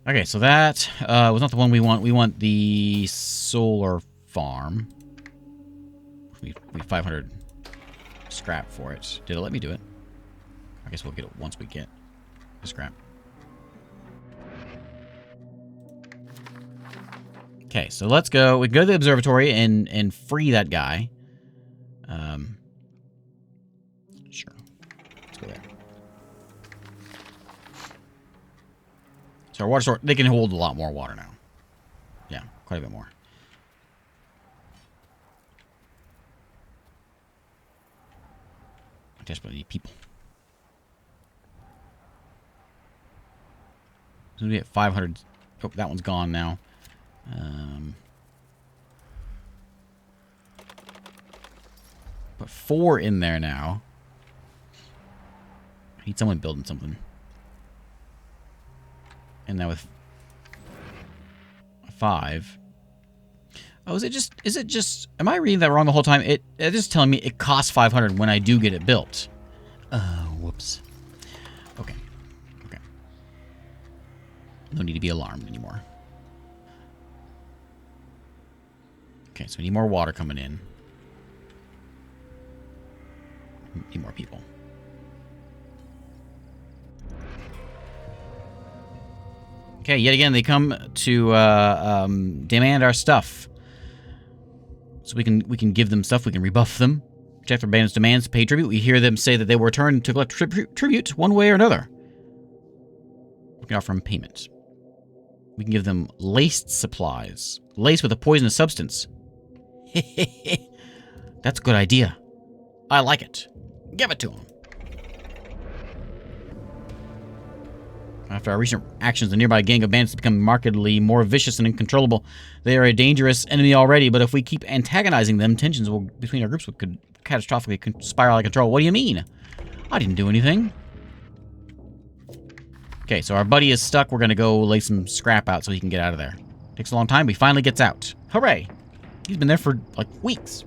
Speaker 1: Okay, so that was not the one we want. We want the solar farm. We 500 scrap for it. Did it let me do it? I guess we'll get it once we get the scrap. Okay, so let's go. We can go to the observatory and free that guy. Sure. Let's go there. So our water source, they can hold a lot more water now. Yeah, quite a bit more. I desperately need people. So we get 500. Oh, that one's gone now. Put 4 in there now. I need someone building something. And now with 5. Oh, is it just am I reading that wrong the whole time? It is telling me it costs 500 when I do get it built. Oh, whoops. Okay. No need to be alarmed anymore. Okay, so we need more water coming in. Need more people. Okay, yet again, they come to demand our stuff. So we can give them stuff, we can rebuff them. Reject their bandits' demands, pay tribute. We hear them say that they will return to collect tribute one way or another. We can offer them payment. We can give them laced supplies. Laced with a poisonous substance. That's a good idea. I like it. Give it to them. After our recent actions, the nearby gang of bandits has become markedly more vicious and uncontrollable. They are a dangerous enemy already, but if we keep antagonizing them, tensions between our groups could catastrophically spiral out of control. What do you mean? I didn't do anything. Okay, so our buddy is stuck. We're going to go lay some scrap out so he can get out of there. Takes a long time, but he finally gets out. Hooray! He's been there for, like, weeks.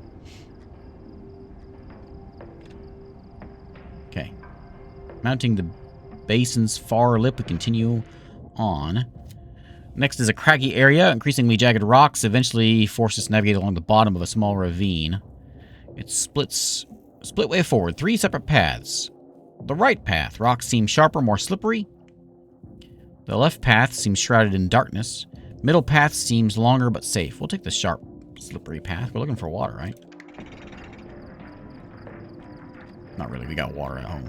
Speaker 1: Okay. Mounting the basin's far lip, we continue on. Next is a craggy area, increasingly jagged rocks eventually force us to navigate along the bottom of a small ravine. It split way forward, 3 separate paths. The right path, rocks seem sharper, more slippery. The left path seems shrouded in darkness. Middle path seems longer but safe. We'll take the sharp, slippery path. We're looking for water, right? Not really, we got water at home.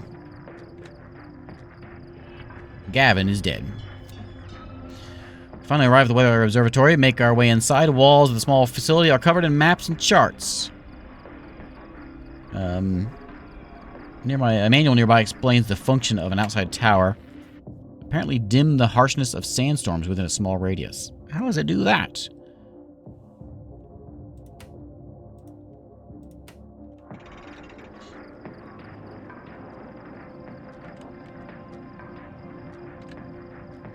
Speaker 1: Gavin is dead. Finally arrive at the weather observatory, make our way inside. Walls of the small facility are covered in maps and charts. A manual nearby explains the function of an outside tower. Apparently dim the harshness of sandstorms within a small radius. How does it do that?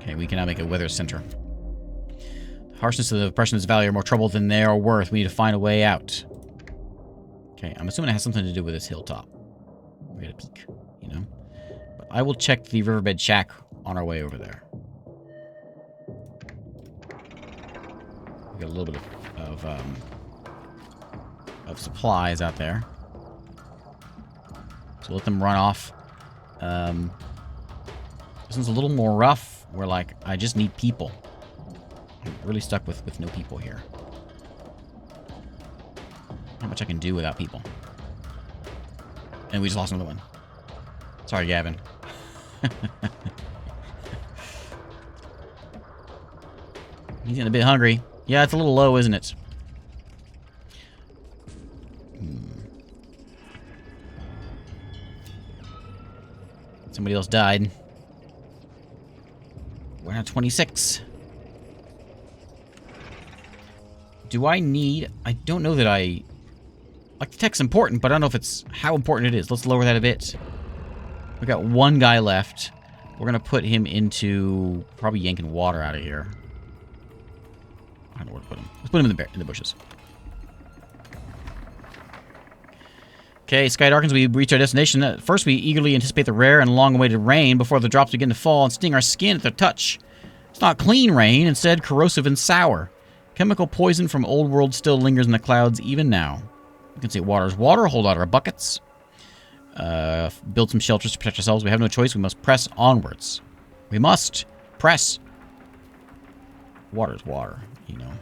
Speaker 1: Okay, we can now make a weather center. The harshness of the oppression's value are more trouble than they are worth. We need to find a way out. Okay, I'm assuming it has something to do with this hilltop. We gotta peek, you know? But I will check the riverbed shack on our way over there. We got a little bit of supplies out there. So let them run off. This one's a little more rough. Where, like, I just need people. I'm really stuck with no people here. Not much I can do without people. And we just lost another one. Sorry, Gavin. He's getting a bit hungry. Yeah, it's a little low, isn't it? Somebody else died. We're at 26. Do I need... I don't know that I... Like, the tech's important, but I don't know if it's... how important it is. Let's lower that a bit. We got one guy left. We're gonna put him into... probably yanking water out of here. I don't know where to put him. Let's put him in the bushes. Okay, sky darkens. We reach our destination. At first, we eagerly anticipate the rare and long-awaited rain before the drops begin to fall and sting our skin at their touch. It's not clean rain, instead corrosive and sour. Chemical poison from old world still lingers in the clouds even now. You can say water's water, hold out our buckets. Build some shelters to protect ourselves. We have no choice. We must press onwards. We must press. Water's water, you know.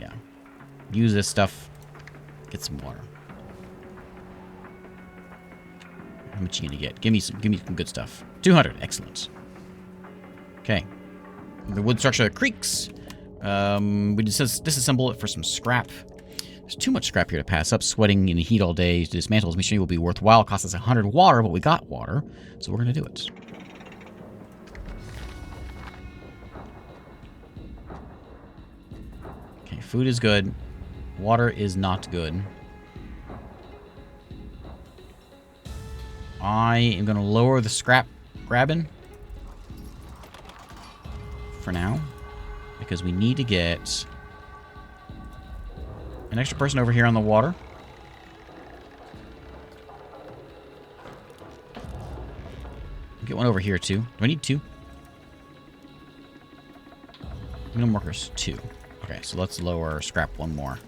Speaker 1: Yeah. Use this stuff. Get some water. How much you gonna get? Give me some good stuff. 200. Excellent. Okay. The wood structure creaks. We disassemble it for some scrap. There's too much scrap here to pass up. Sweating in the heat all day to dismantle this machine will be worthwhile. Cost us 100 water, but we got water, so we're gonna do it. Okay, food is good. Water is not good. I am gonna lower the scrap grabbing for now, because we need to get an extra person over here on the water. Get one over here too. Do I need 2? Minimum workers 2. Okay, so let's lower scrap 1 more.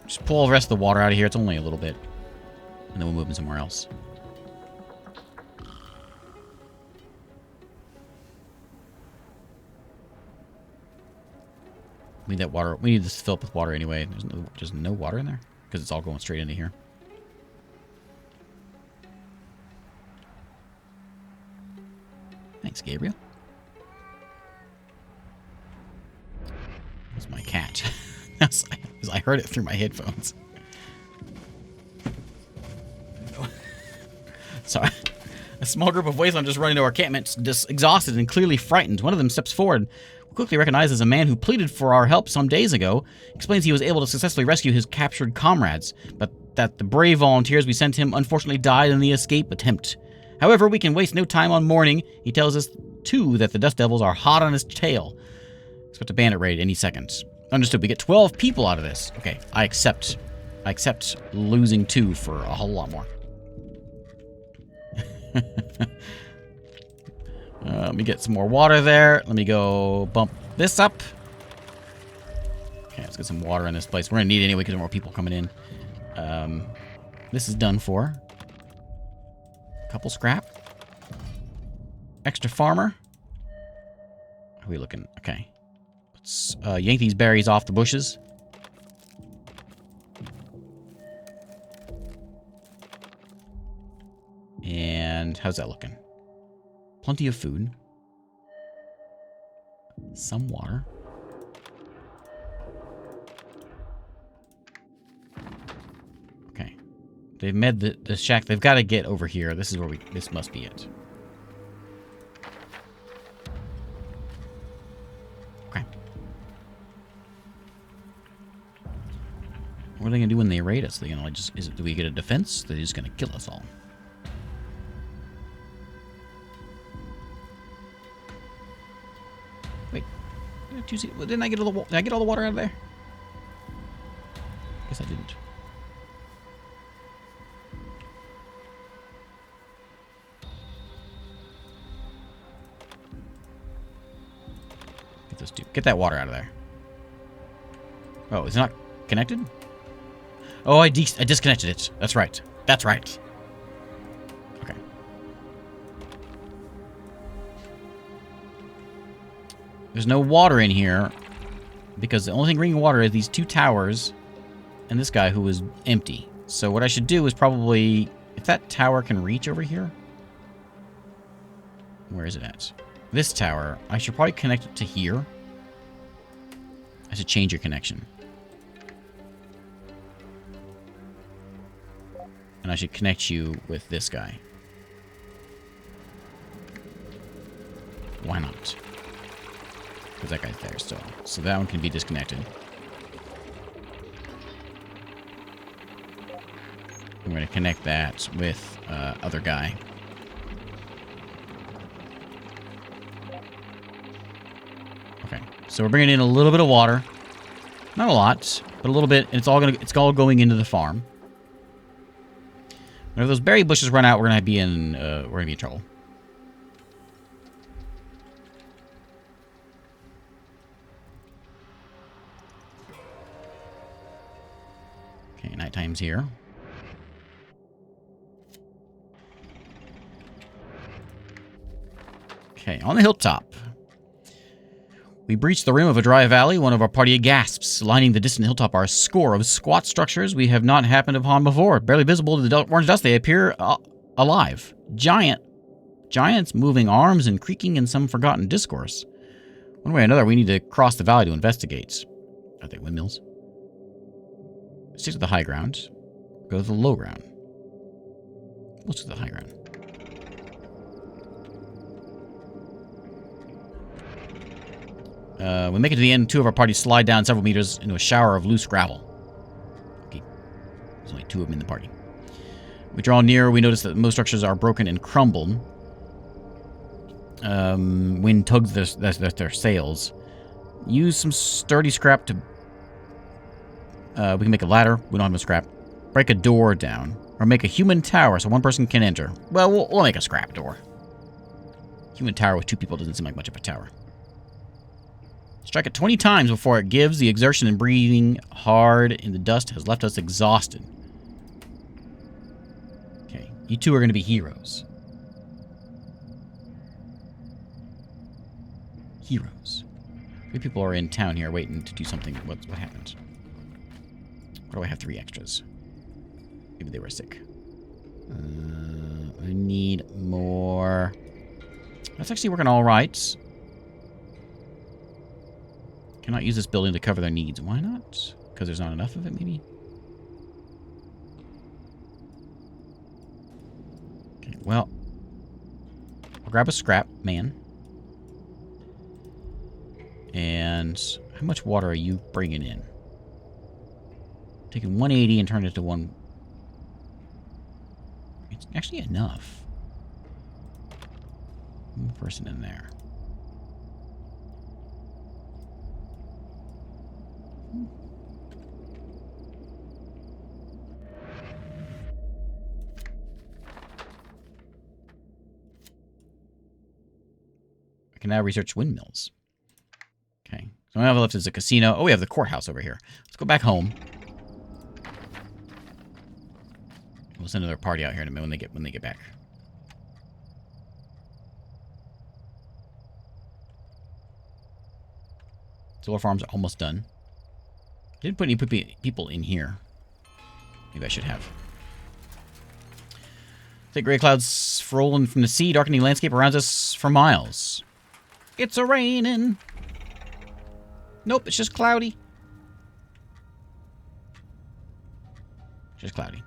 Speaker 1: Just pull the rest of the water out of here. It's only a little bit. And then we'll move them somewhere else. We need that water. We need this to fill up with water anyway. There's no water in there? Because it's all going straight into here. Thanks, Gabriel. That's my cat. I heard it through my headphones. Sorry. A small group of wastelanders just running to our encampment, exhausted and clearly frightened. One of them steps forward, quickly recognizes a man who pleaded for our help some days ago, explains he was able to successfully rescue his captured comrades, but that the brave volunteers we sent him unfortunately died in the escape attempt. However, we can waste no time on mourning. He tells us 2 that the Dust Devils are hot on his tail. Expect a bandit raid any second. Understood. We get 12 people out of this. Okay, I accept losing 2 for a whole lot more. Let me get some more water there. Let me go bump this up. Okay, let's get some water in this place. We're gonna need it anyway because there are more people coming in. This is done for. Couple scrap. Extra farmer. How are we looking? Okay. Let's yank these berries off the bushes. And how's that looking? Plenty of food. Some water. Okay. They've made the shack. They've got to get over here. This is where this must be it. Okay. What are they going to do when they raid us? Are they going to just, do we get a defense? They're just going to kill us all. Didn't I get all the did I get all the water out of there? Guess I didn't. Get those two. Get that water out of there. Oh, is it not connected? Oh, I disconnected it. That's right. That's right. Okay. There's no water in here because the only thing bringing water is these 2 towers and this guy who is empty. So what I should do is probably, if that tower can reach over here. Where is it at? This tower. I should probably connect it to here. I should change your connection. And I should connect you with this guy. Why not? Because that guy's there still. So that one can be disconnected. I'm going to connect that with other guy. Okay. So we're bringing in a little bit of water. Not a lot, but a little bit. And it's all going into the farm. Whenever those berry bushes run out, we're gonna be in trouble. Okay, nighttime's here. Okay, on the hilltop. We breached the rim of a dry valley. One of our party gasps. Lining the distant hilltop are a score of squat structures we have not happened upon before. Barely visible to the orange dust, they appear alive. Giants moving arms and creaking in some forgotten discourse. One way or another, we need to cross the valley to investigate. Are they windmills? Stick to the high ground. Go to the low ground. Let's go to the high ground. We make it to the end. 2 of our party slide down several meters into a shower of loose gravel. Okay. There's only 2 of them in the party. We draw near. We notice that most structures are broken and crumbled. Wind tugs their sails. Use some sturdy scrap to... we can make a ladder. We don't have no scrap. Break a door down. Or make a human tower so 1 person can enter. Well, we'll make a scrap door. Human tower with 2 people doesn't seem like much of a tower. Strike it 20 times before it gives. The exertion and breathing hard in the dust has left us exhausted. Okay, you 2 are going to be heroes. Heroes. 3 people are in town here waiting to do something. What happened? Why do I have 3 extras? Maybe they were sick. I need more. That's actually working all right. Cannot use this building to cover their needs. Why not? Because there's not enough of it, maybe? Okay, well. I'll grab a scrap, man. And how much water are you bringing in? Taking 180 and turning it to 1... It's actually enough. 1 person in there. can now research windmills. Okay. So what we have left is a casino. Oh, we have the courthouse over here. Let's go back home. We'll send another party out here in a minute when they get back. Solar farm's almost done. Didn't put any people in here. Maybe I should have. Thick gray clouds rolling from the sea, darkening landscape around us for miles. It's a-raining. Nope, it's just cloudy. Just cloudy.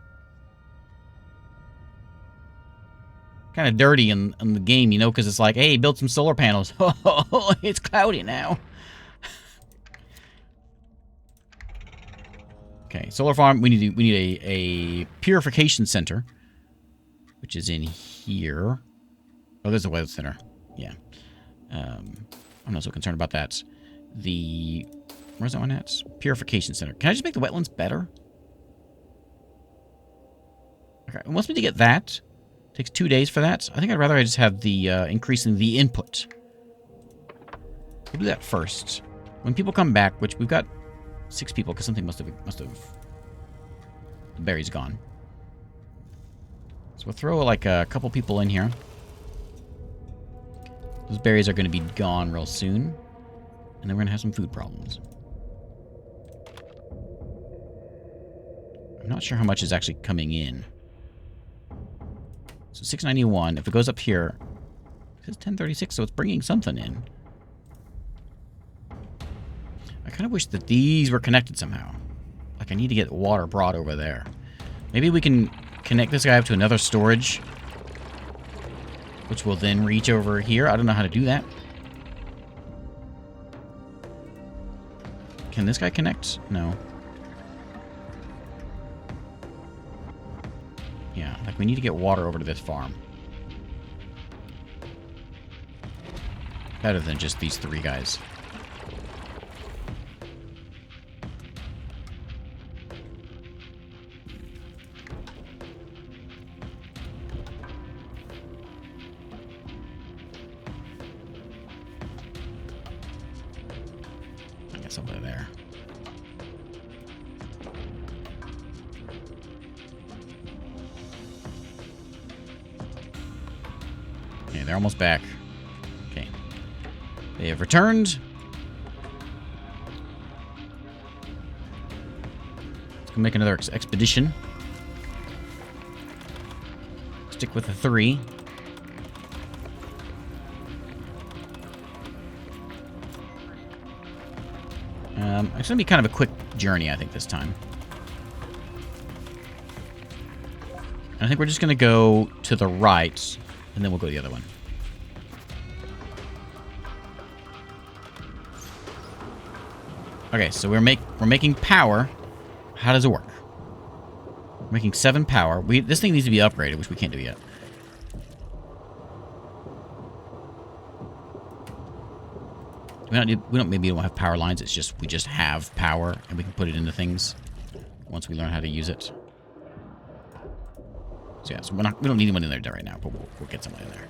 Speaker 1: Kind of dirty in the game, you know, because it's like, hey, build some solar panels. Oh, it's cloudy now. Okay, solar farm. We need a purification center, which is in here. Oh, there's a weather center. Yeah. I'm not so concerned about that. Where's that one at? Purification center. Can I just make the wetlands better? Okay, once we get that, it takes 2 days for that. I think I'd rather just have the increasing the input. We'll do that first. When people come back, which we've got 6 people, because something must have the berry's gone. So we'll throw like a couple people in here. Those berries are going to be gone real soon, and then we're going to have some food problems. I'm not sure how much is actually coming in. So 691. If it goes up here, it says 1036, so it's bringing something in. I kind of wish that these were connected somehow. Like, I need to get water brought over there. Maybe we can connect this guy up to another storage, which will then reach over here. I don't know how to do that. Can this guy connect? No. Yeah, like we need to get water over to this farm. Better than just these 3 guys. Over there. Okay, they're almost back. Okay. They have returned. Let's go make another expedition. Stick with the 3. It's going to be kind of a quick journey, I think, this time. And I think we're just going to go to the right, and then we'll go to the other one. Okay, so we're making power. How does it work? We're making 7 power. This thing needs to be upgraded, which we can't do yet. Maybe we don't have power lines. It's just we just have power, and we can put it into things once we learn how to use it. So yeah, so we don't need anyone in there right now, but we'll get someone in there.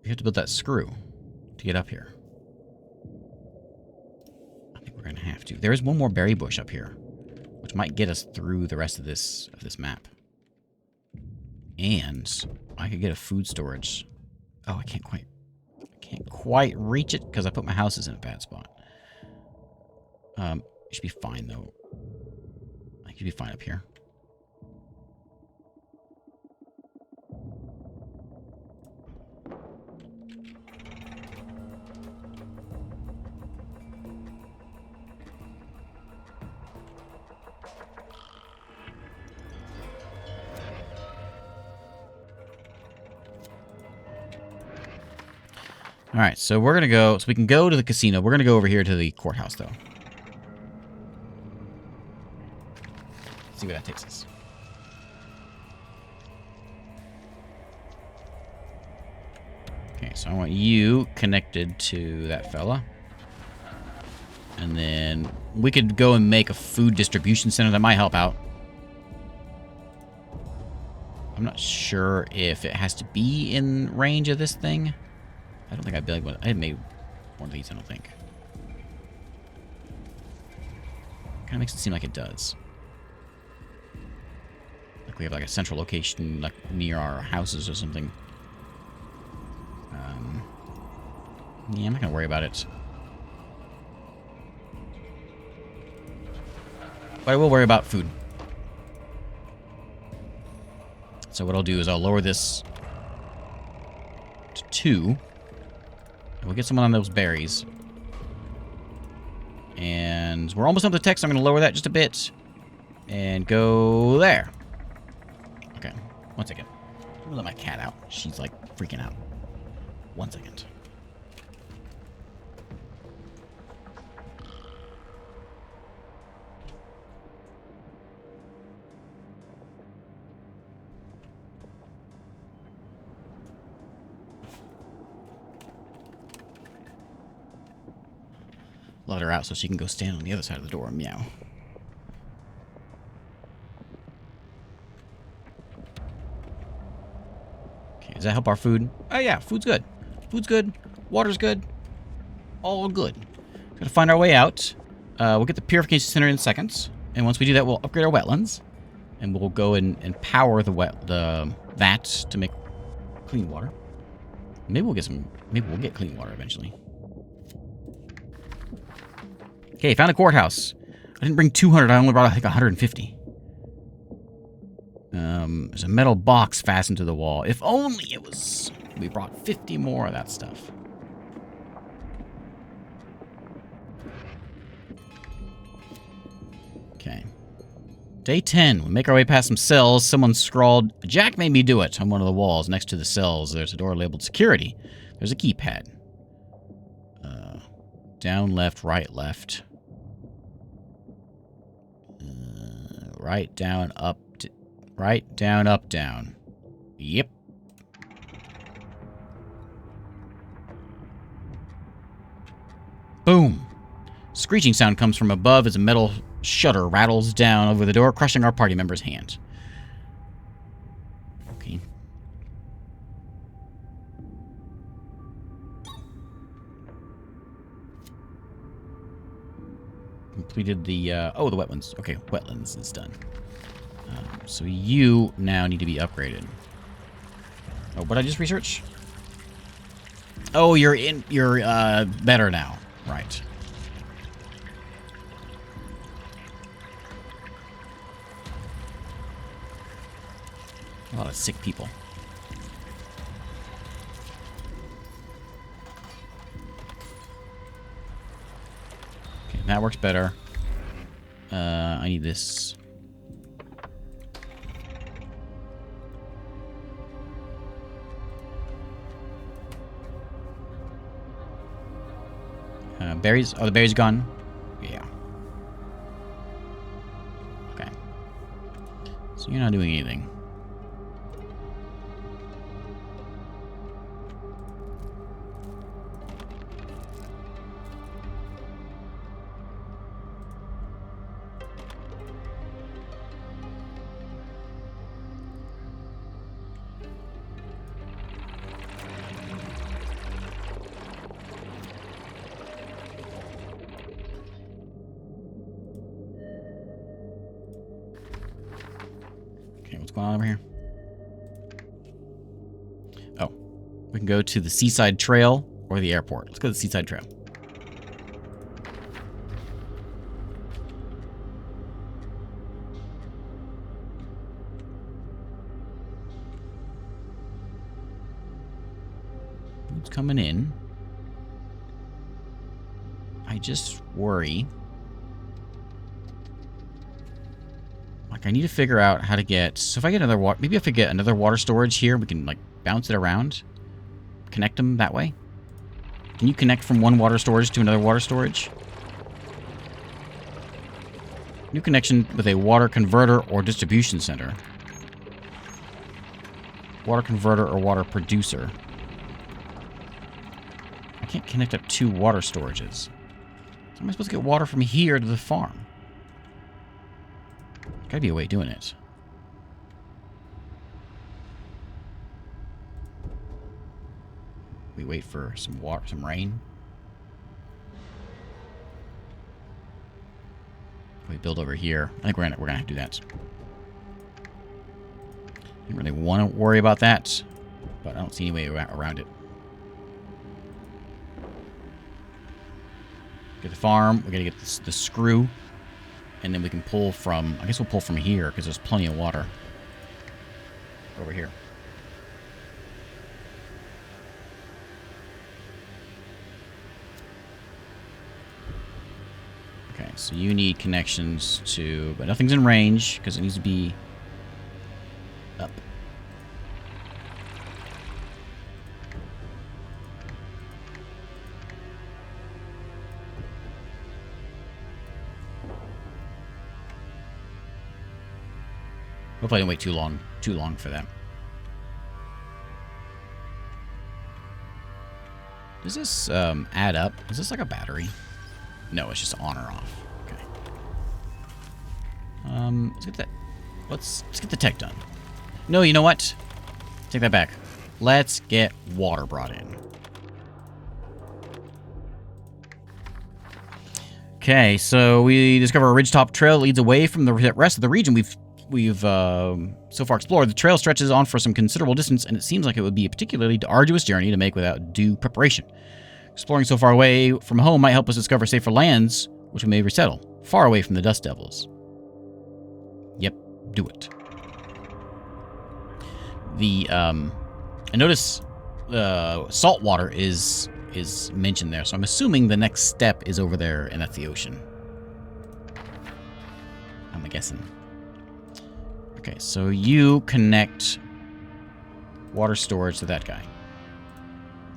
Speaker 1: We have to build that screw to get up here. I think we're gonna have to. There is one more berry bush up here, which might get us through the rest of this map. And I could get a food storage. Oh, I can't quite reach it because I put my houses in a bad spot. It should be fine though. I should be fine up here. Alright, so we're going to go... So we can go to the casino. We're going to go over here to the courthouse, though. Let's see where that takes us. Okay, so I want you connected to that fella. And then we could go and make a food distribution center that might help out. I'm not sure if it has to be in range of this thing. I don't think I'd be like, I made one of these, I don't think. Kind of makes it seem like it does. Like we have like a central location like near our houses or something. Yeah, I'm not gonna worry about it. But I will worry about food. So what I'll do is I'll lower this to 2. And we'll get someone on those berries. And we're almost up to text. I'm going to lower that just a bit. And go there. Okay. 1 second. I'm going to let my cat out. She's like freaking out. 1 second. Let her out so she can go stand on the other side of the door and meow. Okay, does that help our food? Oh yeah, food's good. Food's good. Water's good. All good. Gotta find our way out. We'll get the purification center in seconds. And once we do that, we'll upgrade our wetlands. And we'll go and power the vats to make clean water. Maybe we'll get clean water eventually. Okay, found a courthouse. I didn't bring 200, I only brought, I think, 150. There's a metal box fastened to the wall. If only it was... We brought 50 more of that stuff. Okay. Day 10. We make our way past some cells. Someone scrawled, "Jack made me do it," on one of the walls next to the cells. There's a door labeled security. There's a keypad. Down, left, right, left. Right, down, up, right, down, up, down. Yep. Boom. Screeching sound comes from above as a metal shutter rattles down over the door, crushing our party member's hand. Okay. Completed the, oh, the wetlands. Okay, wetlands is done. So you now need to be upgraded. Oh, what did I just research? Oh, you're better now. Right. A lot of sick people. Okay, that works better. I need this. Berries? Oh, the berries gone? Yeah. Okay. So you're not doing anything. What's going on over here? Oh, we can go to the seaside trail or the airport. Let's go to the seaside trail. Who's coming in? I just worry. Like, I need to figure out how to get... So if I get another water... Maybe if I get another water storage here, we can, like, bounce it around. Connect them that way. Can you connect from one water storage to another water storage? New connection with a water converter or distribution center. Water converter or water producer. can't connect up 2 water storages. So how am I supposed to get water from here to the farm? Gotta be a way of doing it. We wait for some water, some rain. We build over here. I think we're gonna have to do that. Didn't really want to worry about that, but I don't see any way around it. Get the farm. We're gonna get the screw, and then we can pull from. I guess we'll pull from here because there's plenty of water over here. Okay, so you need connections to, but nothing's in range because it needs to be up. Hopefully I didn't wait too long for that. Does this add up? Is this like a battery? No, it's just on or off. Okay. Let's get that. Let's get the tech done. No, you know what? Take that back. Let's get water brought in. Okay, so we discover a ridgetop trail leads away from the rest of the region we've so far explored. The trail stretches on for some considerable distance, and it seems like it would be a particularly arduous journey to make without due preparation. Exploring so far away from home might help us discover safer lands, which we may resettle, far away from the Dust Devils. Yep, do it. I notice salt water is mentioned there, so I'm assuming the next step is over there, and that's the ocean. I'm guessing. Okay, so you connect water storage to that guy.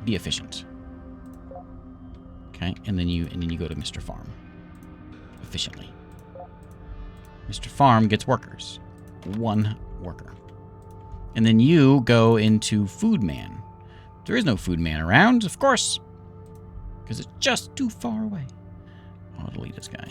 Speaker 1: Be efficient. Okay, and then you go to Mr. Farm. Efficiently. Mr. Farm gets workers. 1 worker. And then you go into Food Man. There is no Food Man around, of course. Because it's just too far away. I'll delete this guy.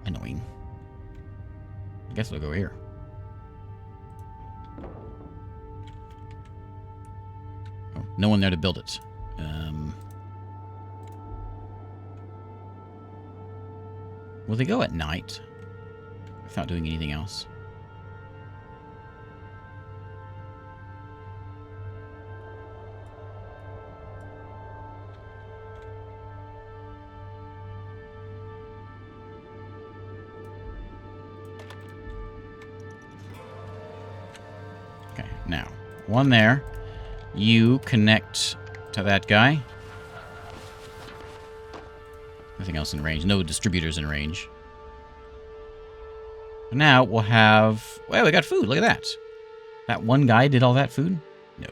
Speaker 1: Annoying. I guess we'll go here. Oh, no one there to build it. Will they go at night without doing anything else? Okay, now, one there. You connect to that guy. Nothing else in range. No distributors in range. Now we'll have... Well, we got food. Look at that. That one guy did all that food? No.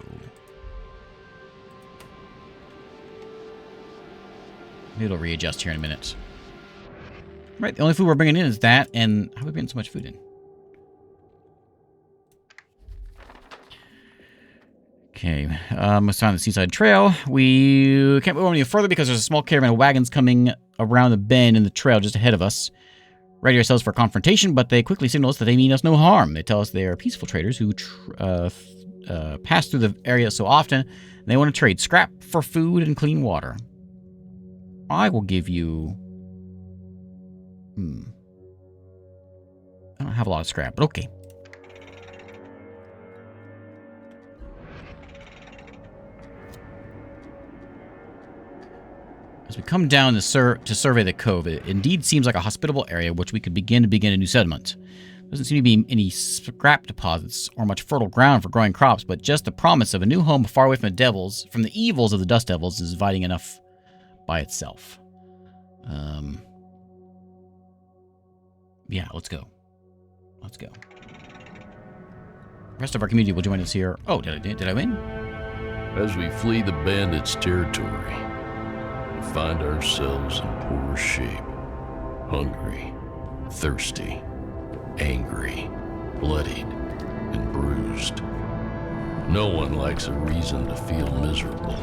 Speaker 1: Maybe it'll readjust here in a minute. Right, the only food we're bringing in is that, and how are we bringing so much food in? Okay, let's find the seaside trail. We can't move any further because there's a small caravan of wagons coming around the bend in the trail just ahead of us. Ready ourselves for confrontation, but they quickly signal us that they mean us no harm. They tell us they are peaceful traders who pass through the area so often, and they want to trade scrap for food and clean water. I will give you... I don't have a lot of scrap, but okay. As we come down to survey the cove, it indeed seems like a hospitable area which we could begin a new settlement. There doesn't seem to be any scrap deposits or much fertile ground for growing crops, but just the promise of a new home far away from the evils of the Dust Devils is inviting enough by itself. Yeah, let's go. Let's go. The rest of our community will join us here. Oh, did I win?
Speaker 2: As we flee the bandits' territory, we find ourselves in poor shape. Hungry, thirsty, angry, bloodied, and bruised. No one likes a reason to feel miserable.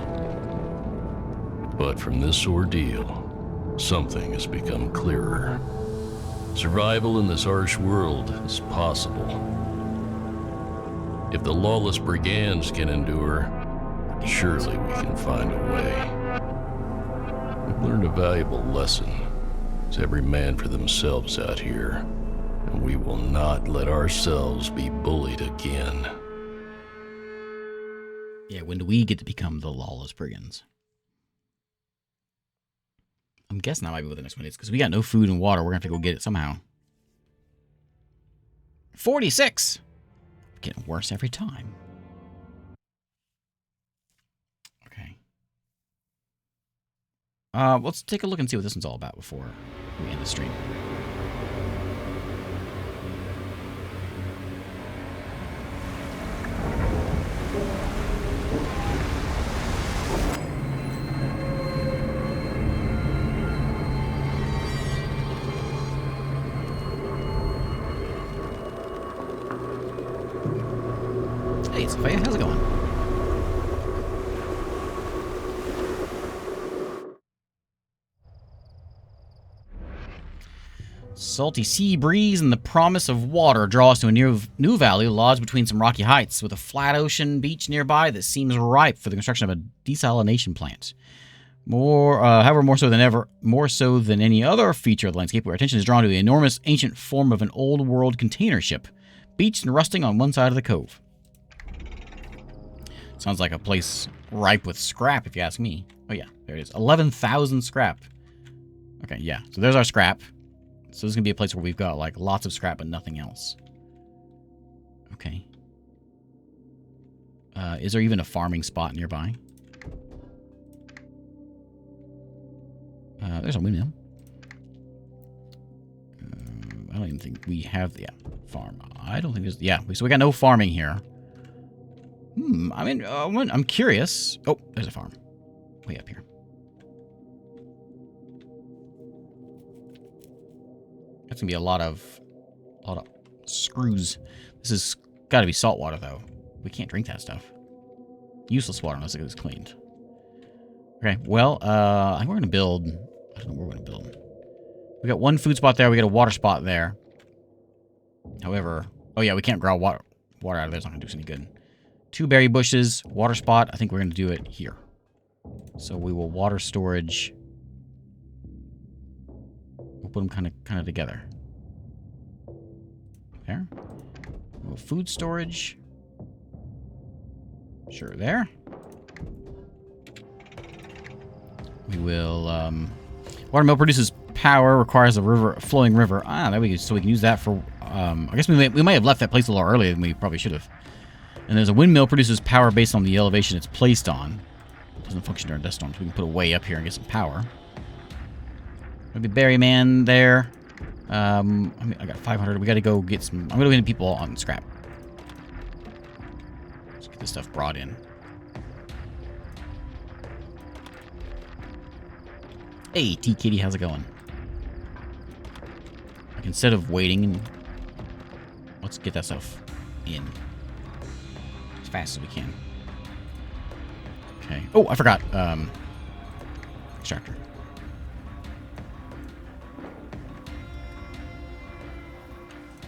Speaker 2: But from this ordeal, something has become clearer. Survival in this harsh world is possible. If the lawless brigands can endure, surely we can find a way. We've learned a valuable lesson. It's every man for themselves out here, and we will not let ourselves be bullied again.
Speaker 1: Yeah, when do we get to become the lawless brigands? I'm guessing that might be what the next one is, because we got no food and water. We're going to have to go get it somehow. 46! Getting worse every time. Okay. Let's take a look and see what this one's all about before we end the stream. Hey, Sophia, how's it going? Salty sea breeze and the promise of water draw us to a new valley lodged between some rocky heights, with a flat ocean beach nearby that seems ripe for the construction of a desalination plant. However, more so than any other feature of the landscape, our attention is drawn to the enormous ancient form of an old world container ship, beached and rusting on one side of the cove. Sounds like a place ripe with scrap, if you ask me. Oh yeah, there it is. 11,000 scrap. Okay, yeah. So there's our scrap. So this is going to be a place where we've got, like, lots of scrap but nothing else. Okay. Is there even a farming spot nearby? There's a windmill. I don't even think we have... Yeah, farm. I don't think there's... Yeah, so we got no farming here. I mean, I'm curious. Oh, there's a farm. Way up here. That's gonna be a lot of screws. This has got to be salt water, though. We can't drink that stuff. Useless water unless it gets cleaned. Okay, well, I think we're gonna build... I don't know where we're gonna build. We got one food spot there. We got a water spot there. However... Oh, yeah, we can't grow water out of there. It's not gonna do us any good. 2 berry bushes, water spot. I think we're going to do it here. So we will water storage. We'll put them kind of together. There. We'll food storage. Sure, there. We will, water mill produces power, requires a flowing river. There we go. So we can use that for, I guess we might have left that place a little earlier than we probably should have. And there's a windmill produces power based on the elevation it's placed on. It doesn't function during dust storms. We can put it way up here and get some power. Maybe berry man there. I got 500. We got to go get some. I'm going to get people on scrap. Let's get this stuff brought in. Hey, T Kitty, how's it going? Like, instead of waiting, let's get that stuff in. Fast as we can. Okay. Oh, I forgot. Extractor.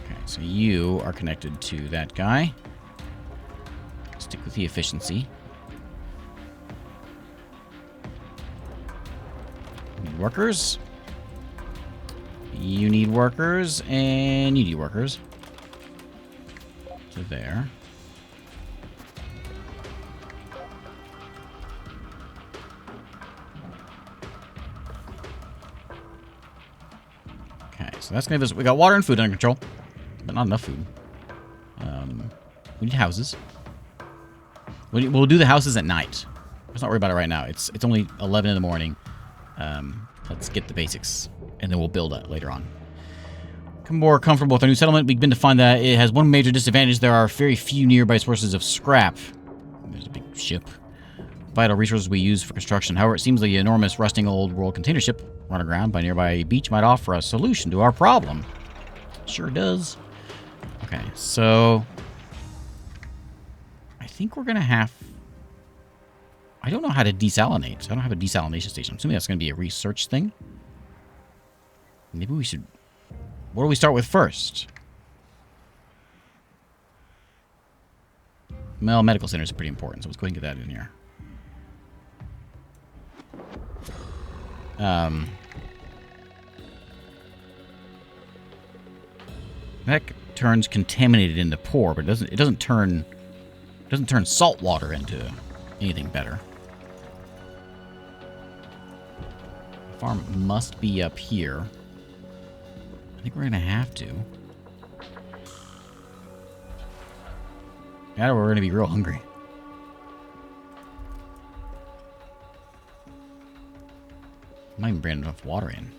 Speaker 1: Okay, so you are connected to that guy. Stick with the efficiency. Need workers. You need workers, and you need workers. So there. So that's gonna give us... We got water and food under control, but not enough food. We need houses. We'll do the houses at night. Let's not worry about it right now. It's only 11 in the morning. Let's get the basics, and then we'll build it later on. Become more comfortable with our new settlement. We begin to find that it has one major disadvantage. There are very few nearby sources of scrap. There's a big ship. vital resources we use for construction. However, it seems the enormous rusting old world container ship run aground by a nearby beach might offer a solution to our problem. Sure does. Okay, so I think we're gonna have... I don't know how to desalinate. I don't have a desalination station. I'm assuming that's gonna be a research thing. Maybe we should... What do we start with first? Well, medical centers are pretty important, so let's go ahead and get that in here. That turns contaminated into poor, but it doesn't turn salt water into anything better. The farm must be up here. I think we're gonna have to. Yeah, we're gonna be real hungry. Might even bring enough water in.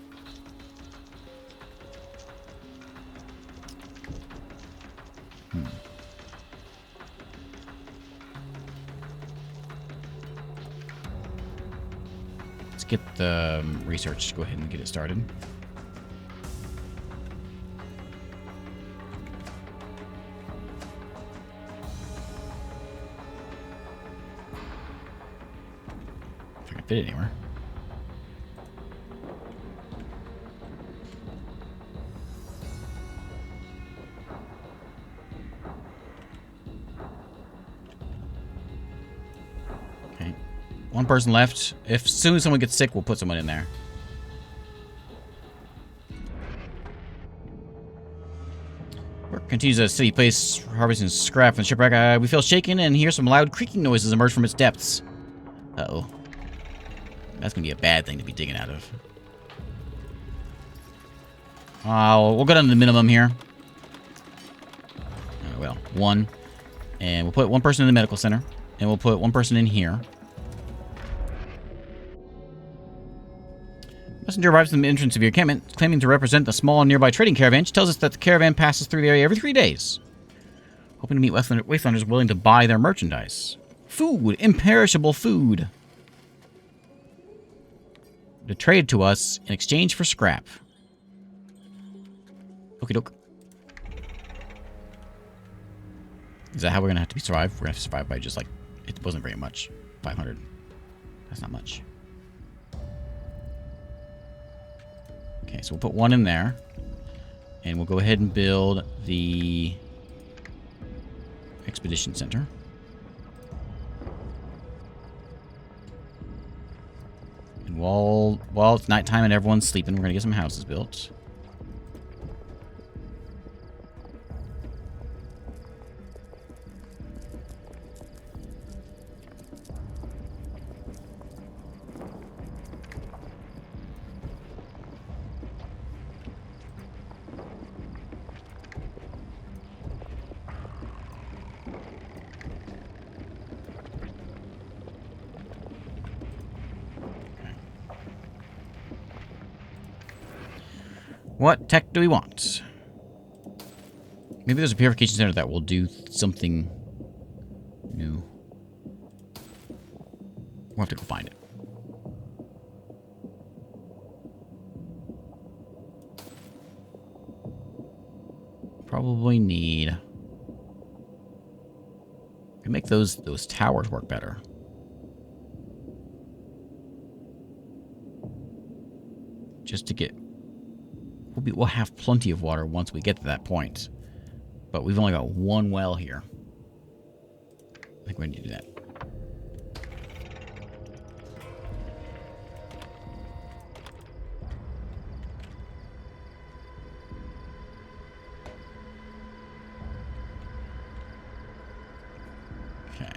Speaker 1: Let's get the research. Go ahead and get it started. If I can fit it anywhere. One person left. If as soon as someone gets sick, we'll put someone in there. Work continues at a city place, harvesting scrap and shipwreck. We feel shaken and hear some loud creaking noises emerge from its depths. Uh-oh. That's gonna be a bad thing to be digging out of. We'll go down to the minimum here. Well, one. And we'll put one person in the medical center. And we'll put one person in here. Messenger arrives at the entrance of your encampment, claiming to represent the small nearby trading caravan. She tells us that the caravan passes through the area every 3 days. Hoping to meet wastelanders willing to buy their merchandise. Food! Imperishable food! To trade to us in exchange for scrap. Okie doke. Is that how we're gonna have to survive? We're gonna have to survive by just like... It wasn't very much. 500. That's not much. Okay, so we'll put one in there. And we'll go ahead and build the expedition center. And while it's nighttime and everyone's sleeping, we're going to get some houses built. What tech do we want? Maybe there's a purification center that will do something new. We'll have to go find it. Probably need... We can make those towers work better. Just to get... We'll have plenty of water once we get to that point. But we've only got one well here. I think we need to do that. Okay.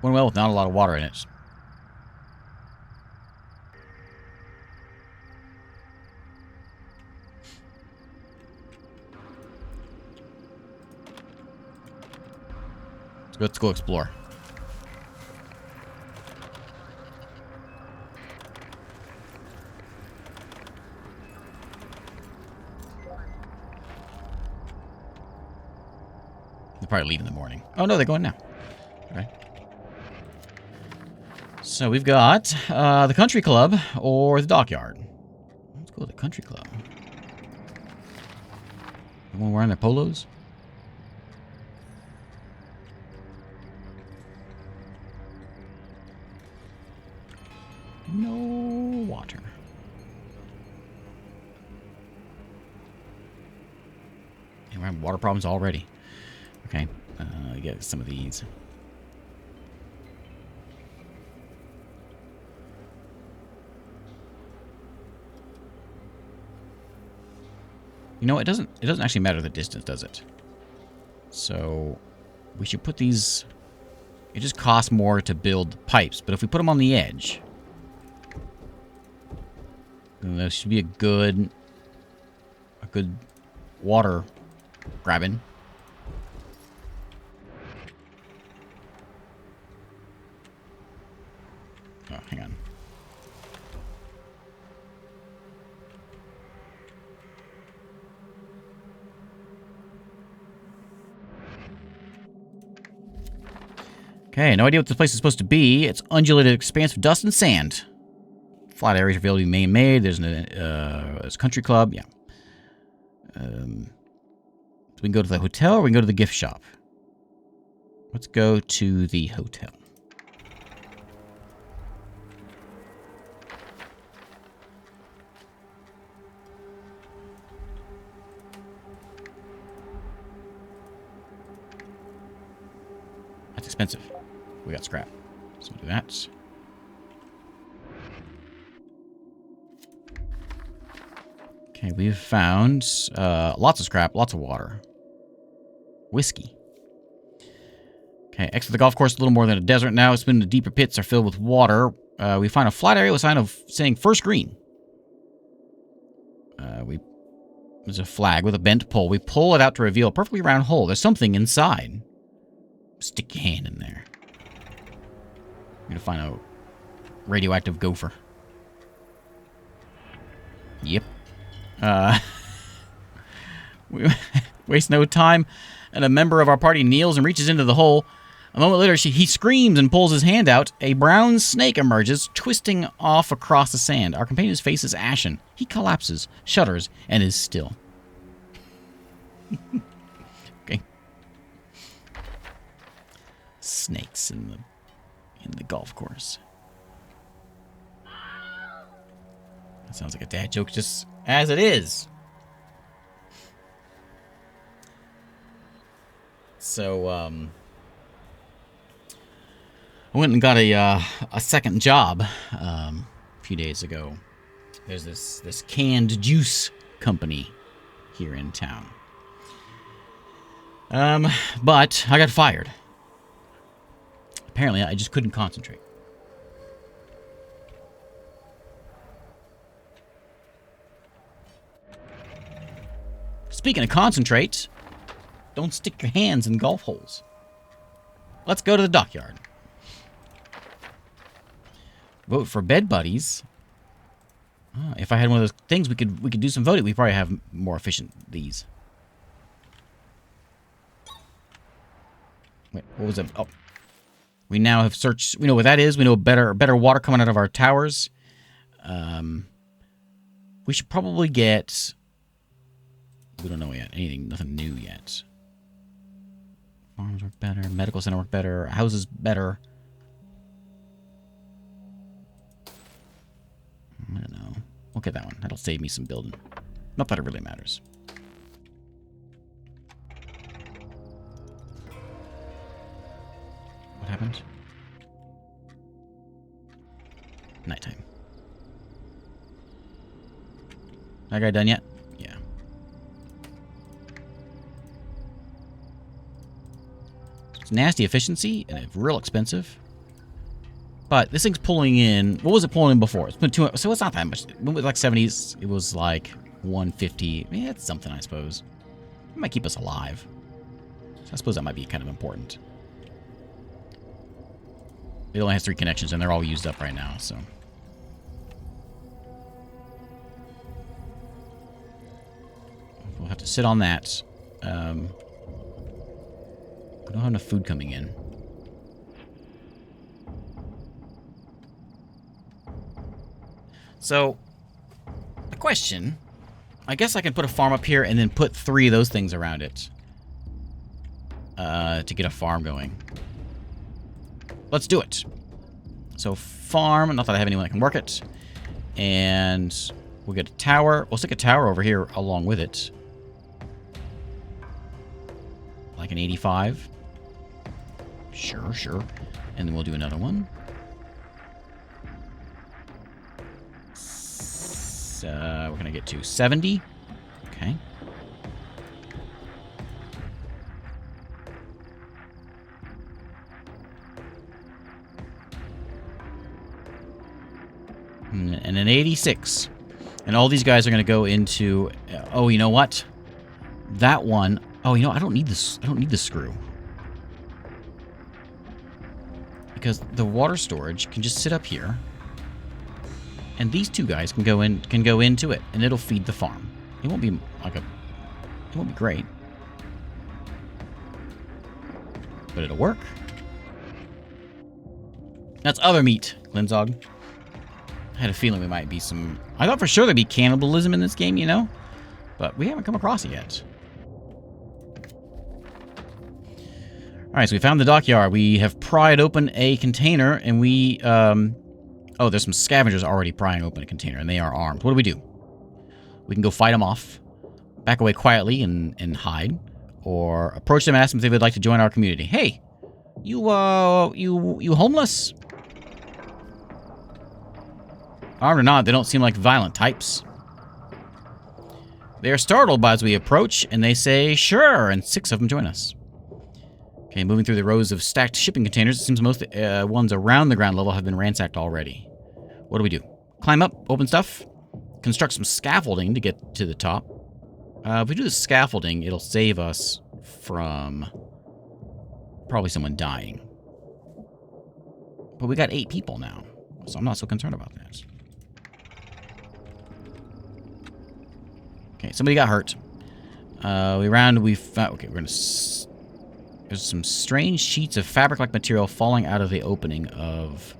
Speaker 1: One well with not a lot of water in it. Let's go explore. They'll probably leave in the morning. Oh, no, they're going now. Okay. So we've got the country club or the dockyard. Let's go to the country club. Everyone wearing their polos? No water. And we're having water problems already. Okay, get some of these. You know, it doesn't actually matter the distance, does it? So we should put these. It just costs more to build pipes, but if we put them on the edge, then there should be a good water grabbing. Oh, hang on. Okay, no idea what this place is supposed to be. It's undulated expanse of dust and sand. Flat areas revealed to be made. There's a country club. Yeah. So we can go to the hotel or we can go to the gift shop. Let's go to the hotel. That's expensive. We got scrap. So we'll do that. Okay, we've found lots of scrap, lots of water. Whiskey. Okay, exit the golf course, a little more than a desert now. It's been the deeper pits are filled with water. We find a flat area with a sign of saying first green. There's a flag with a bent pole. We pull it out to reveal a perfectly round hole. There's something inside. Stick your hand in there. We're gonna find a radioactive gopher. Yep. We waste no time, and a member of our party kneels and reaches into the hole. A moment later, he screams and pulls his hand out. A brown snake emerges, twisting off across the sand. Our companion's face is ashen. He collapses, shudders, and is still. Okay. Snakes in the golf course. That sounds like a dad joke, just as it is. So, I went and got a second job a few days ago. There's this canned juice company here in town. But I got fired. Apparently, I just couldn't concentrate. Speaking of concentrate, don't stick your hands in golf holes. Let's go to the dockyard. Vote for bed buddies. If I had one of those things, we could do some voting. We probably have more efficient these. Wait, what was it? Oh, we now have searched. We know what that is. We know better water coming out of our towers. We should probably get. We don't know yet. Anything, nothing new yet. Farms work better. Medical center work better. Houses better. I don't know. We'll get that one. That'll save me some building. Not that it really matters. What happened? Nighttime. That guy done yet? Yeah. It's nasty efficiency and it's real expensive. But this thing's pulling in. What was it pulling in before? It's been 200, so it's not that much. When it was like 70s, it was like 150. Yeah, it's something, I suppose. It might keep us alive. So I suppose that might be kind of important. It only has 3 connections, and they're all used up right now, so. We'll have to sit on that. We don't have enough food coming in. So, a question. I guess I can put a farm up here and then put 3 of those things around it. To get a farm going. Let's do it. So, farm. Not that I have anyone that can work it. And we'll get a tower. We'll stick a tower over here along with it. Like an 85. Sure, sure. And then we'll do another one. We're going to get to 70. Okay. And an 86. And all these guys are going to go into... oh, you know what? That one... oh, you know, I don't need this. I don't need the screw. Because the water storage can just sit up here. And these 2 guys can go into it, and it'll feed the farm. It won't be like a... it won't be great. But it'll work. That's other meat, Glinzog. I had a feeling we might be some... I thought for sure there'd be cannibalism in this game, you know? But we haven't come across it yet. Alright, so we found the dockyard. We have pried open a container, and we... oh, there's some scavengers already prying open a container, and they are armed. What do? We can go fight them off, back away quietly and hide, or approach them and ask them if they would like to join our community. Hey, you homeless? Armed or not, they don't seem like violent types. They are startled by as we approach, and they say, sure, and 6 of them join us. Okay, moving through the rows of stacked shipping containers, it seems most ones around the ground level have been ransacked already. What do? Climb up, open stuff, construct some scaffolding to get to the top. If we do the scaffolding, it'll save us from probably someone dying. But we got 8 people now, so I'm not so concerned about that. Okay, somebody got hurt. We found... okay, we're gonna... there's some strange sheets of fabric-like material falling out of the opening of...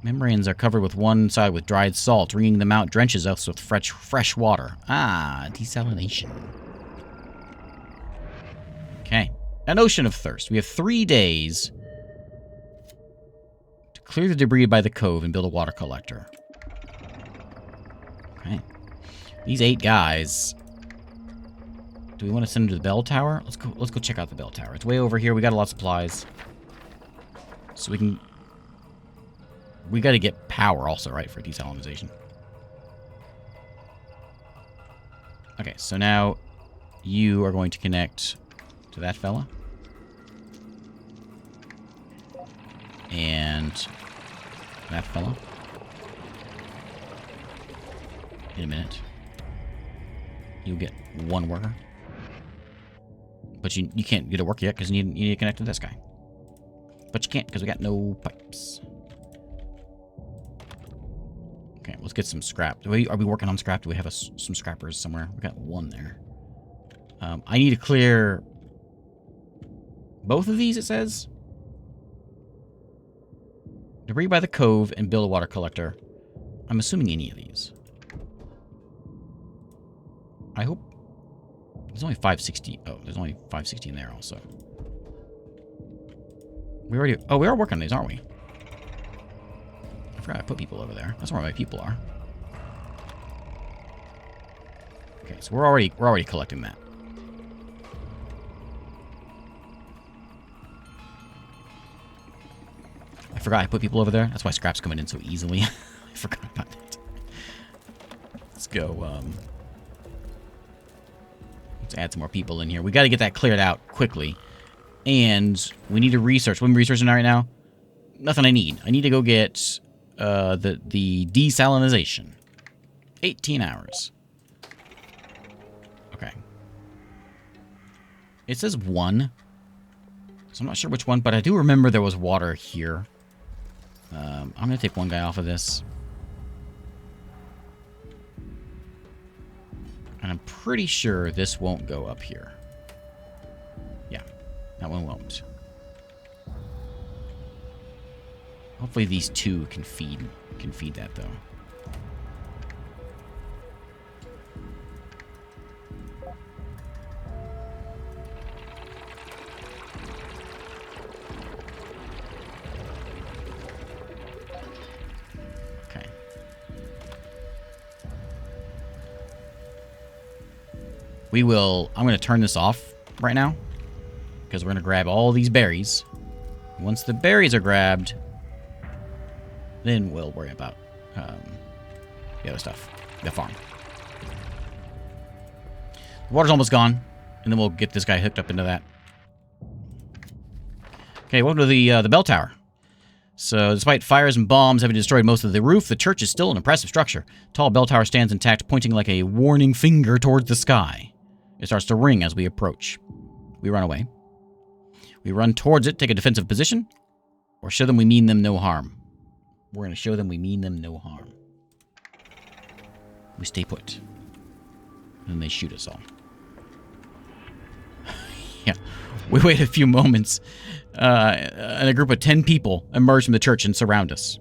Speaker 1: membranes are covered with one side with dried salt. Wringing them out drenches us with fresh water. Ah, desalination. Okay. An ocean of thirst. We have 3 days to clear the debris by the cove and build a water collector. Okay. These 8 guys... do we want to send them to the bell tower? Let's go check out the bell tower. It's way over here. We got a lot of supplies. So we can... we got to get power also, right, for desalinization. Okay, so now you are going to connect to that fella. And that fella. In a minute. You'll get 1 worker. But you can't get a work yet because you need to connect to this guy. But you can't because we got no pipes. Okay, let's get some scrap. Are we working on scrap? Do we have some scrappers somewhere? We got 1 there. I need to clear both of these, it says. Debris by the cove and build a water collector. I'm assuming any of these. I hope. There's only 560. Oh, there's only 560 in there also. We already... oh, we are working on these, aren't we? I forgot I put people over there. That's where my people are. Okay, so we're already collecting that. I forgot I put people over there. That's why scrap's coming in so easily. I forgot about that. Let's go, let's add some more people in here. We got to get that cleared out quickly. And we need to research. What am I researching right now? Nothing I need. I need to go get the desalinization. 18 hours. Okay. It says 1. So I'm not sure which one, but I do remember there was water here. I'm going to take 1 guy off of this. And I'm pretty sure this won't go up here. Yeah. That one won't. Hopefully these two can feed that though. Okay. I'm going to turn this off right now because we're going to grab all these berries. Once the berries are grabbed, then we'll worry about the other stuff. The farm. The water's almost gone, and then we'll get this guy hooked up into that. Okay, welcome to the bell tower. So, despite fires and bombs having destroyed most of the roof, the church is still an impressive structure. Tall bell tower stands intact, pointing like a warning finger towards the sky. It starts to ring as we approach. We run away. We run towards it, take a defensive position, or show them we mean them no harm. We're going to show them we mean them no harm. We stay put. And then they shoot us all. Yeah. We wait a few moments, and a group of 10 people emerge from the church and surround us.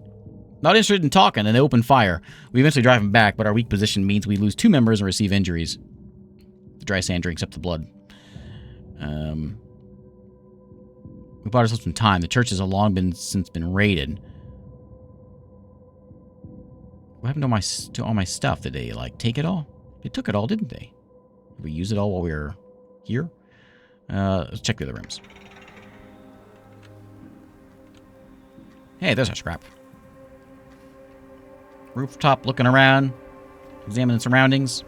Speaker 1: Not interested in talking, and they open fire. We eventually drive them back, but our weak position means we lose 2 members and receive injuries. The dry sand drinks up the blood. We bought ourselves some time. The church has long since been raided. What happened to all my stuff? Did they, like, take it all? They took it all, didn't they? Did we use it all while we were here? Let's check the other rooms. Hey, there's our scrap. Rooftop, looking around, examining the surroundings.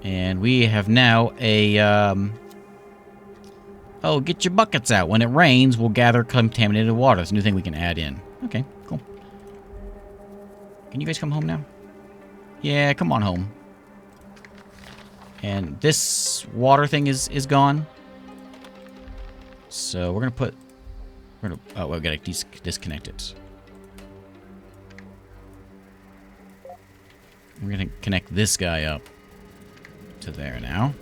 Speaker 1: And we have now a, oh, get your buckets out. When it rains, we'll gather contaminated water. It's a new thing we can add in. Okay, cool. Can you guys come home now? Yeah, come on home. And this water thing is gone. So we're gonna oh, we've got to disconnect it. We're gonna connect this guy up to there now.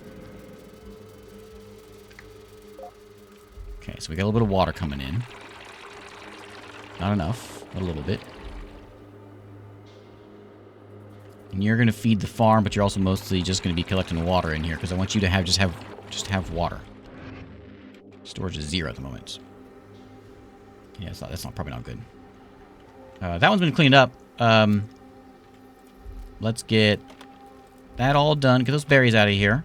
Speaker 1: Okay, so we got a little bit of water coming in. Not enough, but a little bit. And you're gonna feed the farm, but you're also mostly just gonna be collecting water in here because I want you to just have water. Storage is 0 at the moment. Yeah, that's probably not good. That one's been cleaned up. Let's get that all done. Get those berries out of here.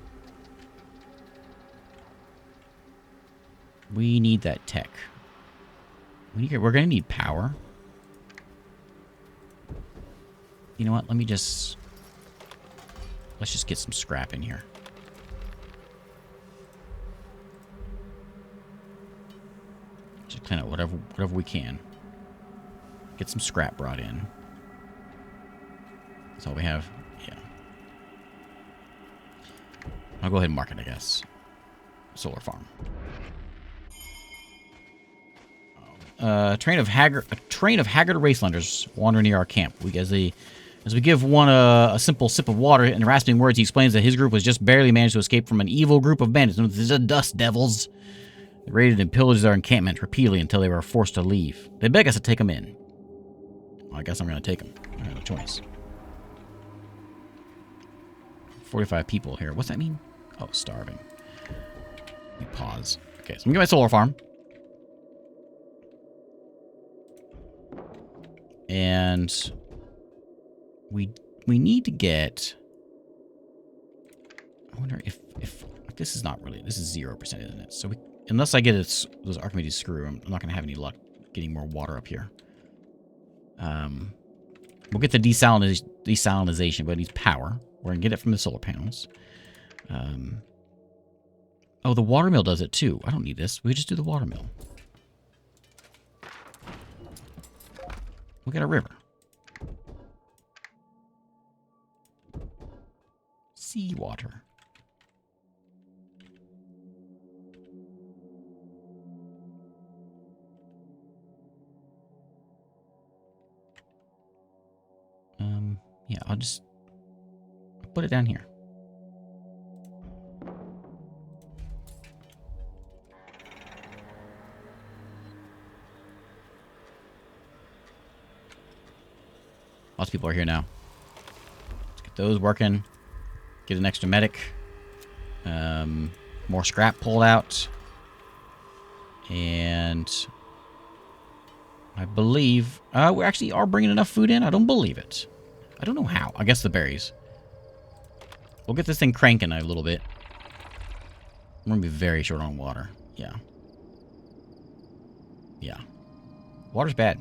Speaker 1: We need that tech. We're gonna need power. You know what? Let's just get some scrap in here. Just clean out whatever we can. Get some scrap brought in. That's all we have. Yeah. I'll go ahead and mark it, I guess. Solar farm. A train of haggard wastelanders wander near our camp. As we give one a simple sip of water, in rasping words, he explains that his group was just barely managed to escape from an evil group of bandits known as the Dust Devils. They raided and pillaged our encampment repeatedly until they were forced to leave. They beg us to take them in. Well, I guess I'm going to take them. I have no choice. 45 people here. What's that mean? Oh, starving. Let me pause. Okay, so I'm going to get my solar farm. And we need to get... I wonder if this is not really... This is 0%, isn't it? So unless I get those Archimedes screw, I'm not going to have any luck getting more water up here. We'll get the desalinization, but it needs power. We're going to get it from the solar panels. Oh, the water mill does it too. I don't need this. We just do the water mill. We got a river. Seawater. Yeah, I'll put it down here. Lots of people are here now. Let's get those working. Get an extra medic. More scrap pulled out. And I believe we actually are bringing enough food in. I don't believe it. I don't know how. I guess the berries. We'll get this thing cranking a little bit. I'm going to be very short on water. Yeah. Yeah. Water's bad.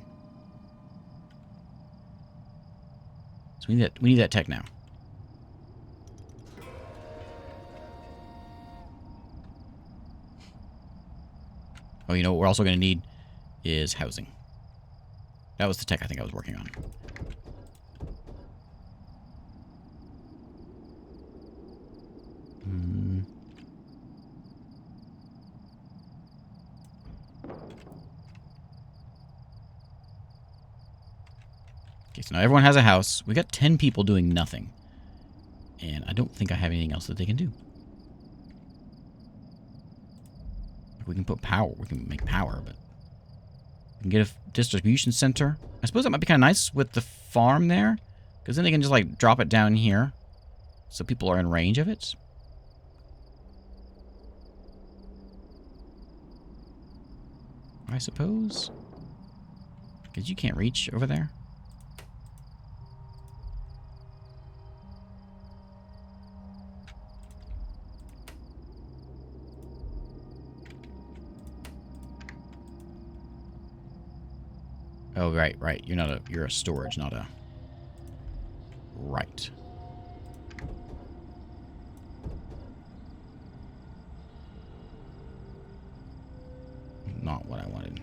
Speaker 1: So we need that tech now. Oh, you know what we're also going to need is housing. That was the tech I think I was working on. Okay, so now everyone has a house. We got 10 people doing nothing. And I don't think I have anything else that they can do. We can put power. We can make power, but we can get a distribution center. I suppose that might be kind of nice with the farm there, because then they can just like drop it down here, so people are in range of it. I suppose, because you can't reach over there. Oh, right. You're a storage, not a... Right. Not what I wanted.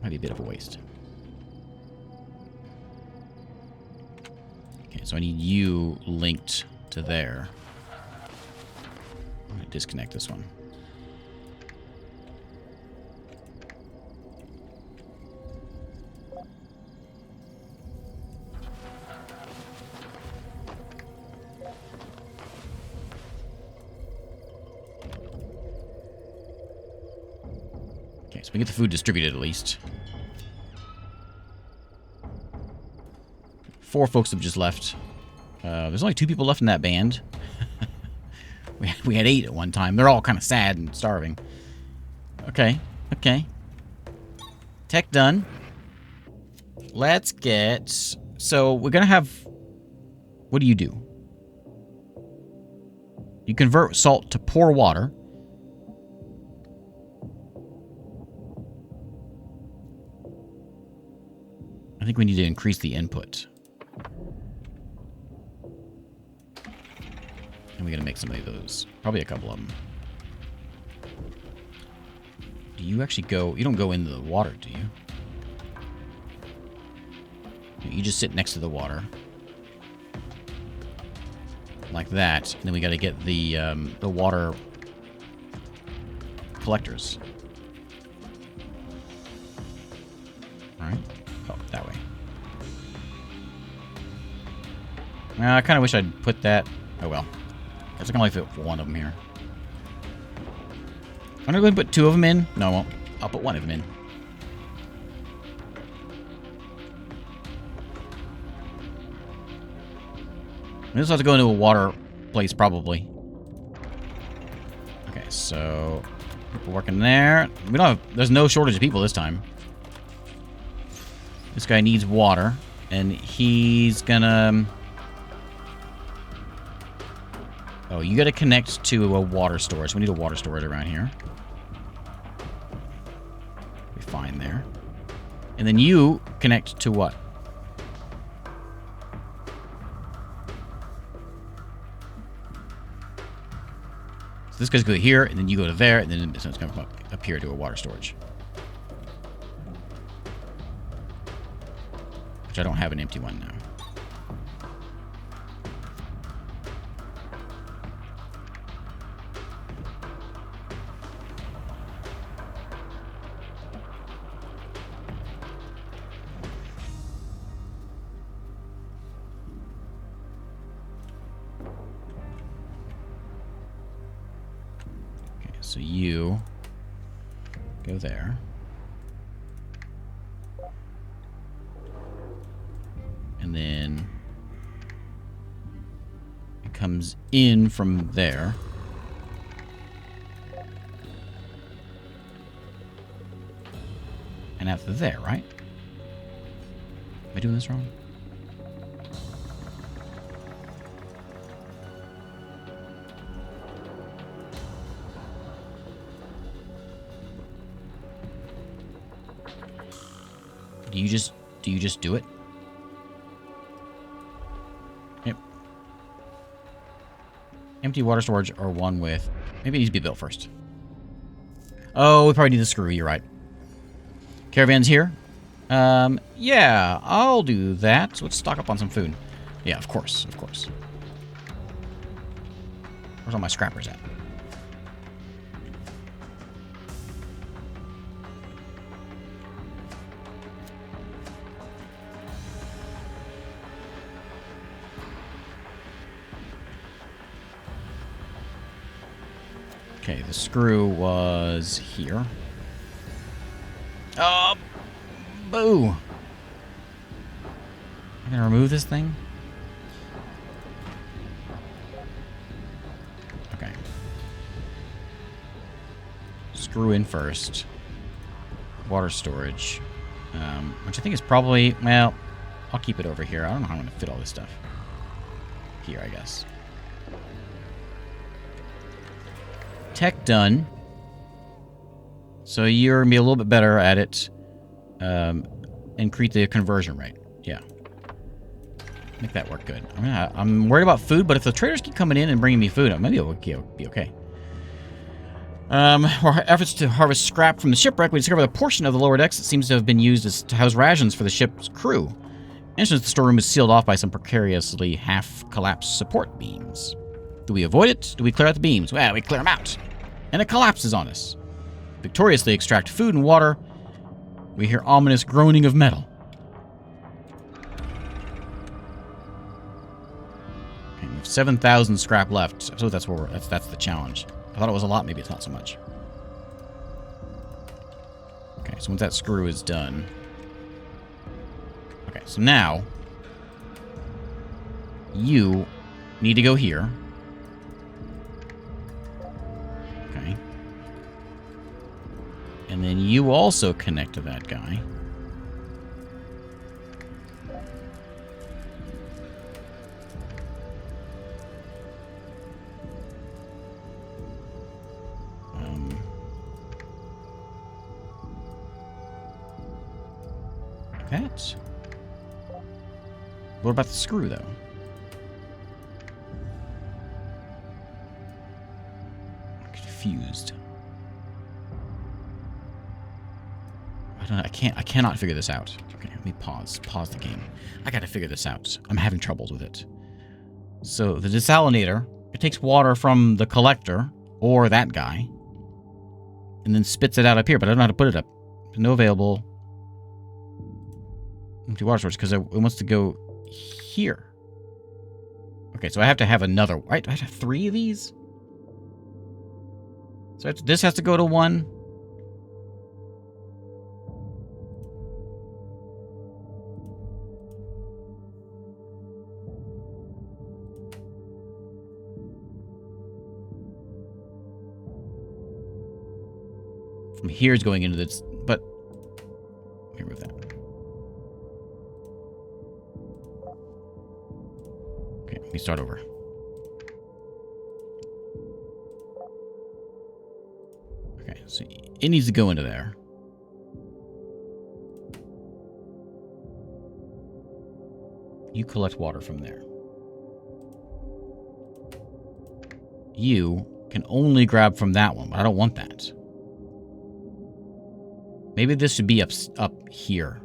Speaker 1: Might be a bit of a waste. Okay, so I need you linked to there. I'm going to disconnect this one. Okay, so we get the food distributed at least. 4 folks have just left. There's only 2 people left in that band. We had 8 at one time. They're all kind of sad and starving. Okay. Tech done. Let's get... So, we're going to have... What do? You convert salt to pure water. I think we need to increase the input. And we gotta make some of those. Probably a couple of them. Do you actually go... You don't go into the water, do you? You just sit next to the water. Like that. And then we gotta get the water collectors. Alright. Oh, that way. I kind of wish I'd put that... Oh, well. I guess I can only fit 1 of them here. I'm gonna go ahead and put 2 of them in. No, I won't. I'll put 1 of them in. We just have to go into a water place, probably. Okay, so... People working there. We don't have... There's no shortage of people this time. This guy needs water. And he's gonna... Oh, you gotta connect to a water storage. We need a water storage around here. Be fine there. And then you connect to what? So this guy's go here, and then you go to there, and then it's gonna come up here to a water storage. Which I don't have an empty one now. So you Go there. And then it comes in from there. And after there, right? Am I doing this wrong? Do you just do it? Yep. Empty water storage or one with... Maybe it needs to be built first. Oh, we probably need the screw, you're right. Caravan's here. Yeah, I'll do that. So let's stock up on some food. Yeah, of course, of course. Where's all my scrappers at? Okay, the screw was here. Oh, boo. I'm gonna remove this thing. Okay. Screw in first. Water storage. Which I think is probably, well, I'll keep it over here. I don't know how I'm gonna fit all this stuff. Here, I guess. Tech done. So you're going to be a little bit better at it. Increase the conversion rate. Yeah. Make that work good. I'm worried about food, but if the traders keep coming in and bringing me food, maybe it'll be okay. Our efforts to harvest scrap from the shipwreck, we discovered a portion of the lower decks that seems to have been used to house rations for the ship's crew. Entrance to the storeroom is sealed off by some precariously half-collapsed support beams. Do we avoid it? Do we clear out the beams? Well, we clear them out. And it collapses on us. Victoriously extract food and water. We hear ominous groaning of metal. Okay, we have 7,000 scrap left. So that's where that's the challenge. I thought it was a lot. Maybe it's not so much. Okay, so once that screw is done. Okay, so now you need to go here. Okay. And then you also connect to that guy. That. What about the screw, though? I'm confused. I cannot figure this out. Okay, let me pause the game. I gotta figure this out. I'm having troubles with it. So the desalinator, it takes water from the collector, or that guy, and then spits it out up here, but I don't know how to put it up. No available empty water source, because it wants to go here. Okay, so I have to have another, right? I have 3 of these? So this has to go to 1. From here is going into this, but let me remove that. Okay, let me start over. Okay, so it needs to go into there. You collect water from there. You can only grab from that one, but I don't want that. Maybe this should be up here.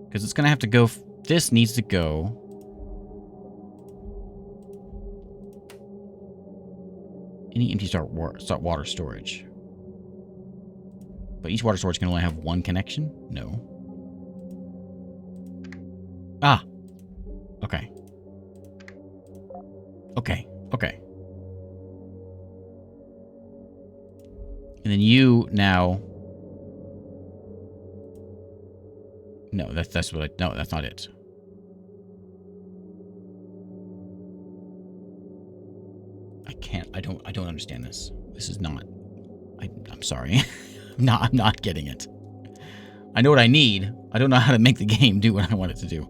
Speaker 1: Because it's going to have to go... This needs to go... Any empty start water storage. But each water storage can only have 1 connection? No. Ah! Okay. Okay. Okay. And then you now... No, that's what I... No, that's not it. I don't understand this. This is not... I'm sorry. I'm not getting it. I know what I need. I don't know how to make the game do what I want it to do.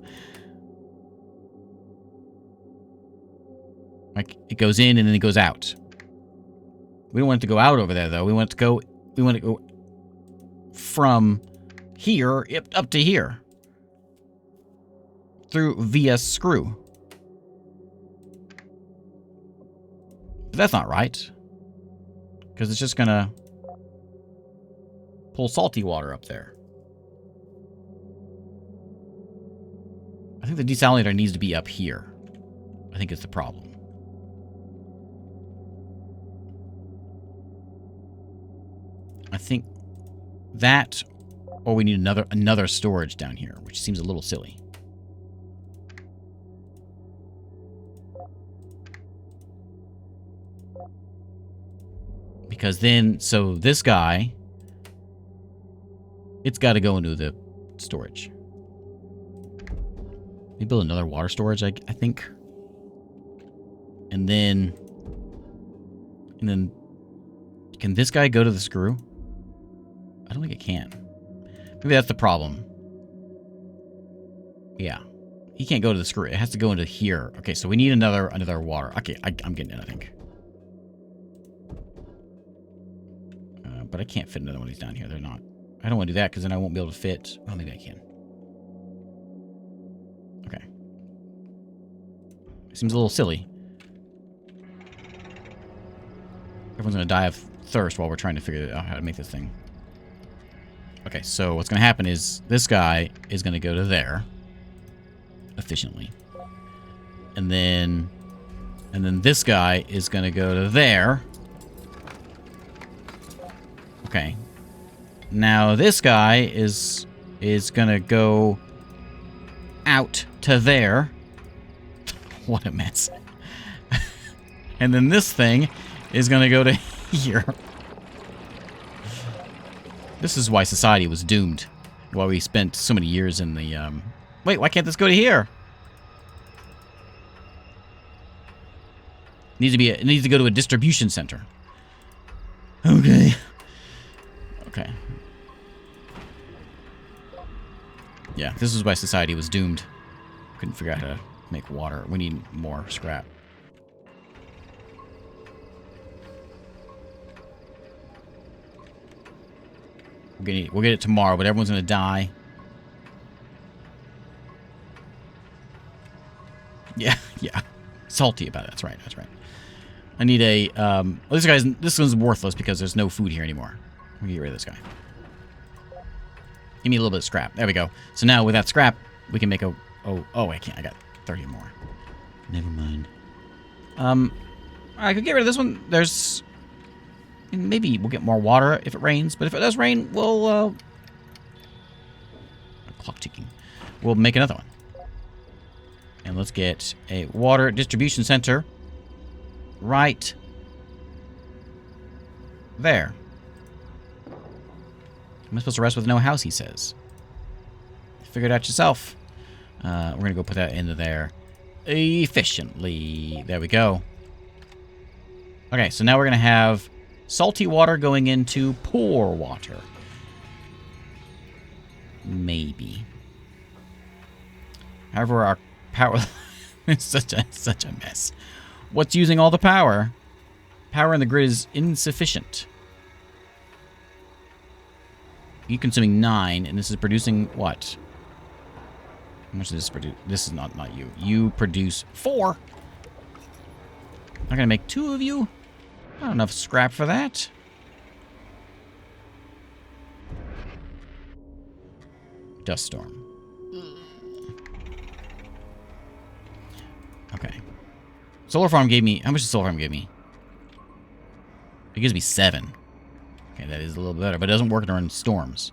Speaker 1: Like, it goes in and then it goes out. We don't want it to go out over there, though. We want it to go from here up to here. Through via screw. But that's not right. Because it's just gonna pull salty water up there. I think the desalinator needs to be up here. I think it's the problem. I think that, or we need another storage down here, which seems a little silly. Because then, so this guy, it's got to go into the storage. We build another water storage, I think. And then, can this guy go to the screw? I don't think it can. Maybe that's the problem. Yeah. He can't go to the screw. It has to go into here. Okay, so we need another water. Okay, I'm getting it, I think. But I can't fit another one of these down here. They're not. I don't want to do that because then I won't be able to fit. Oh, maybe I can. Okay. Seems a little silly. Everyone's going to die of thirst while we're trying to figure out how to make this thing. Okay, so what's going to happen is this guy is going to go to there efficiently. And then this guy is going to go to there. Okay. Now this guy is going to go out to there. What a mess. And then this thing is going to go to here. This is why society was doomed. Why we spent so many years in the, Wait, why can't this go to here? It needs to go to a distribution center. Okay. Okay. Yeah, this is why society was doomed. Couldn't figure out how to make water. We need more scrap. We'll get it tomorrow, but everyone's gonna die. Yeah, yeah. Salty about it. That's right. That's right. I need a. Well, this one's worthless because there's no food here anymore. We'll get rid of this guy. Give me a little bit of scrap. There we go. So now with that scrap, we can make a. Oh, I can't. I got 30 more. Never mind. I could get rid of this one. There's. Maybe we'll get more water if it rains, but if it does rain, we'll, clock ticking. We'll make another one. And let's get a water distribution center right there. Am I supposed to rest with no house, he says. Figure it out yourself. We're going to go put that into there efficiently. There we go. Okay, so now we're going to have salty water going into poor water. Maybe. However, our power is such a mess. What's using all the power? Power in the grid is insufficient. You consuming 9, and this is producing what? How much does this produce? This is not you. You produce 4. I'm gonna make 2 of you. Not enough scrap for that. Dust storm. Okay. Solar farm gave me... How much did solar farm give me? It gives me 7. Okay, that is a little better, but it doesn't work during storms.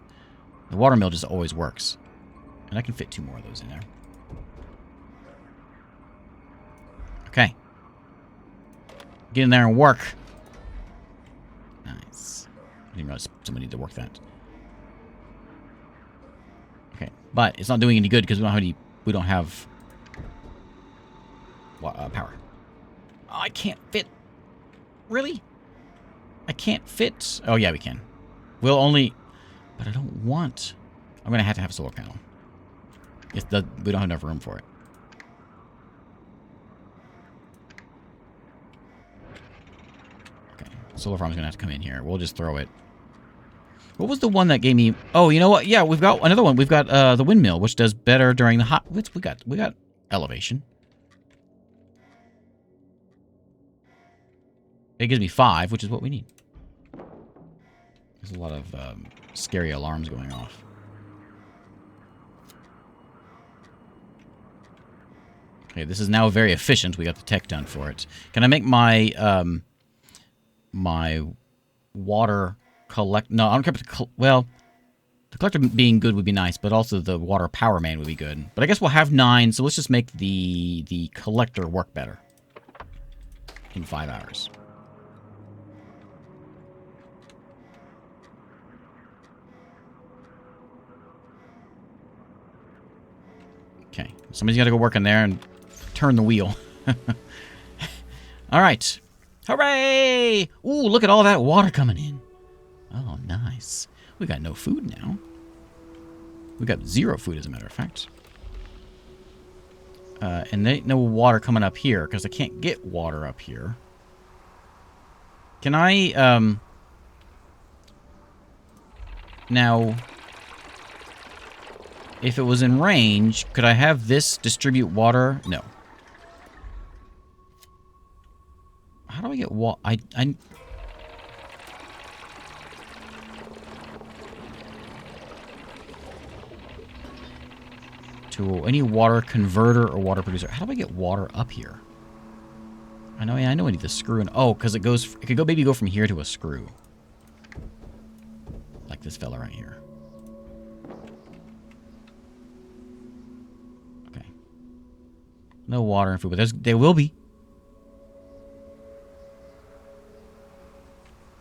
Speaker 1: The water mill just always works. And I can fit 2 more of those in there. Okay. Get in there and work. Nice. I didn't realize somebody needed to work that. Okay. But it's not doing any good because we don't have power. Oh, I can't fit. Really? I can't fit. Oh yeah, we can. We'll only. But I don't want. I'm gonna have to have a solar panel. We don't have enough room for it. Okay, solar farm's gonna have to come in here. We'll just throw it. What was the one that gave me? Oh, you know what? Yeah, we've got another one. We've got the windmill, which does better during the hot. We got elevation. It gives me 5, which is what we need. There's a lot of scary alarms going off. Okay, this is now very efficient. We got the tech done for it. Can I make my my water collect? No, I don't care about the well. The collector being good would be nice, but also the water power man would be good. But I guess we'll have 9, so let's just make the collector work better in 5 hours. Okay, somebody's got to go work in there and turn the wheel. All right. Hooray! Ooh, look at all that water coming in. Oh, nice. We got no food now. We got 0 food, as a matter of fact. And there ain't no water coming up here, because I can't get water up here. Can I, now... If it was in range, could I have this distribute water? No. How do I get water? To any water converter or water producer. How do I get water up here? I know I need the screw. Oh, because it could maybe go from here to a screw. Like this fella right here. No water and food, but there will be.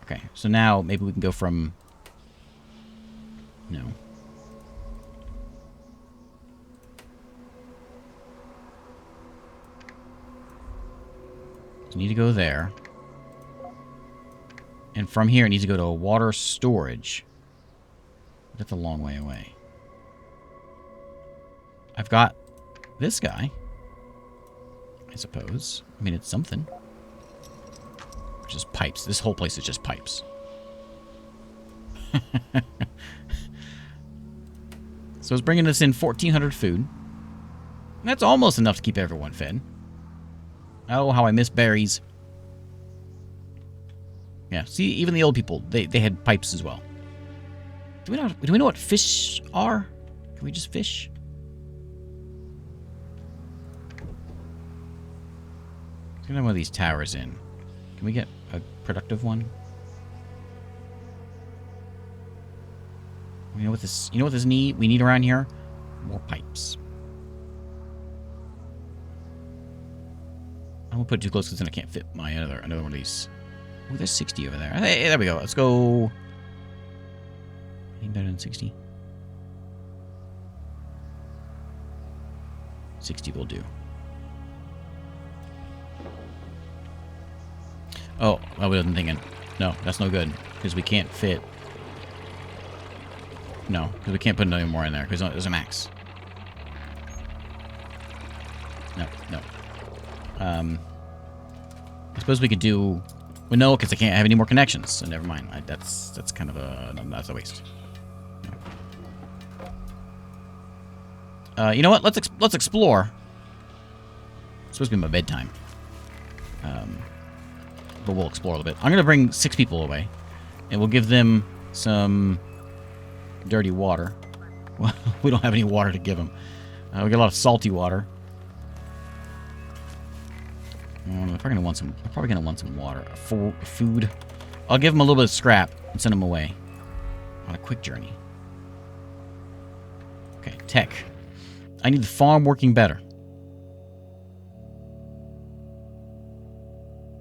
Speaker 1: Okay, so now maybe we can go from... No. So you need to go there. And from here, it needs to go to a water storage. That's a long way away. I've got this guy. I suppose. I mean, it's something. Just pipes. This whole place is just pipes. So it's bringing us in 1,400 food. That's almost enough to keep everyone fed. Oh, how I miss berries. Yeah, see, even the old people, they had pipes as well. Do we know what fish are? Can we just fish? Let's get one of these towers in. Can we get a productive one? You know what this we need around here? More pipes. I won't put it too close because then I can't fit my another one of these. Oh, there's 60 over there. Hey, there we go. Let's go. Any better than 60? 60 will do. Oh, I wasn't thinking. No, that's no good. Because we can't fit. No, because we can't put another more in there. Because there's a max. No. I suppose we could do... Well, no, because I can't have any more connections. So never mind. That's kind of a... That's a waste. You know what? Let's explore. It's supposed to be my bedtime. But we'll explore a little bit. I'm going to bring 6 people away. And we'll give them some dirty water. Well, we don't have any water to give them. We get a lot of salty water. I'm probably going to want some water. Food. I'll give them a little bit of scrap and send them away. On a quick journey. Okay, tech. I need the farm working better.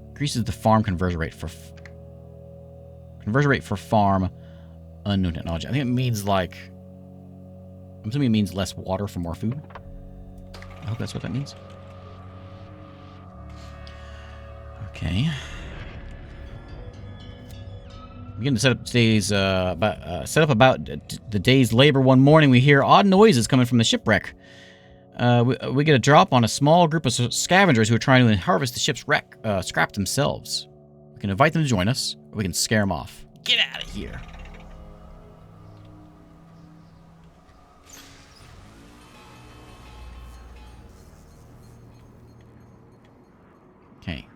Speaker 1: Increases the farm conversion rate for farm unknown technology. I think it means like I'm assuming it means less water for more food. I hope that's what that means. Okay. Begin to set up today's about the day's labor. One morning, we hear odd noises coming from the shipwreck. We get a drop on a small group of scavengers who are trying to harvest the ship's scrap themselves. We can invite them to join us, or we can scare them off. Get out of here. Okay.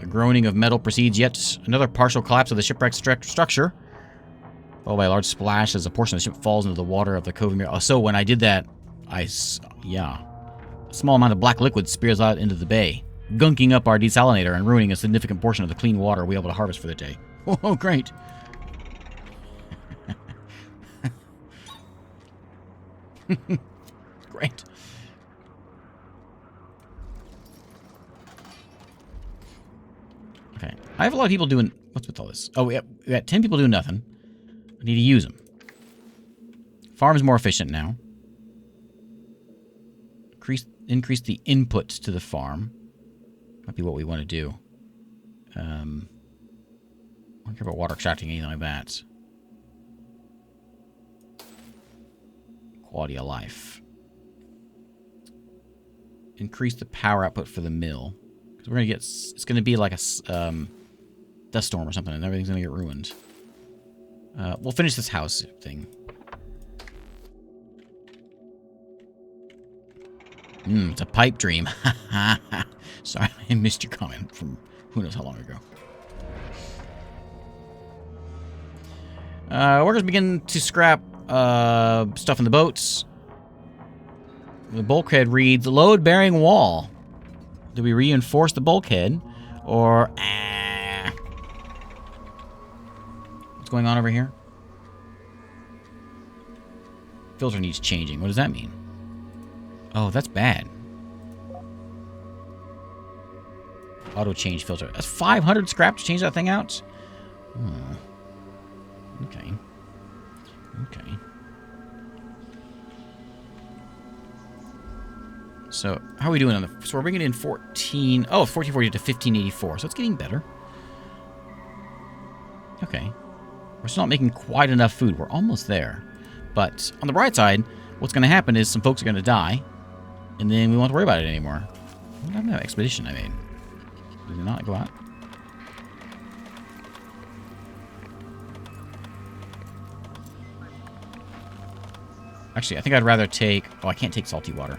Speaker 1: The groaning of metal precedes yet another partial collapse of the shipwreck structure, followed by a large splash as a portion of the ship falls into the water of the cove mirror. Oh, so when I did that, yeah. A small amount of black liquid spears out into the bay, gunking up our desalinator and ruining a significant portion of the clean water we'll be able to harvest for the day. Oh, great. Great. Okay. I have a lot of people doing... What's with all this? Oh, we got 10 people doing nothing. I need to use them. Farm's more efficient now. Increase the inputs to the farm. Might be what we want to do. I don't care about water extracting, anything like that. Quality of life. Increase the power output for the mill. Because we're going to get... It's going to be like a dust storm or something, and everything's going to get ruined. We'll finish this house thing. It's a pipe dream. Sorry, I missed your comment from who knows how long ago. Workers begin to scrap stuff in the boats. The bulkhead reads, load-bearing wall. Do we reinforce the bulkhead? Or... What's going on over here? Filter needs changing. What does that mean? Oh, that's bad. Auto change filter. That's 500 scrap to change that thing out? Okay. Okay. So, how are we doing on the... So, we're bringing in 14... Oh, 1440 to 1584. So, it's getting better. Okay. We're still not making quite enough food. We're almost there. But, on the bright side, what's going to happen is some folks are going to die. And then we won't have to worry about it anymore. What happened to that expedition I made? Did it not go out? Actually, I think I'd rather take... Oh, I can't take salty water.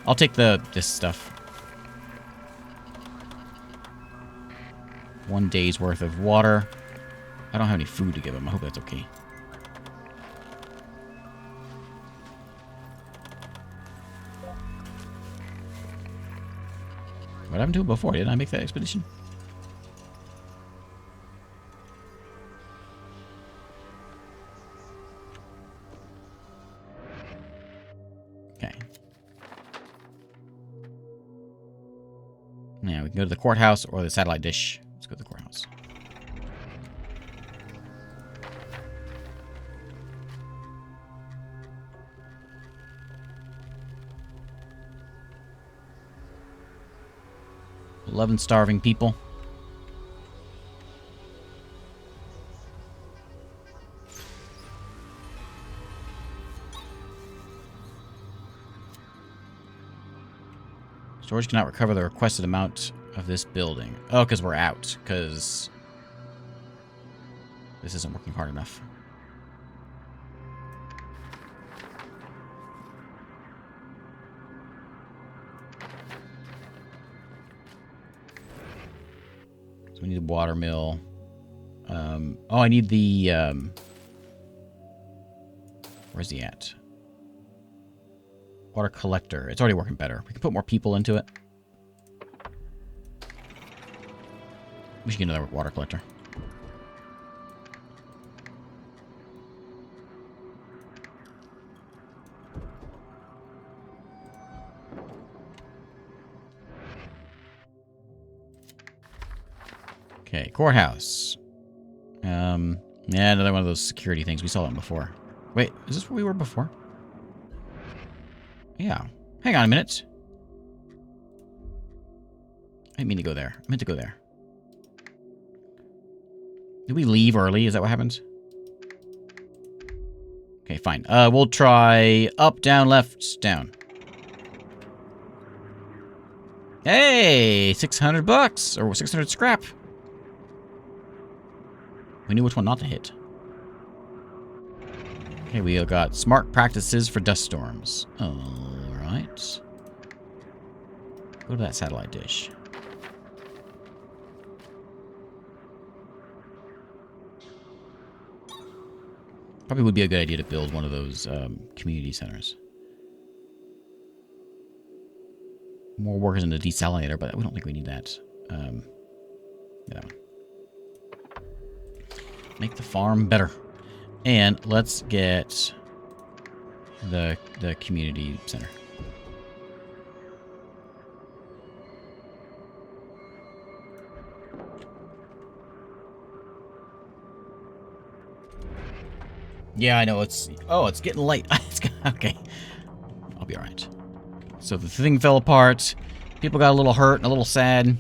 Speaker 1: I'll take this stuff. 1 day's worth of water. I don't have any food to give him. I hope that's okay. What happened to it before? Didn't I make that expedition? Okay. Now we can go to the courthouse or the satellite dish. Let's go to the courthouse. Loving starving people. Storage cannot recover the requested amount of this building. Oh, because we're out. Because this isn't working hard enough. So we need the water mill. Oh, I need the... where's he at? Water collector. It's already working better. We can put more people into it. We should get another water collector. Okay, courthouse. Yeah, another one of those security things. We saw that before. Wait, is this where we were before? Yeah. Hang on a minute. I didn't mean to go there. I meant to go there. Did we leave early? Is that what happened? Okay, fine. We'll try up, down, left, down. Hey! 600 bucks! Or 600 scrap. We knew which one not to hit. Okay, we got smart practices for dust storms. Alright. Go to that satellite dish. Probably would be a good idea to build one of those community centers. More workers in the desalinator, but we don't think we need that. Yeah. Make the farm better. And let's get the community center. Yeah, I know. It's getting late. Okay. I'll be alright. So the thing fell apart. People got a little hurt and a little sad.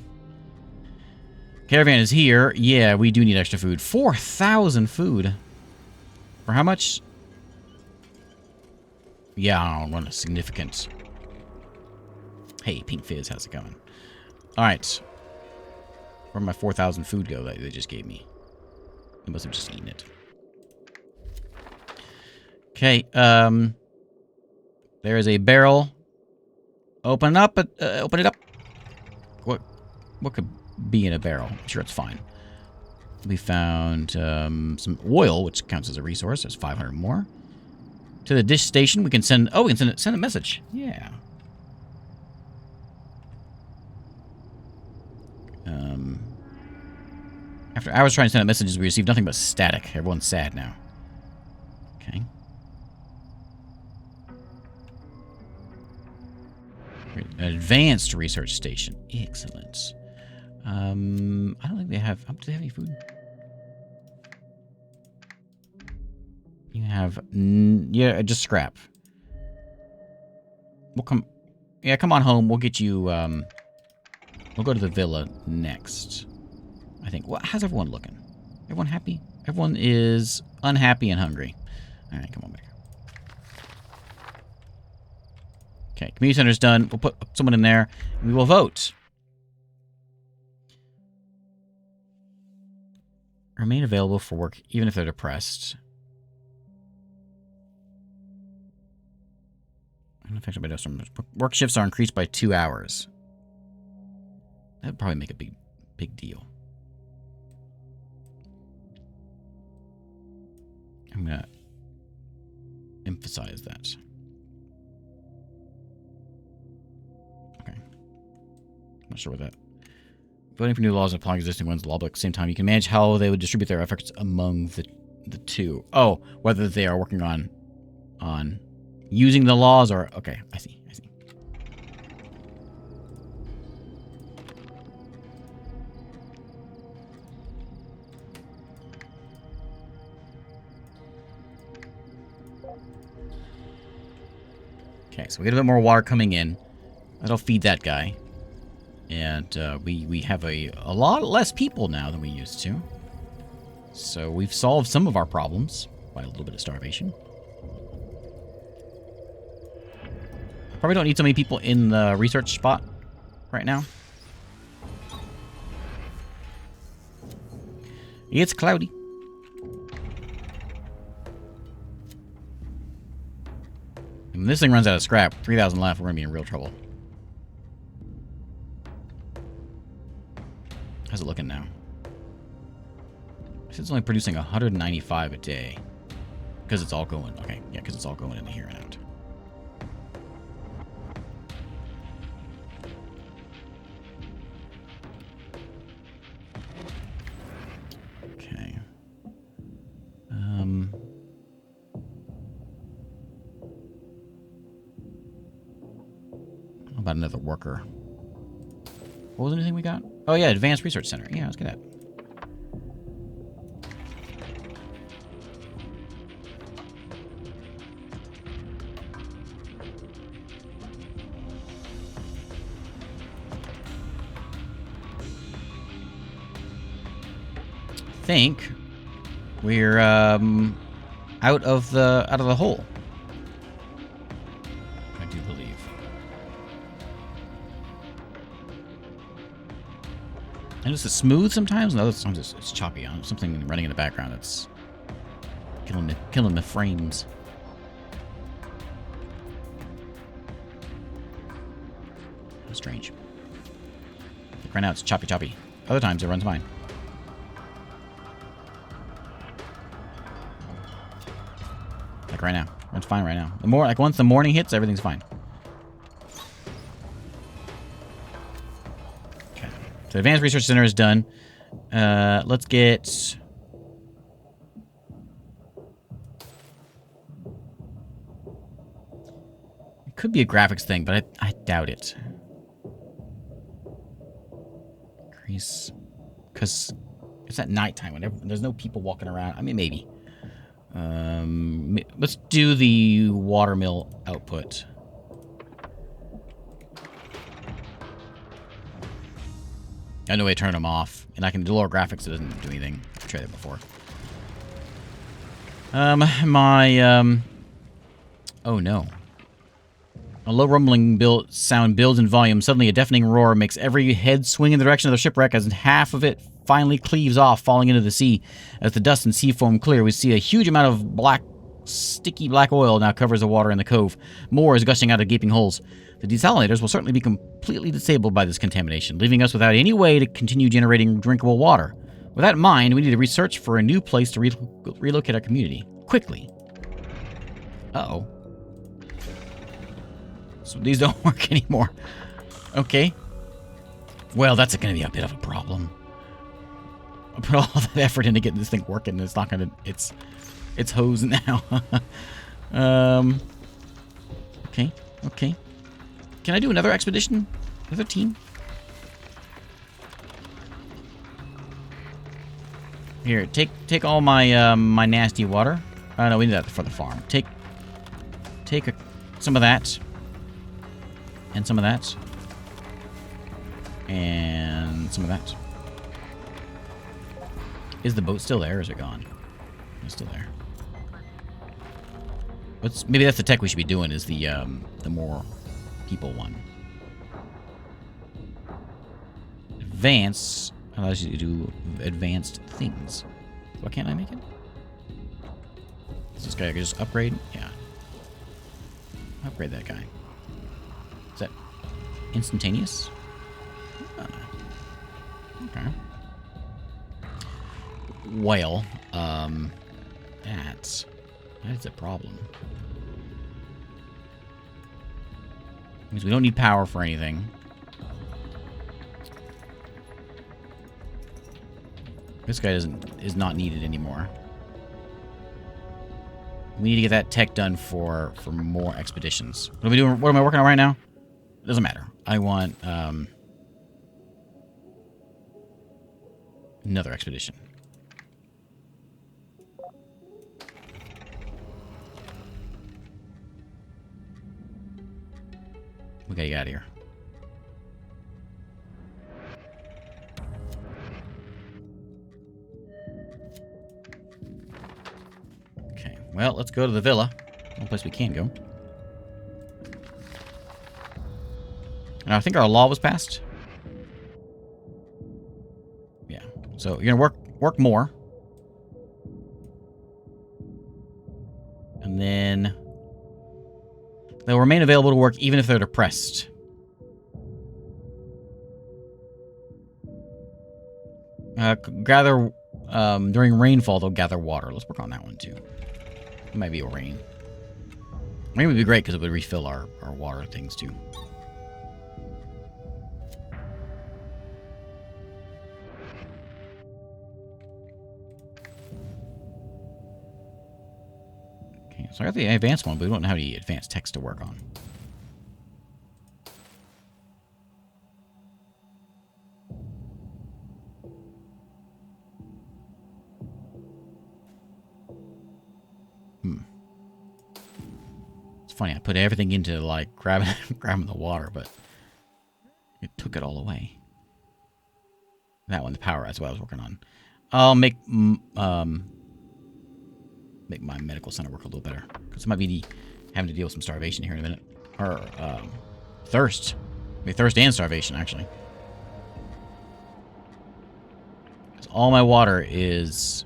Speaker 1: Caravan is here. Yeah, we do need extra food. 4,000 food. For how much? Yeah, I don't run a significant. Hey, Pink Fizz, how's it going? Alright. Where'd my 4,000 food go that they just gave me? They must have just eaten it. Okay, there is a barrel. Open it up. What could be in a barrel? I'm sure it's fine. We found some oil, which counts as a resource. There's 500 more. To the dish station, we can send. Oh, we can send a message. Yeah. After hours trying to send out messages, we received nothing but static. Everyone's sad now. Okay. An advanced research station. Excellent. I don't think they have... do they have any food? You have... yeah, just scrap. We'll come... Yeah, come on home. We'll get you... we'll go to the villa next. I think. Well, how's everyone looking? Everyone happy? Everyone is unhappy and hungry. Alright, come on back. Okay, community center's done. We'll put someone in there. And we will vote. Remain available for work, even if they're depressed. Unaffected by dust storms. Work shifts are increased by 2 hours. That would probably make a big deal. I'm gonna emphasize that. Okay. I'm not sure what that. Voting for new laws and applying existing ones, law book, at the same time, you can manage how they would distribute their efforts among the two. Oh, whether they are working on using the laws or... Okay, I see. Okay, so we get a bit more water coming in. That'll feed that guy. And we have a lot less people now than we used to. So we've solved some of our problems by a little bit of starvation. Probably don't need so many people in the research spot right now. It's cloudy. When this thing runs out of scrap, 3,000 left, we're going to be in real trouble. How's it looking now? It's only producing 195 a day. Because it's all going... Okay, yeah, because it's all going into here and out. Okay. How about another worker? What was anything we got? Oh yeah, Advanced Research Center. Yeah, let's get that. think we're out of the hole. I do believe. And this is smooth sometimes, and other times it's choppy. Something running in the background that's killing the frames. Strange. Like right now it's choppy. Other times it runs fine. Like right now. Runs fine right now. Once the morning hits, everything's fine. Okay. So Advanced Research Center is done. Let's get... It could be a graphics thing, but I doubt it. Because it's at nighttime when there's no people walking around. I mean, maybe. Let's do the watermill output. I know I turn them off, and I can do lower graphics. It doesn't do anything. I've tried it before. Oh no. A low rumbling sound builds in volume. Suddenly, a deafening roar makes every head swing in the direction of the shipwreck as half of it finally cleaves off, falling into the sea. As the dust and sea foam clear, we see a huge amount of sticky black oil now covers the water in the cove. More is gushing out of gaping holes. The desalinators will certainly be completely disabled by this contamination, leaving us without any way to continue generating drinkable water. With that in mind, we need to research for a new place to relocate our community. Quickly. Uh-oh. So these don't work anymore. Okay. Well, that's going to be a bit of a problem. I put all that effort into getting this thing working, and it's not going to... It's hosed now. Okay. Can I do another expedition? Another team? Here, take all my my nasty water. Oh, no, we need that for the farm. Take some of that. And some of that. And some of that. Is the boat still there, or is it gone? It's still there. Maybe that's the tech we should be doing, is the more people one. Advance allows you to do advanced things. Why can't I make it? Is this guy I could just upgrade? Yeah. Upgrade that guy. Is that instantaneous? Okay. Well, that's a problem. Means we don't need power for anything. This guy is not needed anymore. We need to get that tech done for more expeditions. What are we doing? What am I working on right now? It doesn't matter. I want another expedition. We gotta get out of here. Okay, well, let's go to the villa. One place we can go. And I think our law was passed. Yeah. So you're gonna work more. And then they'll remain available to work even if they're depressed. Gather during rainfall, they'll gather water. Let's work on that one too. It might be a rain. Rain would be great because it would refill our water things too. Okay, so I got the advanced one, but we don't have any advanced text to work on. It's funny, I put everything into like grabbing the water, but it took it all away. That one, the power, that's what I was working on. I'll make make my medical center work a little better, because I might be having to deal with some starvation here in a minute, or thirst. Maybe thirst and starvation, actually. Because all my water is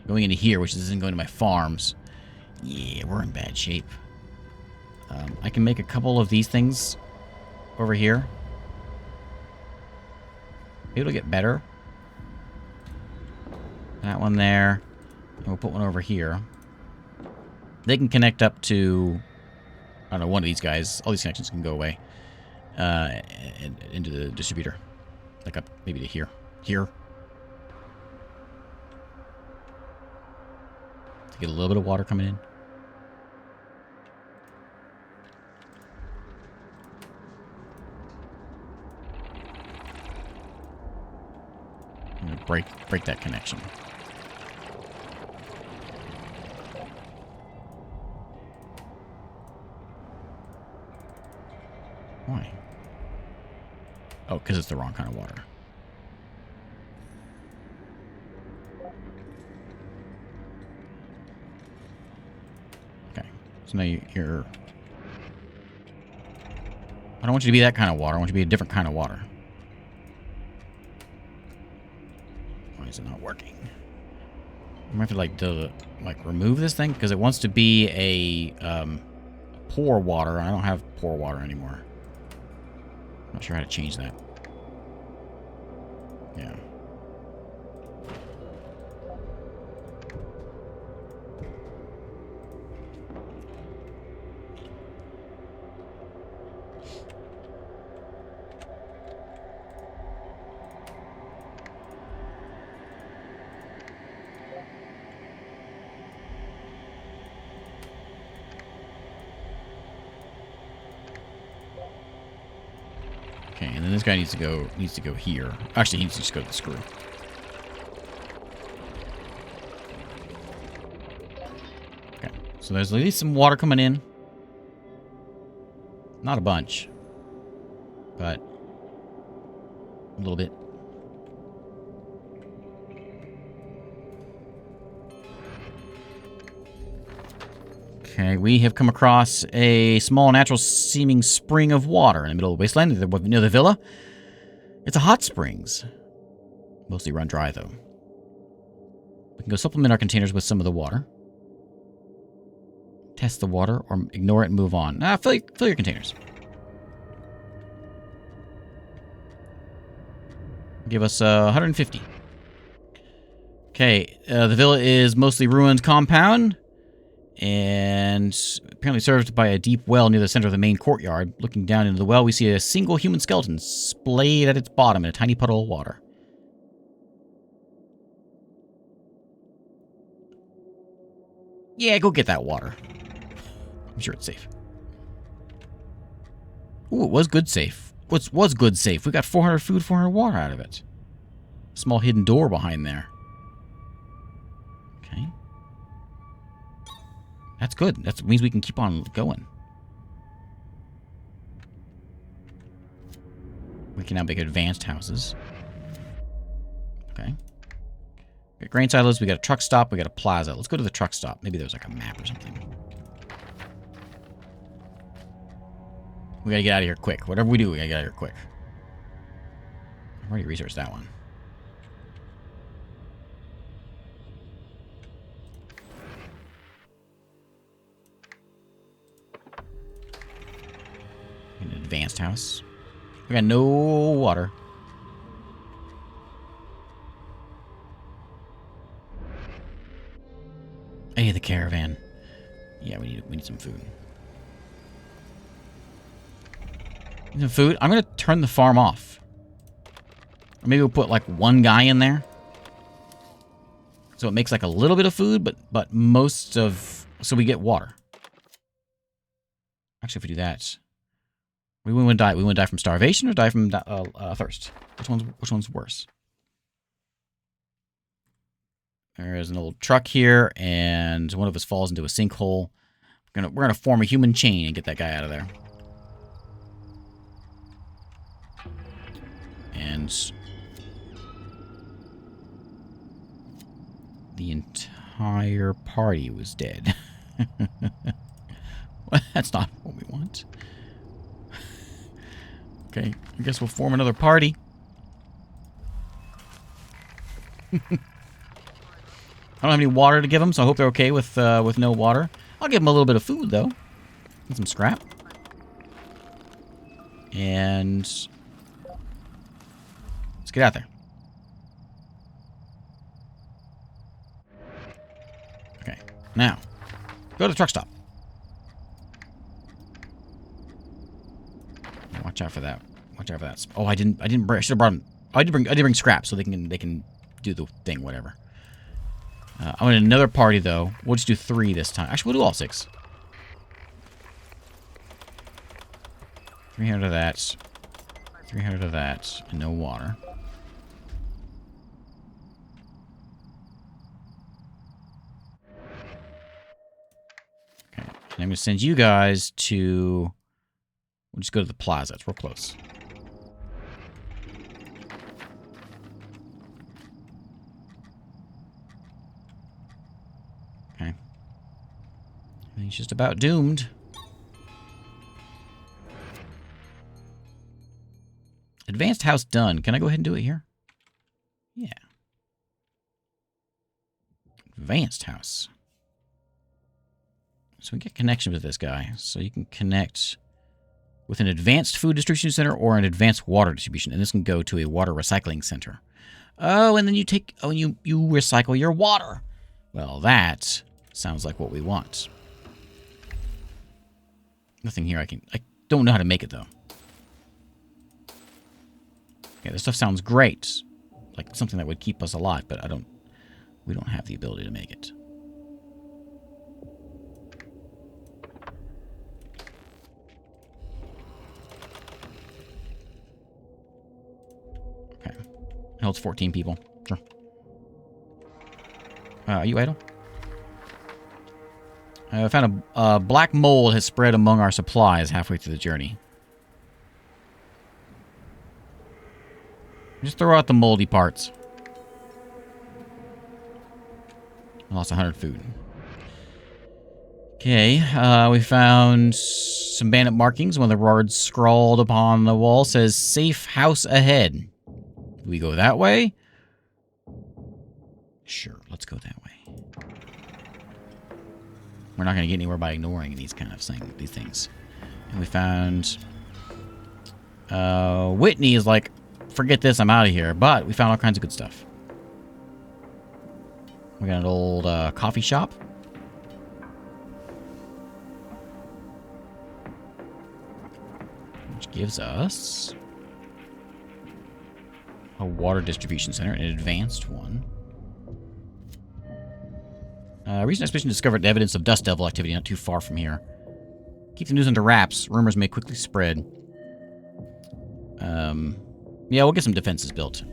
Speaker 1: going into here, which isn't going to my farms. Yeah, we're in bad shape. I can make a couple of these things over here. Maybe it'll get better. That one there. And we'll put one over here. They can connect up to, I don't know, one of these guys. All these connections can go away. And into the distributor. Like up maybe to here. Here. To get a little bit of water coming in. I'm gonna break that connection. Why? Oh, because it's the wrong kind of water. Okay. So now you're... I don't want you to be that kind of water. I want you to be a different kind of water. Why is it not working? I'm going to have to, like, remove this thing, because it wants to be a pour water. I don't have pour water anymore. Not sure how to change that. Yeah. Okay, and then this guy needs to go here. Actually, he needs to just go to the screw. Okay, so there's at least some water coming in. Not a bunch, but a little bit. Okay, we have come across a small natural-seeming spring of water in the middle of the wasteland near the villa. It's a hot springs. Mostly run dry, though. We can go supplement our containers with some of the water. Test the water, or ignore it and move on. Fill your containers. Give us 150. Okay, the villa is mostly ruined compound. And apparently served by a deep well near the center of the main courtyard. Looking down into the well, we see a single human skeleton splayed at its bottom in a tiny puddle of water. Yeah, go get that water. I'm sure it's safe. Ooh, it was good safe. Was good safe. We got 400 food, 400 water out of it. Small hidden door behind there. Okay. That's good. That means we can keep on going. We can now make advanced houses. Okay. We got grain silos, we got a truck stop, we got a plaza. Let's go to the truck stop. Maybe there's like a map or something. We gotta get out of here quick. Whatever we do, we gotta get out of here quick. I've already researched that one. An advanced house. We got no water. Hey, the caravan. Yeah, we need some food. Need some food. I'm gonna turn the farm off. Or maybe we'll put like one guy in there, so it makes like a little bit of food, but most of, so we get water. Actually, if we do that. We wouldn't die. We wouldn't die from starvation or die from thirst. Which one's worse? There is an old truck here, and one of us falls into a sinkhole. We're gonna form a human chain and get that guy out of there. And the entire party was dead. Well, that's not what we want. Okay, I guess we'll form another party. I don't have any water to give them, so I hope they're okay with no water. I'll give them a little bit of food, though. And some scrap. And let's get out there. Okay, now go to the truck stop. Watch out for that. Watch out for that. Oh, I didn't. I should have brought them. I did bring scrap so they can do the thing, whatever. I want another party though. We'll just do 3 this time. Actually, we'll do all 6. 300 of that. 300 of that. And no water. Okay. And I'm going to send you guys to... We'll just go to the plaza. It's real close. Okay. He's just about doomed. Advanced house done. Can I go ahead and do it here? Yeah. Advanced house. So we get connection with this guy. So you can connect with an advanced food distribution center or an advanced water distribution. And this can go to a water recycling center. Oh, and then you take... Oh, and you recycle your water. Well, that sounds like what we want. Nothing here I don't know how to make it, though. Okay, this stuff sounds great. Like something that would keep us alive, but we don't have the ability to make it. Okay. It holds 14 people. Sure. Are you idle? I found a black mold has spread among our supplies halfway through the journey. Just throw out the moldy parts. I lost 100 food. Okay, we found some bandit markings. One of the words scrawled upon the wall says, "Safe house ahead." Do we go that way? Sure, let's go that way. We're not going to get anywhere by ignoring these kind of things. And we found... Whitney is like, forget this, I'm out of here. But we found all kinds of good stuff. We got an old coffee shop. Which gives us a water distribution center, an advanced one. Recent expedition discovered evidence of dust devil activity not too far from here. Keep the news under wraps. Rumors may quickly spread. Yeah, we'll get some defenses built.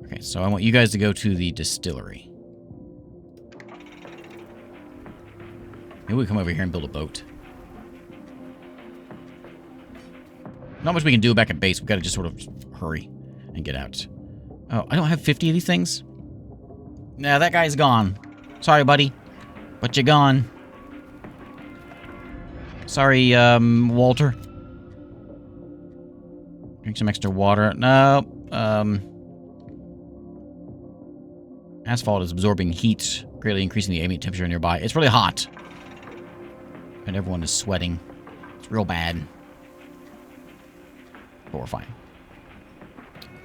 Speaker 1: Okay, so I want you guys to go to the distillery. Maybe we come over here and build a boat. Not much we can do back at base. We've got to just sort of hurry and get out. Oh, I don't have 50 of these things? Nah, that guy's gone. Sorry, buddy. But you're gone. Sorry, Walter. Drink some extra water. No. Asphalt is absorbing heat, greatly increasing the ambient temperature nearby. It's really hot. And everyone is sweating. It's real bad. But we're fine.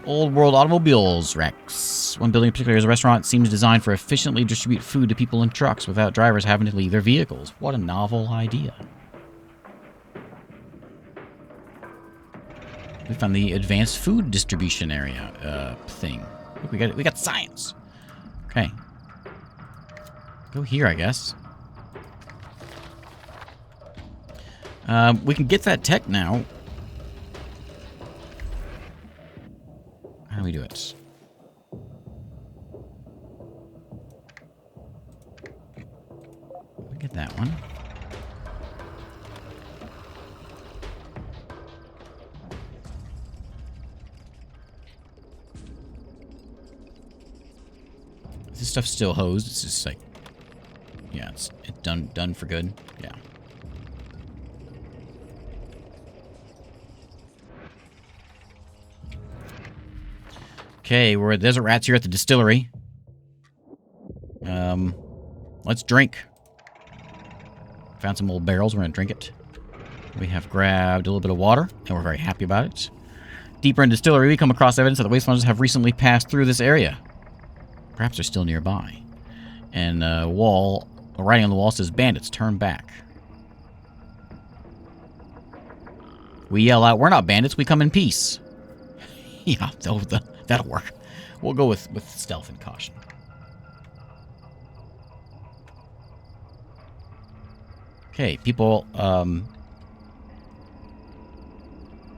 Speaker 1: Old World Automobiles Rex. One building in particular is a restaurant. Seems designed for efficiently distribute food to people in trucks without drivers having to leave their vehicles. What a novel idea. We found the advanced food distribution area thing. Look, we got science. Okay. Go here, I guess. We can get that tech now. How do we do it? Get that one. this stuff's still hosed. It's just like, yeah, it's done for good. Yeah. Okay, we're at Desert Rats here at the distillery. Let's drink. Found some old barrels. We're gonna drink it. We have grabbed a little bit of water, and we're very happy about it. Deeper in the distillery, we come across evidence that the wastelanders have recently passed through this area. Perhaps they're still nearby. And writing on the wall says, bandits, turn back. We yell out, we're not bandits, we come in peace. Yeah, that'll work. We'll go with stealth and caution. Okay, people,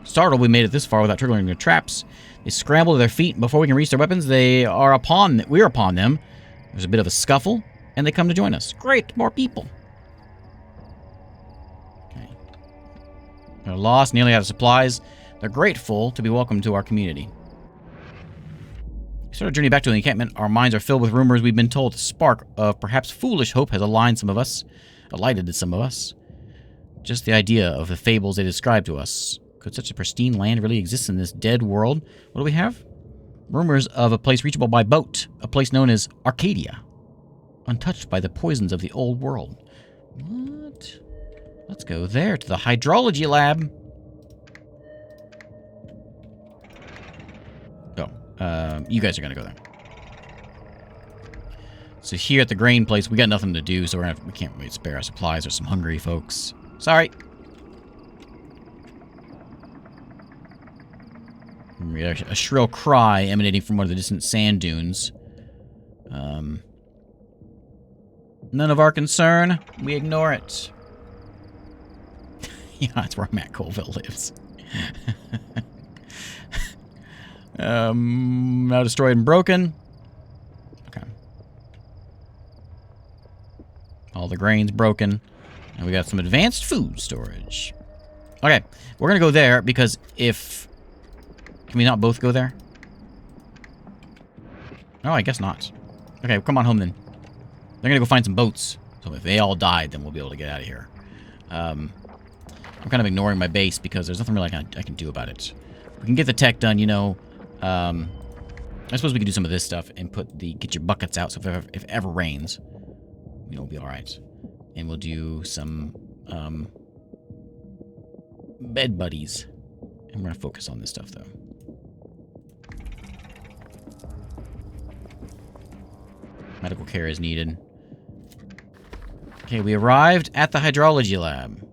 Speaker 1: startled we made it this far without triggering their traps. They scramble to their feet, and before we can reach their weapons, we're upon them. There's a bit of a scuffle, and they come to join us. Great, more people. Okay. They're lost, nearly out of supplies. They're grateful to be welcomed to our community. We start our journey back to the encampment. Our minds are filled with rumors we've been told. A spark of perhaps foolish hope has alighted some of us. Just the idea of the fables they describe to us. Could such a pristine land really exist in this dead world? What do we have? Rumors of a place reachable by boat. A place known as Arcadia. Untouched by the poisons of the old world. What? Let's go there, to the hydrology lab. Oh, you guys are gonna go there. So here at the grain place, we got nothing to do, so we can't really spare our supplies. There's some hungry folks. Sorry. We hear a shrill cry emanating from one of the distant sand dunes. None of our concern. We ignore it. Yeah, that's where Matt Colville lives. Now destroyed and broken. Okay. All the grain's broken. And we got some advanced food storage. Okay, we're gonna go there because if... Can we not both go there? No, I guess not. Okay, come on home then. They're gonna go find some boats. So if they all died, then we'll be able to get out of here. I'm kind of ignoring my base because there's nothing really I can do about it. We can get the tech done, you know. I suppose we could do some of this stuff and get your buckets out so if it ever rains, you know, we'll be alright. And we'll do some bed buddies. And we're gonna focus on this stuff though. Medical care is needed. Okay, we arrived at the hydrology lab.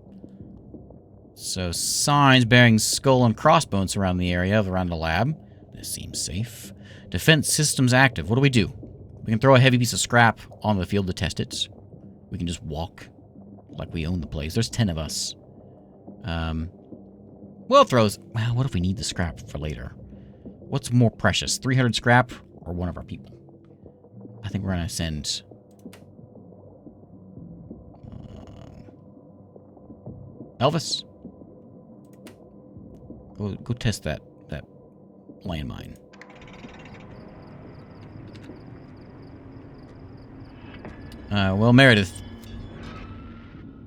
Speaker 1: So, signs bearing skull and crossbones around the area, around the lab. This seems safe. Defense systems active. What do? We can throw a heavy piece of scrap on the field to test it. We can just walk like we own the place. There's 10 of us. Well, what if we need the scrap for later? What's more precious, 300 scrap or one of our people? I think we're going to send... Elvis? Go test that landmine. Well, Meredith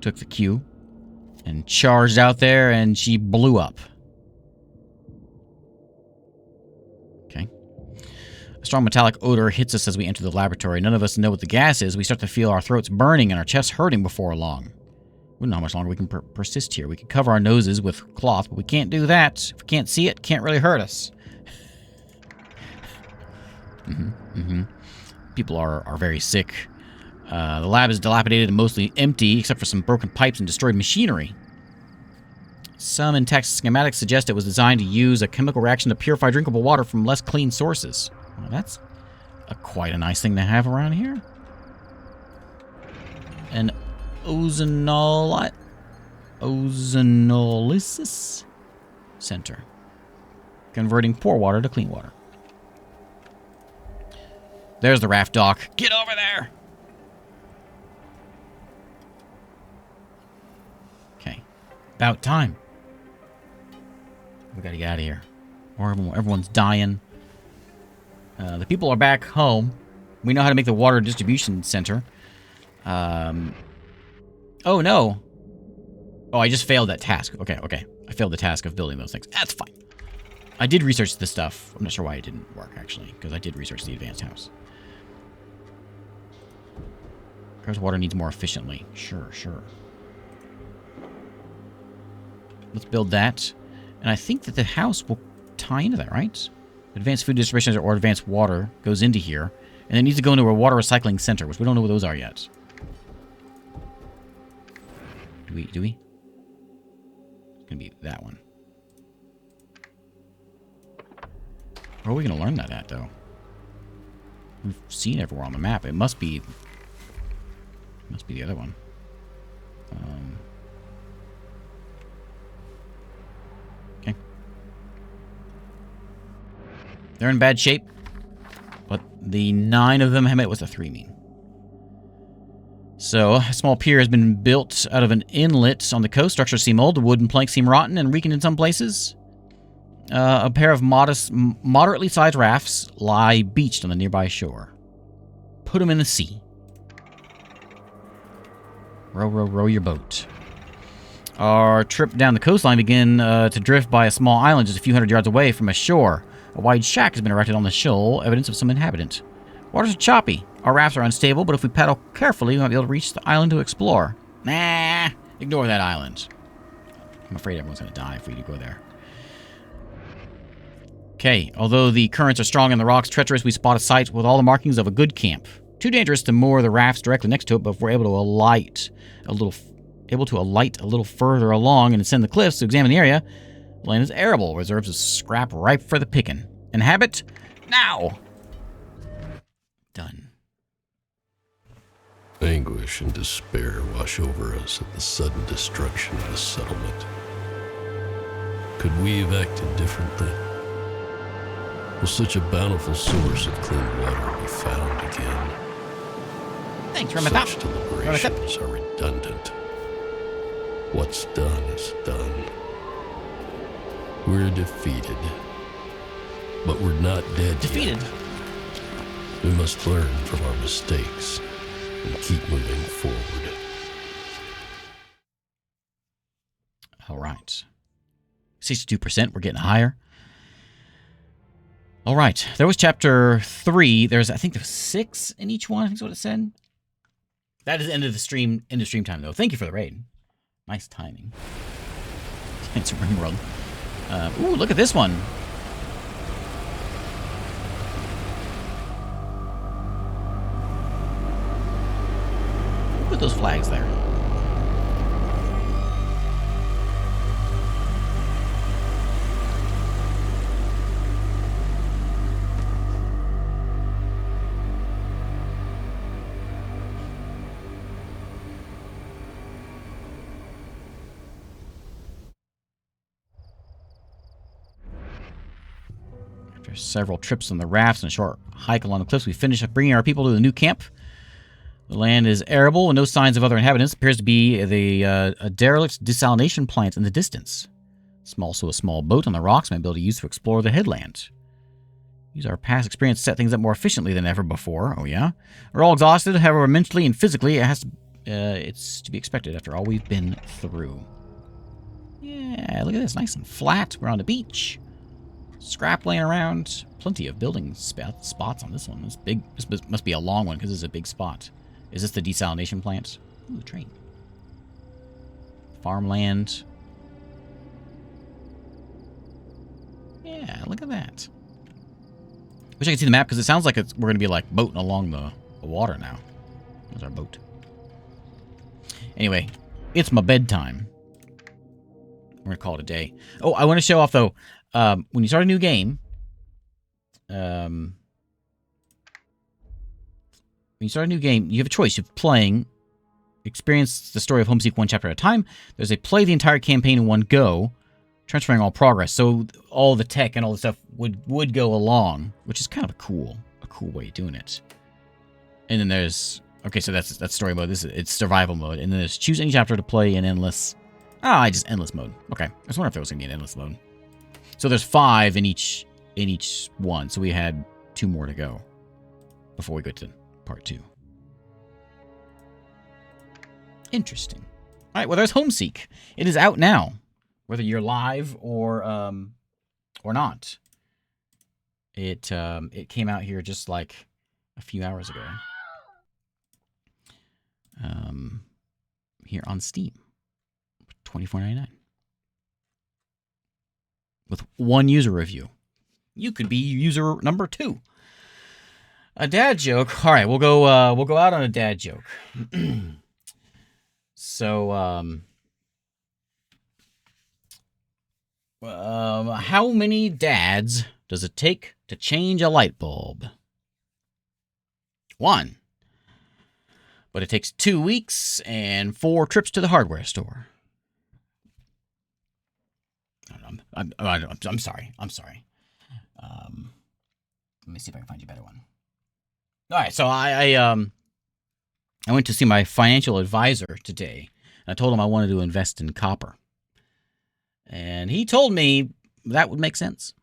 Speaker 1: took the cue and charged out there, and she blew up. Okay. A strong metallic odor hits us as we enter the laboratory. None of us know what the gas is. We start to feel our throats burning and our chests hurting before long. We don't know how much longer we can persist here. We can cover our noses with cloth, but we can't do that. If we can't see it, it can't really hurt us. People are very sick. The lab is dilapidated and mostly empty, except for some broken pipes and destroyed machinery. Some intact schematics suggest it was designed to use a chemical reaction to purify drinkable water from less clean sources. Well, that's quite a nice thing to have around here. An ozonolysis center, converting poor water to clean water. There's the raft dock. Get over there! Okay. About time. We gotta get out of here. Or everyone's dying. The people are back home. We know how to make the water distribution center. Oh, no. Oh, I just failed that task. Okay, okay. I failed the task of building those things. That's fine. I did research this stuff. I'm not sure why it didn't work, actually, because I did research the advanced house. Because water needs more efficiently. Sure, sure. Let's build that. And I think that the house will tie into that, right? Advanced food distribution or advanced water goes into here. And it needs to go into a water recycling center, which we don't know what those are yet. Do we? It's going to be that one. Where are we going to learn that at, though? We've seen everywhere on the map. It must be... the other one. Okay. They're in bad shape. But the 9 of them... What's the 3 mean? So, a small pier has been built out of an inlet on the coast. Structures seem old. The wood and planks seem rotten and weakened in some places. A pair of moderately sized rafts lie beached on the nearby shore. Put them in the sea. Row, row, row your boat. Our trip down the coastline began to drift by a small island just a few hundred yards away from a shore. A wide shack has been erected on the shoal, evidence of some inhabitant. Waters are choppy. Our rafts are unstable, but if we paddle carefully, we might be able to reach the island to explore. Nah, ignore that island. I'm afraid everyone's going to die if we go there. Okay, although the currents are strong and the rocks treacherous, we spot a site with all the markings of a good camp. Too dangerous to moor the rafts directly next to it, but if we're able to alight a little further along and ascend the cliffs to examine the area, the land is arable, reserves of scrap ripe for the picking. Inhabit now. Done.
Speaker 2: Anguish and despair wash over us at the sudden destruction of the settlement. Could we have acted differently? Will such a bountiful source of clean water be found again?
Speaker 1: Thanks,
Speaker 2: Such deliberations are redundant. What's done is done. We're defeated. But we're not dead
Speaker 1: Defeated?
Speaker 2: yet. We must learn from our mistakes and keep moving forward.
Speaker 1: All right. 62%. We're getting higher. All right. There was chapter 3. I think there was 6 in each one. I think that's what it said. That is the end of the stream. End of stream time, though. Thank you for the raid. Nice timing. It's a ring world. Ooh, look at this one. Put those flags there. After several trips on the rafts and a short hike along the cliffs, we finish up bringing our people to the new camp. The land is arable and no signs of other inhabitants. Appears to be a derelict desalination plant in the distance. Also a small boat on the rocks might be able to use to explore the headland. Use our past experience to set things up more efficiently than ever before. Oh yeah, we're all exhausted, however, mentally and physically. It's to be expected after all we've been through. Yeah, look at this, nice and flat. We're on the beach. Scrap laying around. Plenty of building spots on this one. This big. This must be a long one because this is a big spot. Is this the desalination plant? Ooh, train. Farmland. Yeah, look at that. Wish I could see the map because it sounds like we're going to be like boating along the water now. There's our boat. Anyway, it's my bedtime. We're going to call it a day. Oh, I want to show off though. When you start a new game, you have a choice of playing, experience the story of Homeseek one chapter at a time. There's a play the entire campaign in one go, transferring all progress. So all the tech and all the stuff would go along, which is kind of a cool way of doing it. And then there's, okay, so that's story mode. It's survival mode. And then there's choose any chapter to play in endless. Just endless mode. Okay, I was wondering if there was gonna be an endless mode. So there's 5 in each one. So we had 2 more to go. before we go to part 2. Interesting. All right, well, there's Homeseek. It is out now, whether you're live or not. It came out here just like a few hours ago. Here on Steam, $24.99 with 1 user review. You could be user number 2. A dad joke. All right, we'll go out on a dad joke. So, how many dads does it take to change a light bulb? 1. But it takes 2 weeks and 4 trips to the hardware store. I'm sorry. Let me see if I can find you a better one. All right, so I went to see my financial advisor today, and I told him I wanted to invest in copper. And he told me that would make sense.